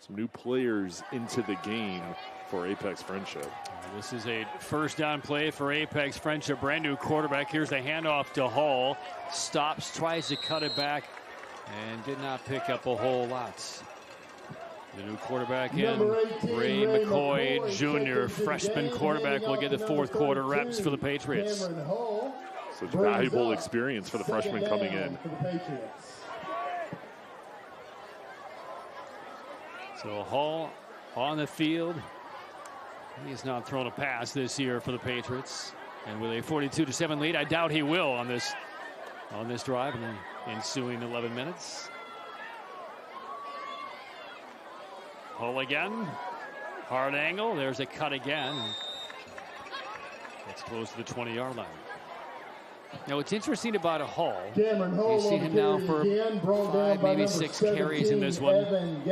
some new players into the game for Apex Friendship. This is a first down play for Apex Friendship. Brand new quarterback. Here's the handoff to Hall. Stops, tries to cut it back, and did not pick up a whole lot. The new quarterback in, Ray McCoy Jr., freshman quarterback, will get the fourth quarter reps for the Patriots. Such valuable experience for the freshman coming in. So Hall on the field. He has not thrown a pass this year for the Patriots. And with a 42-7 lead, I doubt he will on this drive in the ensuing 11 minutes. Hull again. Hard angle. There's a cut again. It's close to the 20-yard line. Now, what's interesting about a Hull, you see him now for 5, maybe 6 carries in this one.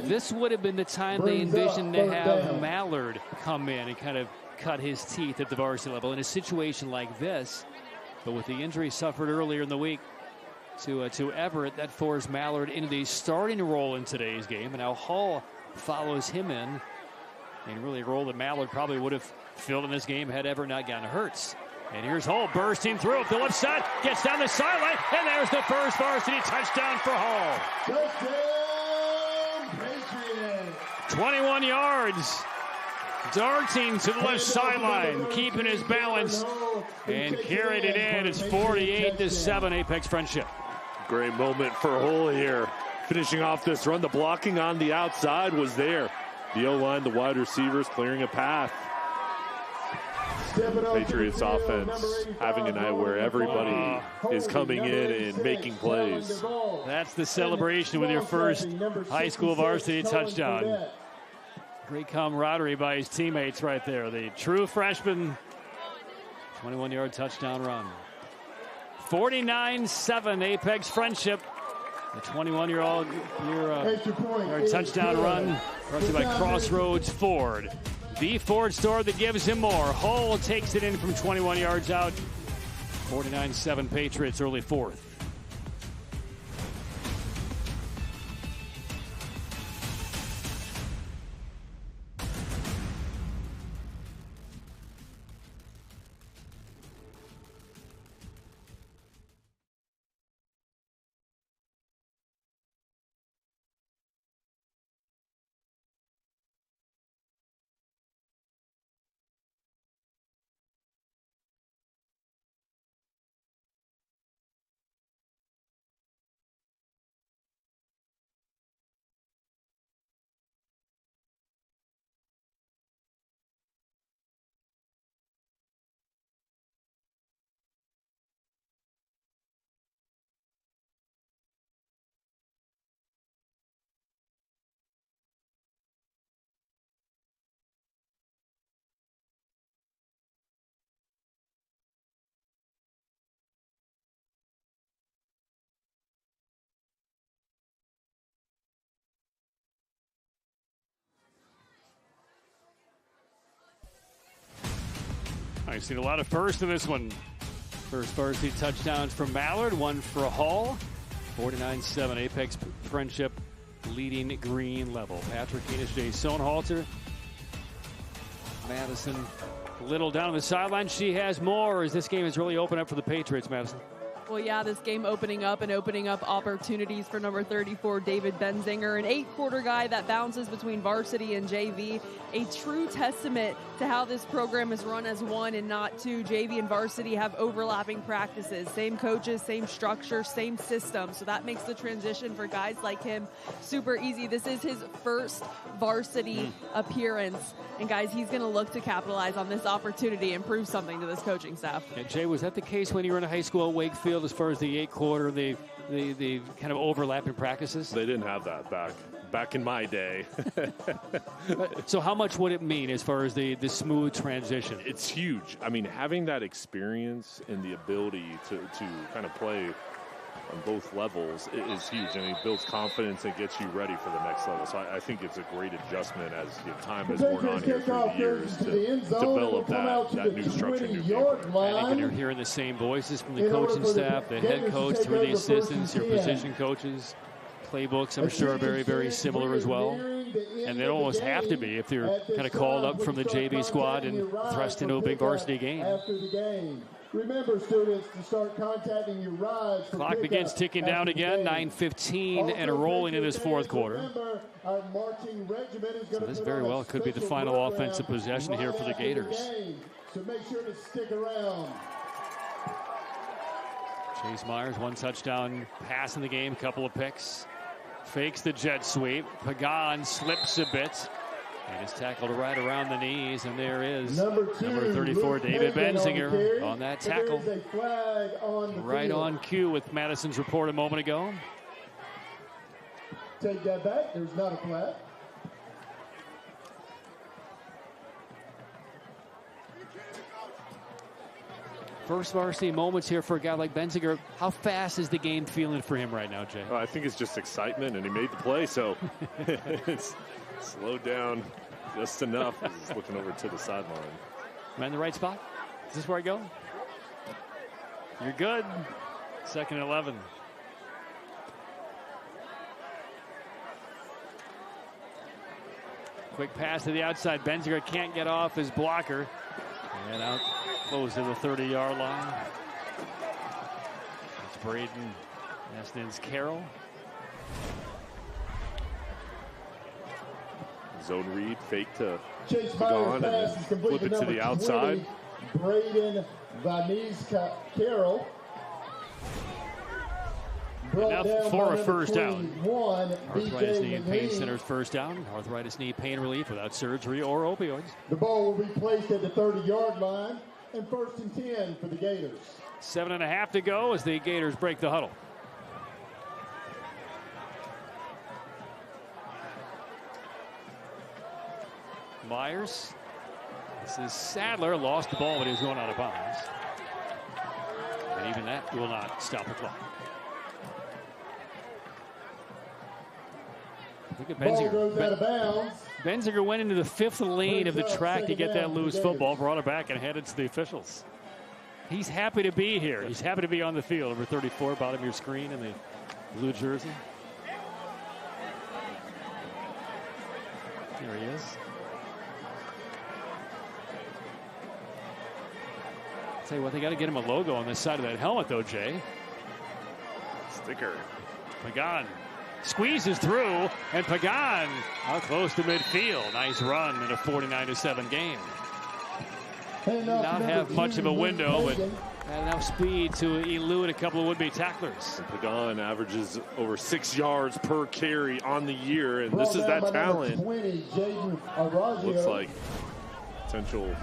This would have been the time they envisioned to have Mallard come in and kind of cut his teeth at the varsity level in a situation like this. But with the injury suffered earlier in the week to Everett, that forced Mallard into the starting role in today's game. And now Hull follows him in, and really a role that Mallard probably would have filled in this game had Everett not gotten hurt. And here's Hull bursting through up the left side, gets down the sideline, and there's the first varsity touchdown for Hull. Touchdown, Patriots. 21 yards. Darting to the left sideline, keeping his balance, and carried it in. It's 48-7, Apex Friendship. Great moment for Hull here. Finishing off this run, the blocking on the outside was there. The O-line, the wide receivers clearing a path. Patriots offense having a night where everybody is coming in and making plays. That's the celebration with your first high school varsity touchdown. Great camaraderie by his teammates right there. The true freshman 21-yard touchdown run. 49-7 Apex Friendship. The 21-year-old touchdown run brought to you by Crossroads Ford. The Ford store that gives him more. Hull takes it in from 21 yards out. 49-7 Patriots, early fourth. I've seen a lot of firsts in this one. First varsity touchdowns from Mallard, one for Hull. 49-7 Apex Friendship leading Green Level. Patrick Hanish, Jay Sohnhalter. Madison Little down on the sideline. She has more as this game has really opened up for the Patriots, Madison. Well, yeah, this game opening up opportunities for number 34, David Benzinger, an 8-quarter guy that bounces between varsity and JV. A true testament to how this program is run as one and not two. JV and varsity have overlapping practices, same coaches, same structure, same system. So that makes the transition for guys like him super easy. This is his first varsity appearance. And guys, he's going to look to capitalize on this opportunity and prove something to this coaching staff. And Jay, was that the case when you were in high school at Wakefield? feel as far as the 8-quarter, the kind of overlapping practices? They didn't have that back in my day. So how much would it mean as far as the smooth transition? It's huge. I mean, having that experience and the ability to kind of play on both levels is huge. I mean, it builds confidence and gets you ready for the next level. So I think it's a great adjustment as time has worn on here through the years to develop that new structure, new game. And again, you're hearing the same voices from the coaching staff, the head coach, through the assistants, your position coaches. Playbooks, I'm sure, are very, very similar as well. And they almost have to be if they're kind of called up from the JV squad and thrust into a big varsity game. After the game. Remember, students, to start contacting your rides. Clock begins ticking down again, 9:15 and rolling in this fourth quarter. So this very well could be the final offensive possession here for the Gators. So make sure to stick around. Chase Myers, one touchdown pass in the game, couple of picks. Fakes the jet sweep. Pagan slips a bit. And is tackled right around the knees, and there is number 34, David Benzinger, on that tackle. Right on cue with Madison's report a moment ago. Take that back. There's not a flag. First varsity moments here for a guy like Benzinger. How fast is the game feeling for him right now, Jay? I think it's just excitement, and he made the play, so it's slowed down just enough. He's looking over to the sideline. Am I in the right spot? Is this where I go? You're good. 2nd and 11. Quick pass to the outside. Benzinger can't get off his blocker. And out close to the 30-yard line. It's Braden Eston's Carroll. Zone read, fake to Chase Pagan, and then flip it to the outside. 20, Braden Vanese Carroll. Enough for a first down. Arthritis DJ knee and pain center's first down. Arthritis knee pain relief without surgery or opioids. The ball will be placed at the 30-yard line, and 1st and 10 for the Gators. 7.5 to go as the Gators break the huddle. Myers. This is Sadler. Lost the ball when he was going out of bounds. And even that will not stop the clock. Look at Benzinger. Ball goes out of bounds. Benzinger went into the 5th lane of the track to get that loose football, brought it back, and headed to the officials. He's happy to be here. He's happy to be on the field. Number 34, bottom of your screen in the blue jersey. There he is. I'll tell you what, they got to get him a logo on this side of that helmet, though, Jay. Sticker. Pagan squeezes through, and Pagan out close to midfield. Nice run in a 49-7 game. Did not have much of a window, but had enough speed to elude a couple of would-be tacklers. And Pagan averages over 6 yards per carry on the year, and this is that talent. 20, looks like potential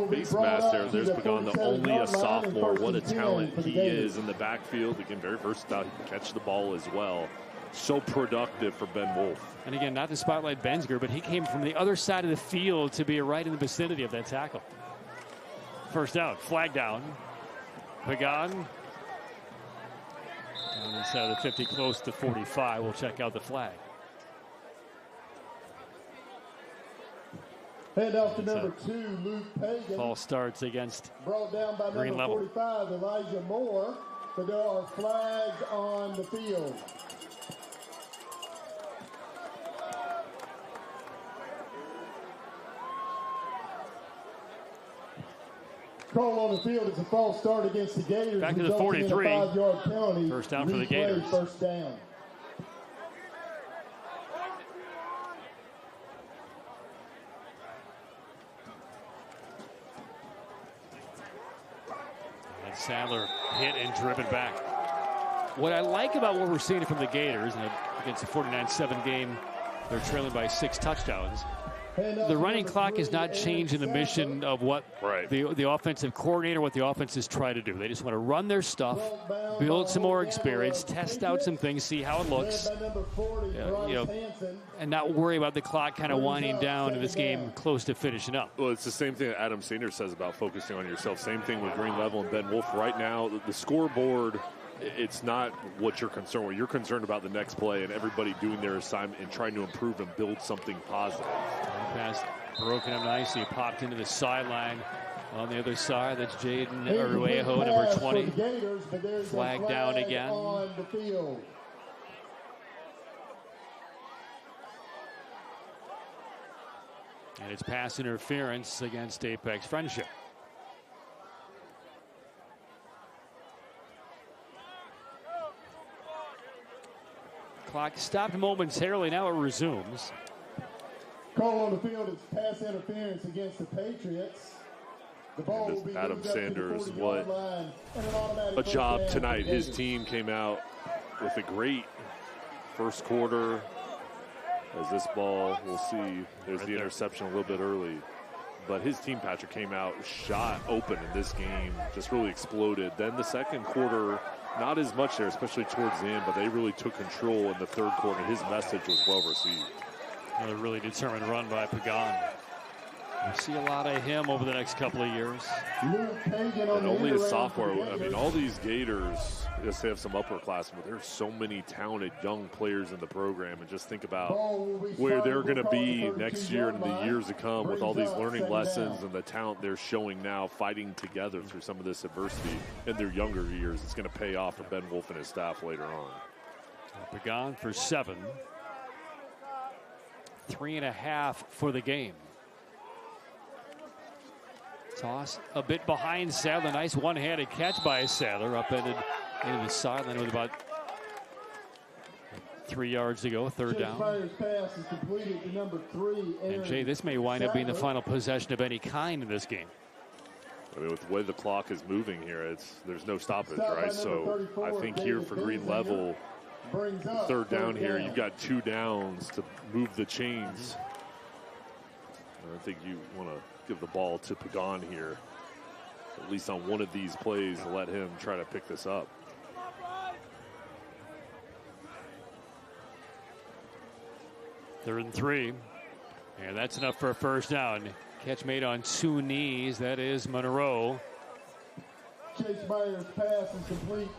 face mask there. There's Pagan, the only a sophomore. What a talent he is in the backfield. Again, very versatile. He can catch the ball as well. So productive for Ben Wolf. And again, not to spotlight Benzinger, but he came from the other side of the field to be right in the vicinity of that tackle. First out, flag down. Pagan down inside of the 50, close to 45. We'll check out the flag. Hand off to number 2, Luke Pagan. False starts against brought down by Green number Level. 45, Elijah Moore. But there are flags on the field. Call on the field is a false start against the Gators. Back to the 43. 5-yard penalty. First down for the Replay, Gators. First down. And Sadler hit and driven back. What I like about what we're seeing from the Gators, and against a 49-7 game, they're trailing by 6 touchdowns. the running clock is not changing the mission of what the offensive coordinator, what the offense is trying to do. They just want to run their stuff, build some more experience, test out some things, see how it looks, and not worry about the clock kind of winding down in this game close to finishing up. Well, it's the same thing that Adam Sanders says about focusing on yourself. Same thing with Green Level and Ben Wolf. Right now, the scoreboard, it's not what you're concerned with. You're concerned about the next play and everybody doing their assignment and trying to improve and build something positive. Pass broken up nicely, popped into the sideline. On the other side, that's Jaden Arruejo, number 20. Flag down again. And it's pass interference against Apex Friendship. Clock stopped momentarily. Now it resumes. Call on the field is pass interference against the Patriots. The ball will be Adam Sanders, what a job tonight. His team came out with a great first quarter. As this ball, we'll see, there's the interception a little bit early. But his team, Patrick, came out, shot open in this game, just really exploded. Then the second quarter, not as much there, especially towards the end, but they really took control in the third quarter. His message was well received. Another really determined run by Pagan. We'll see a lot of him over the next couple of years. And only a sophomore. I mean, all these Gators, yes, they have some upperclassmen, but there's so many talented young players in the program. And just think about where they're going to be next year and the years to come with all these learning lessons and the talent they're showing now, fighting together through some of this adversity in their younger years. It's going to pay off for Ben Wolf and his staff later on. Pagan for 7. 3.5 for the game. Toss a bit behind Sadler. Nice one-handed catch by Sadler. Upended into the sideline with about 3 yards to go. Third down. Pass is completed to number 3. And Jay, this may wind up being the final possession of any kind in this game. I mean, with the way the clock is moving here, there's no stoppage, right? So I think here for Green Level, third down here, you've got 2 downs to move the chains. And I think you want to give the ball to Pagan here, at least on one of these plays, to let him try to pick this up. Third and 3. And that's enough for a first down. Catch made on 2 knees. That is Monroe. Chase Myers' pass is complete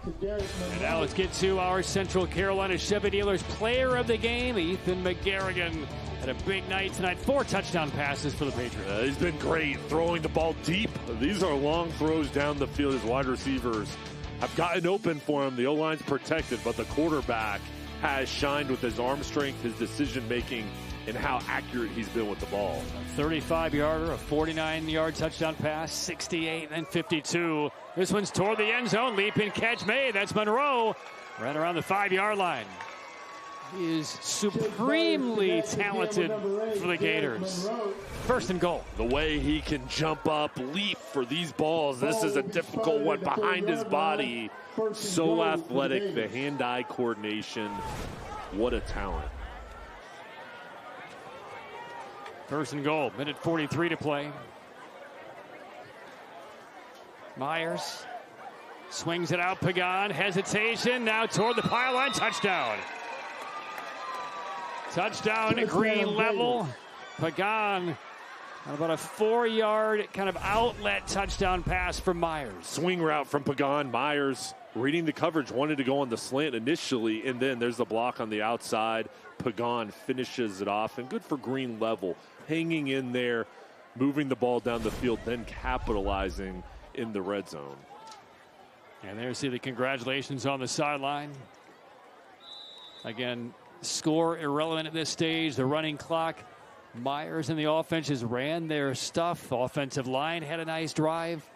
to Derek Monroe. And now let's get to our Central Carolina Chevy Dealers player of the game, Ethan McGarrigan. Had a big night tonight. 4 touchdown passes for the Patriots. He's been great throwing the ball deep. These are long throws down the field. His wide receivers have gotten open for him. The O-line's protected, but the quarterback has shined with his arm strength, his decision-making, and how accurate he's been with the ball. A 35-yarder, a 49-yard touchdown pass, 68, and 52. This one's toward the end zone. Leaping catch made. That's Monroe right around the 5-yard line. He is supremely talented for the Gators. First and goal. The way he can jump up, leap for these balls. This is a difficult one behind his body. So athletic, the hand-eye coordination. What a talent. First and goal, minute 43 to play. Myers swings it out. Pagan, hesitation, now toward the pylon, touchdown. Touchdown, Green Level. Pagan, about a 4-yard kind of outlet touchdown pass from Myers. Swing route from Pagan. Myers reading the coverage, wanted to go on the slant initially, and then there's the block on the outside. Pagan finishes it off, and good for Green Level. Hanging in there, moving the ball down the field, then capitalizing in the red zone. And there's the congratulations on the sideline. Again, score irrelevant at this stage. The running clock. Myers and the offense just ran their stuff. Offensive line had a nice drive.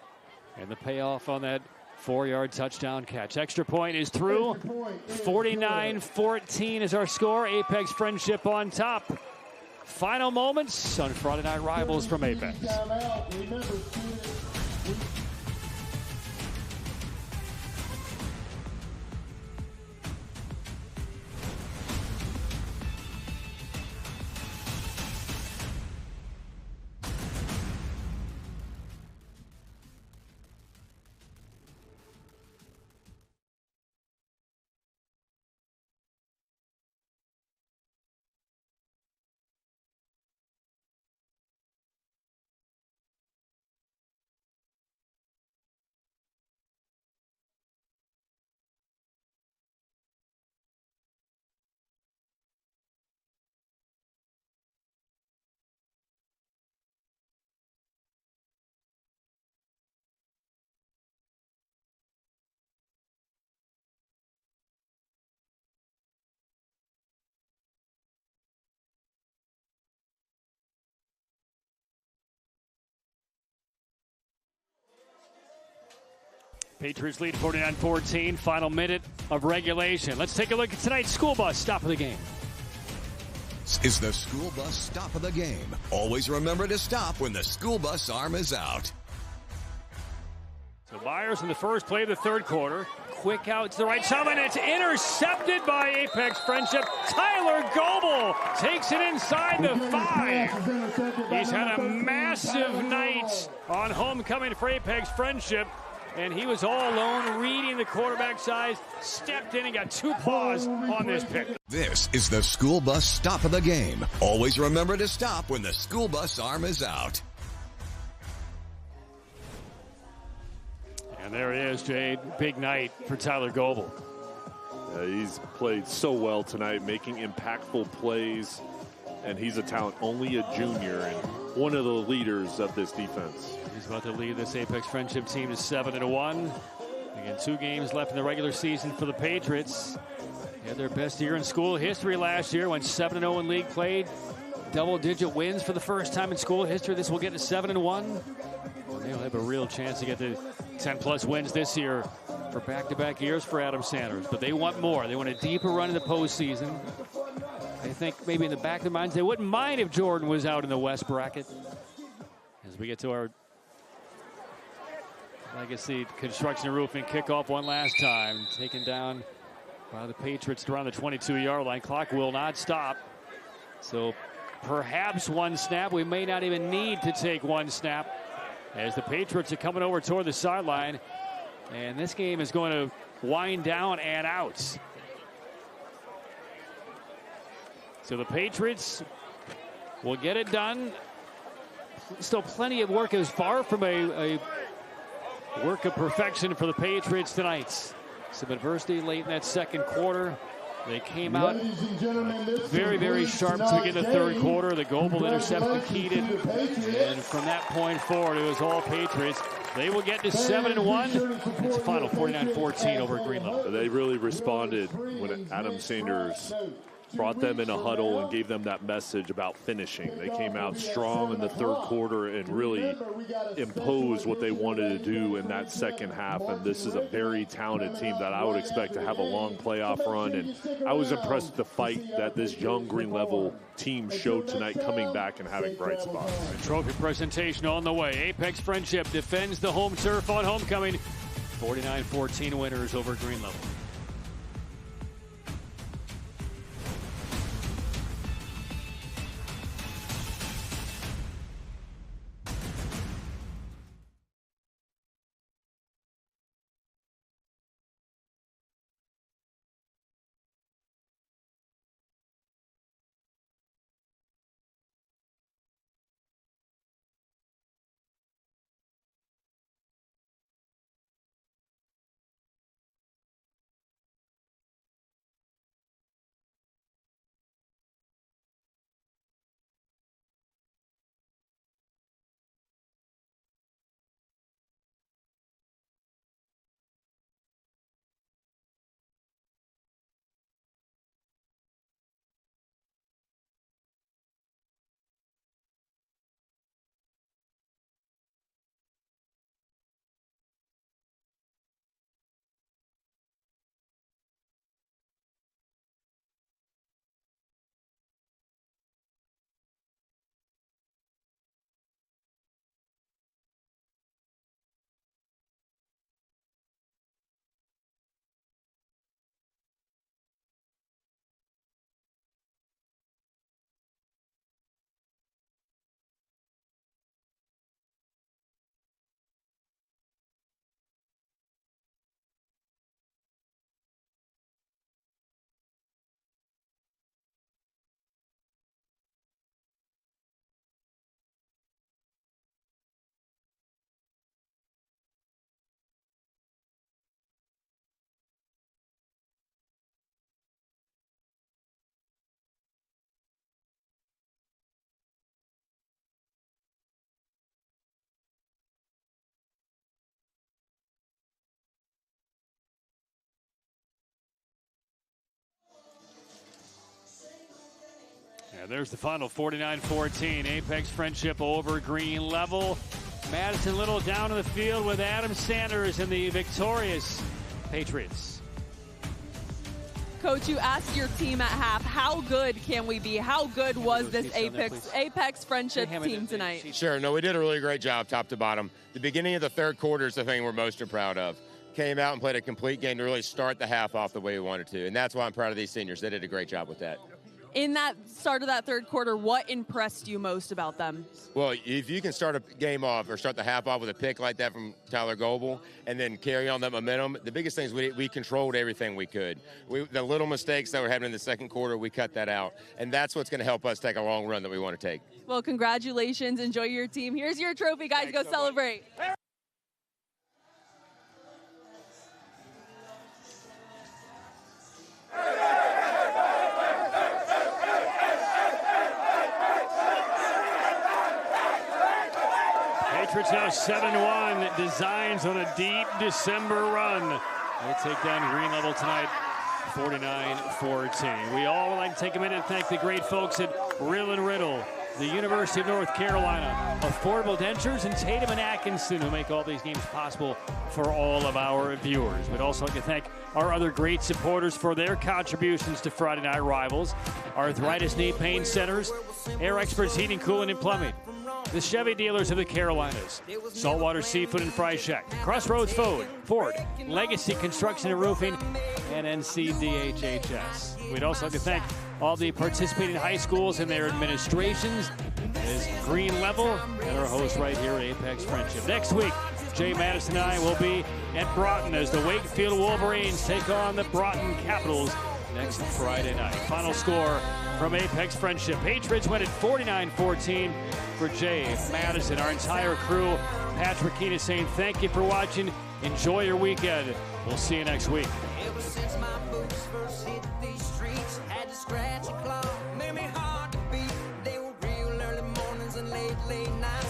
And the payoff on that 4-yard touchdown catch. Extra point is through. 49-14 is our score. Apex Friendship on top. Final moments on Friday Night Rivals from Apex. Patriots lead 49-14, final minute of regulation. Let's take a look at tonight's school bus stop of the game. This is the school bus stop of the game. Always remember to stop when the school bus arm is out. So Myers in the first play of the third quarter. Quick out to the right side, and it's intercepted by Apex Friendship. Tyler Goebel takes it inside the 5. He's had a massive night on homecoming for Apex Friendship, and he was all alone reading the quarterback size, stepped in and got 2 paws on this pick. This is the school bus stop of the game. Always remember to stop when the school bus arm is out. And there he is, Jade. Big night for Tyler Goebel. He's played so well tonight, making impactful plays, and he's a talent, only a junior, and one of the leaders of this defense. He's about to lead this Apex Friendship team to 7-1. Again, 2 games left in the regular season for the Patriots. They had their best year in school history last year, went 7-0 in league play. Double-digit wins for the first time in school history. This will get to 7-1. They'll have a real chance to get to 10-plus wins this year for back-to-back years for Adam Sanders. But they want more. They want a deeper run in the postseason. I think maybe in the back of their minds, they wouldn't mind if Jordan was out in the West bracket. As we get to our Legacy Construction and Roofing kickoff one last time. Taken down by the Patriots around the 22-yard line. Clock will not stop. So perhaps one snap. We may not even need to take one snap, as the Patriots are coming over toward the sideline. And this game is going to wind down and out. So the Patriots will get it done. Still plenty of work. Is far from a work of perfection for the Patriots tonight. Some adversity late in that second quarter. They came out very, very sharp to begin the third quarter. The Goebel interception keyed it. And from that point forward, it was all Patriots. They will get to 7-1. It's a final 49-14 over Green Level. They really responded when Adam Sanders brought them in a huddle and gave them that message about finishing. They came out strong in the third quarter and really imposed what they wanted to do in that second half. And this is a very talented team that I would expect to have a long playoff run. And I was impressed with the fight that this young Green Level team showed tonight, coming back and having bright spots. The trophy presentation on the way. Apex Friendship defends the home turf on homecoming. 49-14 winners over Green Level. And there's the final 49-14. Apex Friendship over Green Level. Madison Little down in the field with Adam Sanders and the victorious Patriots. Coach, you asked your team at half, how good can we be? How good was this Apex Friendship team tonight? Sure. No, we did a really great job top to bottom. The beginning of the third quarter is the thing we're most proud of. Came out and played a complete game to really start the half off the way we wanted to. And that's why I'm proud of these seniors. They did a great job with that. In that start of that third quarter, what impressed you most about them? Well, if you can start a game off or start the half off with a pick like that from Tyler Goebel and then carry on that momentum, the biggest thing is we controlled everything we could. The little mistakes that were happening in the second quarter, we cut that out. And that's what's going to help us take a long run that we want to take. Well, congratulations. Enjoy your team. Here's your trophy, guys. Go celebrate. Patriots now 7-1, designs on a deep December run. They take down Green Level tonight, 49-14. We all would like to take a minute and thank the great folks at Rill & Riddle, the University of North Carolina, Affordable Dentures, and Tatum and Atkinson, who make all these games possible for all of our viewers. We'd also like to thank our other great supporters for their contributions to Friday Night Rivals: Arthritis Knee Pain Centers, Air Experts Heating, Cooling, and Plumbing, the Chevy dealers of the Carolinas, Saltwater Seafood and Fry Shack, Crossroads Ford, Legacy Construction and Roofing, and NCDHHS. We'd also like to thank all the participating high schools and their administrations, as Green Level, and our host right here at Apex Friendship. Next week, Jay Madison and I will be at Broughton as the Wakefield Wolverines take on the Broughton Capitals next Friday night. Final score from Apex Friendship: Patriots win at 49-14. For Jay Madison, our entire crew, Patrick Keenan saying thank you for watching. Enjoy your weekend. We'll see you next week. Ever since my boots first hit these streets, had to scratch a claw, made me hard to beat. They were real early mornings and late nights.